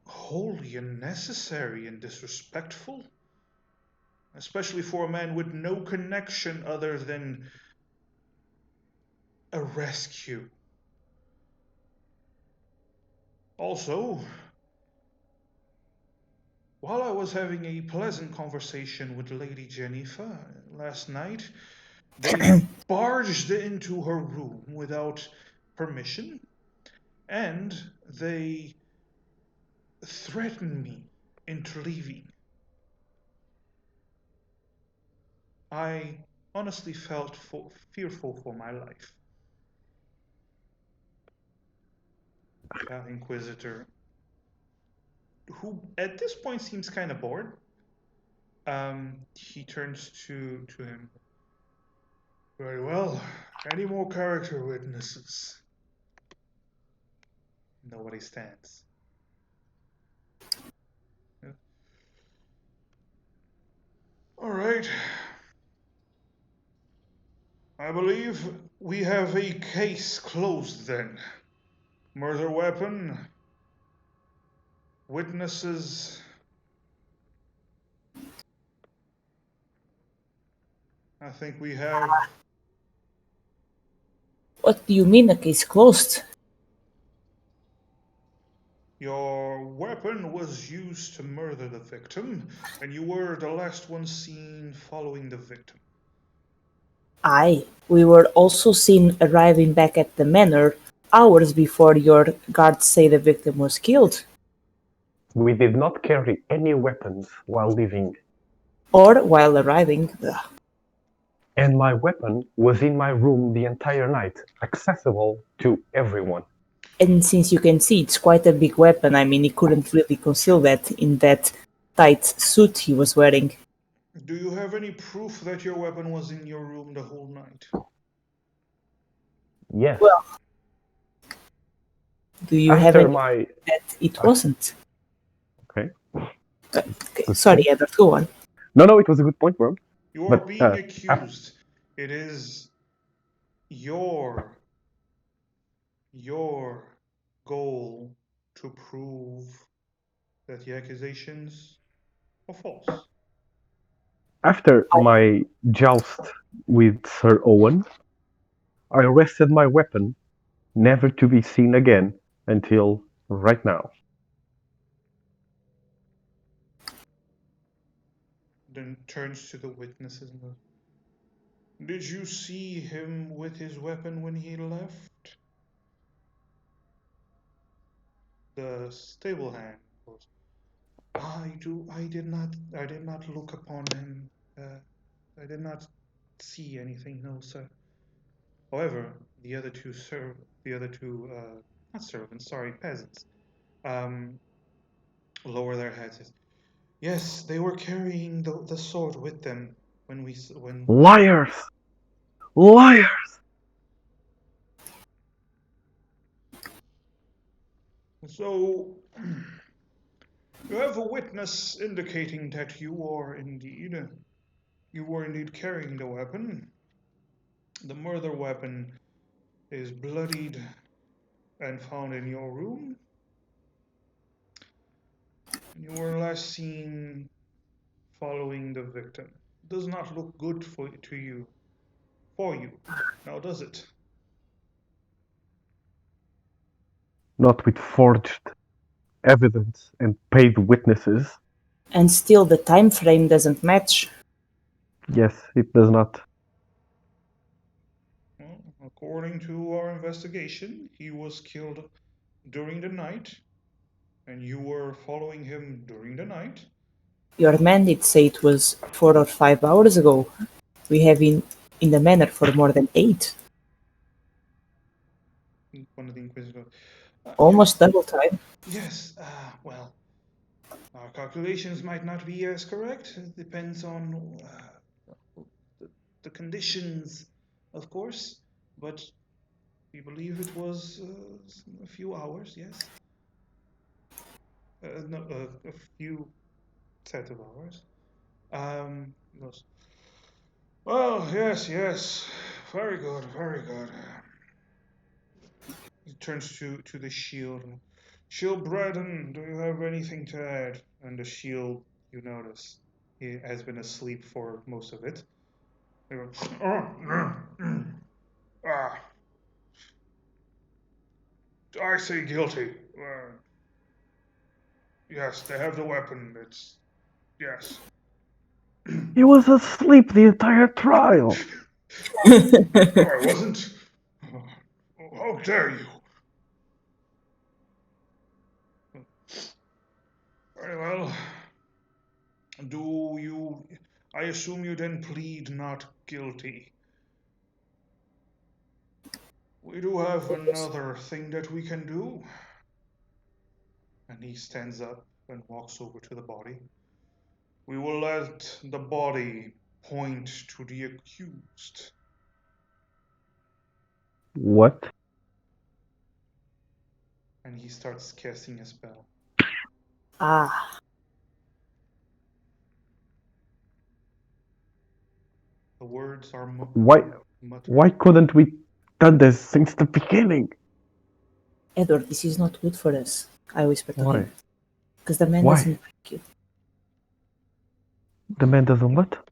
Speaker 1: wholly unnecessary and disrespectful, especially for a man with no connection other than a rescue. Also, while I was having a pleasant conversation with Lady Jennifer last night, they barged into her room without permission, and they threatened me into leaving. I honestly felt fearful for my life. The Inquisitor, who at this point seems kind of bored, he turns to him. Very well. Any more character witnesses? Nobody stands. All right. I believe we have a case closed then. Murder weapon, witnesses. I think we have.
Speaker 3: What do you mean a case closed?
Speaker 1: Your weapon was used to murder the victim, and you were the last one seen following the victim.
Speaker 3: Aye, we were also seen arriving back at the manor hours before your guards say the victim was killed.
Speaker 2: We did not carry any weapons while leaving.
Speaker 3: Or while arriving. Ugh.
Speaker 2: And my weapon was in my room the entire night, accessible to everyone.
Speaker 3: And since you can see, it's quite a big weapon. I mean, he couldn't really conceal that in that tight suit he was wearing.
Speaker 1: Do you have any proof that your weapon was in your room the whole night?
Speaker 2: Yes.
Speaker 3: Well, do you have
Speaker 2: After
Speaker 3: any that it wasn't?
Speaker 2: Okay.
Speaker 3: Okay. Sorry, Edward, go on.
Speaker 2: No, it was a good point, Brom.
Speaker 1: You are
Speaker 2: But,
Speaker 1: being accused. It is your goal to prove that the accusations are false.
Speaker 2: After my joust with Sir Owen, I rested my weapon, never to be seen again until right now.
Speaker 1: Then turns to the witnesses. Did you see him with his weapon when he left? The stable hand goes, I did not look upon him. I did not see anything, no, sir. However, the other two not servants, sorry, peasants, lower their heads. Yes, they were carrying the sword with them when.
Speaker 2: Liars! Liars!
Speaker 1: So, you have a witness indicating that you were indeed carrying the weapon. The murder weapon is bloodied and found in your room. You were last seen following the victim. Does not look good for you, now does it?
Speaker 2: Not with forged evidence and paid witnesses.
Speaker 3: And still, the time frame doesn't match.
Speaker 2: Yes, it does not.
Speaker 1: Well, according to our investigation, he was killed during the night, and you were following him during the night.
Speaker 3: Your man did say it was 4 or 5 hours ago. We have been in the manor for more than 8.
Speaker 1: one of the Inquisitors.
Speaker 3: Almost double time.
Speaker 1: Yes, well, our calculations might not be as correct. It depends on the conditions, of course, but we believe it was a few hours, yes. No, a few set of hours. He goes, well, yes, very good, very good. He turns to the shield. Shield Braden, do you have anything to add? And the shield, you notice, he has been asleep for most of it. He goes, I say guilty. Yes, they have the weapon. It's yes.
Speaker 2: He was asleep the entire trial.
Speaker 1: No, I wasn't. How dare you? Very well. Do you? I assume you then plead not guilty. We do have another thing that we can do. And he stands up and walks over to the body. We will let the body point to the accused.
Speaker 2: What?
Speaker 1: And he starts casting a spell.
Speaker 3: Ah,
Speaker 1: The words are
Speaker 2: Why couldn't we done this since the beginning?
Speaker 3: Edward, this is not good for us. I whispered to
Speaker 2: Why?
Speaker 3: him. Because the man
Speaker 2: Why?
Speaker 3: doesn't like you.
Speaker 2: The man doesn't what?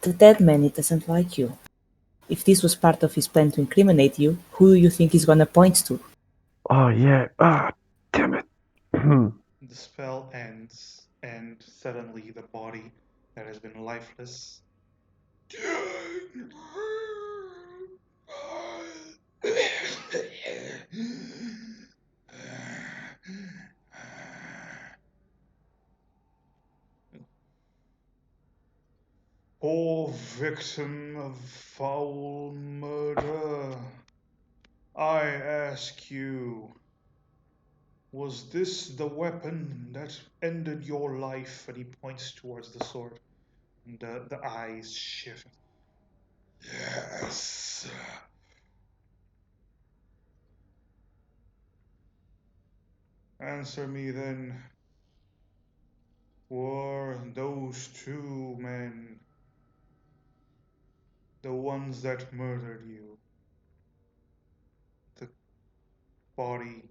Speaker 3: The dead man, he doesn't like you. If this was part of his plan to incriminate you, who do you think he's gonna point to?
Speaker 2: Oh yeah. Damn it.
Speaker 1: The spell ends, and suddenly the body that has been lifeless O victim of foul murder, I ask you, was this the weapon that ended your life? And he points towards the sword, and the eyes shift. Yes. Answer me then. Were those two men the ones that murdered you? The body,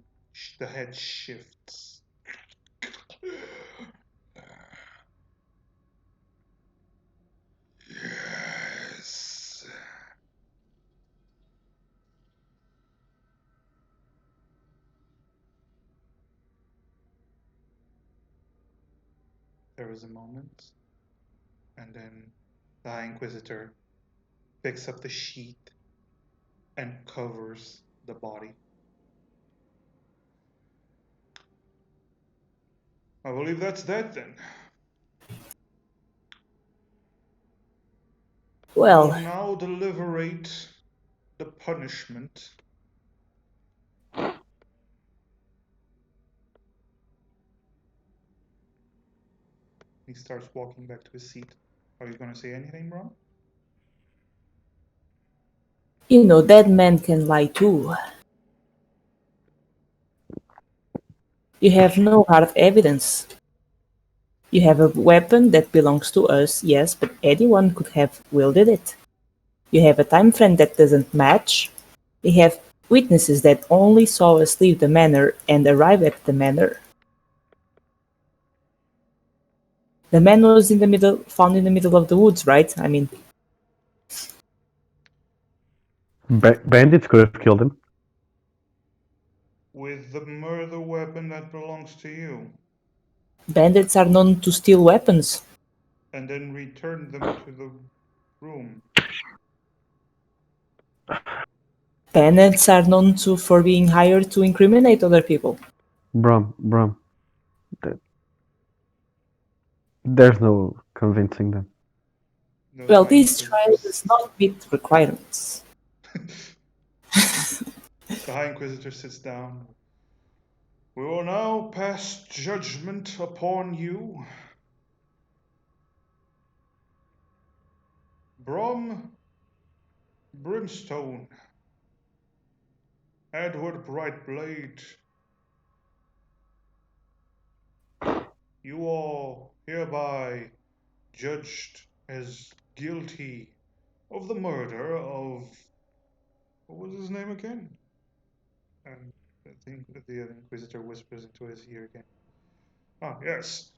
Speaker 1: the head shifts. Yes. There is a moment, and then the High Inquisitor picks up the sheet and covers the body. I believe that's that then.
Speaker 3: Well,
Speaker 1: We'll now deliberate the punishment. He starts walking back to his seat. Are you going to say anything, Brom?
Speaker 3: you know, dead men can lie too. You have no hard evidence. You have a weapon that belongs to us, yes, but anyone could have wielded it. You have a time frame that doesn't match. We have witnesses that only saw us leave the manor and arrive at the manor. The man was found in the middle of the woods, right? I mean,
Speaker 2: Bandits could have killed him.
Speaker 1: With the murder weapon that belongs to you.
Speaker 3: bandits are known to steal weapons.
Speaker 1: And then return them to the room.
Speaker 3: Bandits are known for being hired to incriminate other people.
Speaker 2: Brom. There's no convincing them.
Speaker 1: No,
Speaker 3: Well, this trial does not meet requirements.
Speaker 1: The High Inquisitor sits down. We will now pass judgment upon you. Brom, Brimstone, Edward Brightblade, you are hereby judged as guilty of the murder of... What was his name again? And I think that the Inquisitor whispers into his ear again. Ah, yes.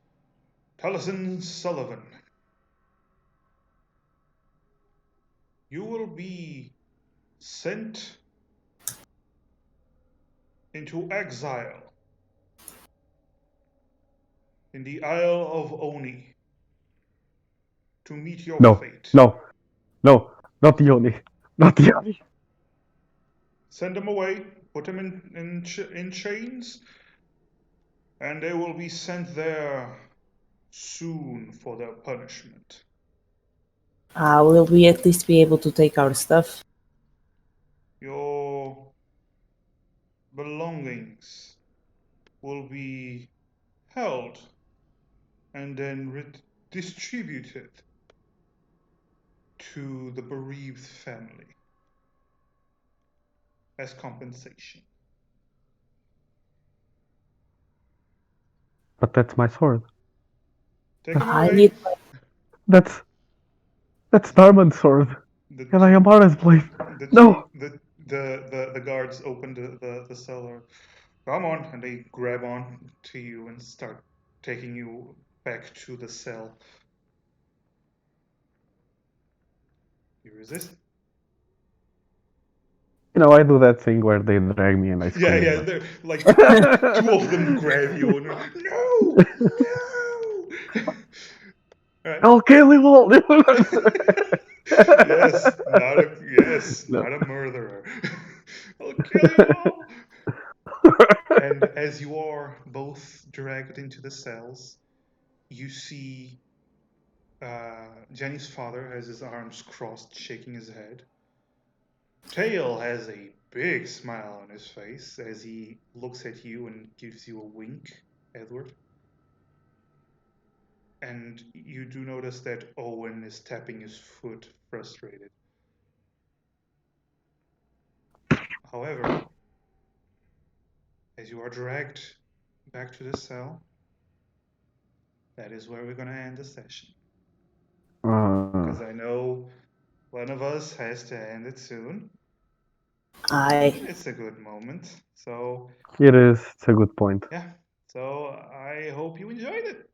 Speaker 1: Taliesin Sullivan. You will be sent into exile in the Isle of Oni to meet your
Speaker 2: No,
Speaker 1: fate.
Speaker 2: no, not the Oni. Not the Oni.
Speaker 1: Send them away, put them in chains, and they will be sent there soon for their punishment.
Speaker 3: Will we at least be able to take our stuff?
Speaker 1: Your belongings will be held and then distributed to the bereaved family as compensation.
Speaker 2: But that's my sword.
Speaker 1: Take them
Speaker 3: I
Speaker 1: away.
Speaker 3: need
Speaker 2: That's Darman's sword. And I am Ara's blade. No!
Speaker 1: The guards open the cellar. Come on, and they grab on to you and start taking you back to the cell. You resist?
Speaker 2: I do that thing where they drag me and I scream.
Speaker 1: Yeah, they're like two of them grab you and no! All right.
Speaker 2: I'll kill you all!
Speaker 1: Yes, not a murderer. I'll kill you all. And as you are both dragged into the cells, you see Jenny's father has his arms crossed, shaking his head. Tail has a big smile on his face as he looks at you and gives you a wink, Edward. And you do notice that Owen is tapping his foot, frustrated. However, as you are dragged back to the cell, that is where we're going to end the session. Because I know one of us has to end it soon. It's a good moment. So
Speaker 2: it is. It's a good point.
Speaker 1: yeah. So I hope you enjoyed it.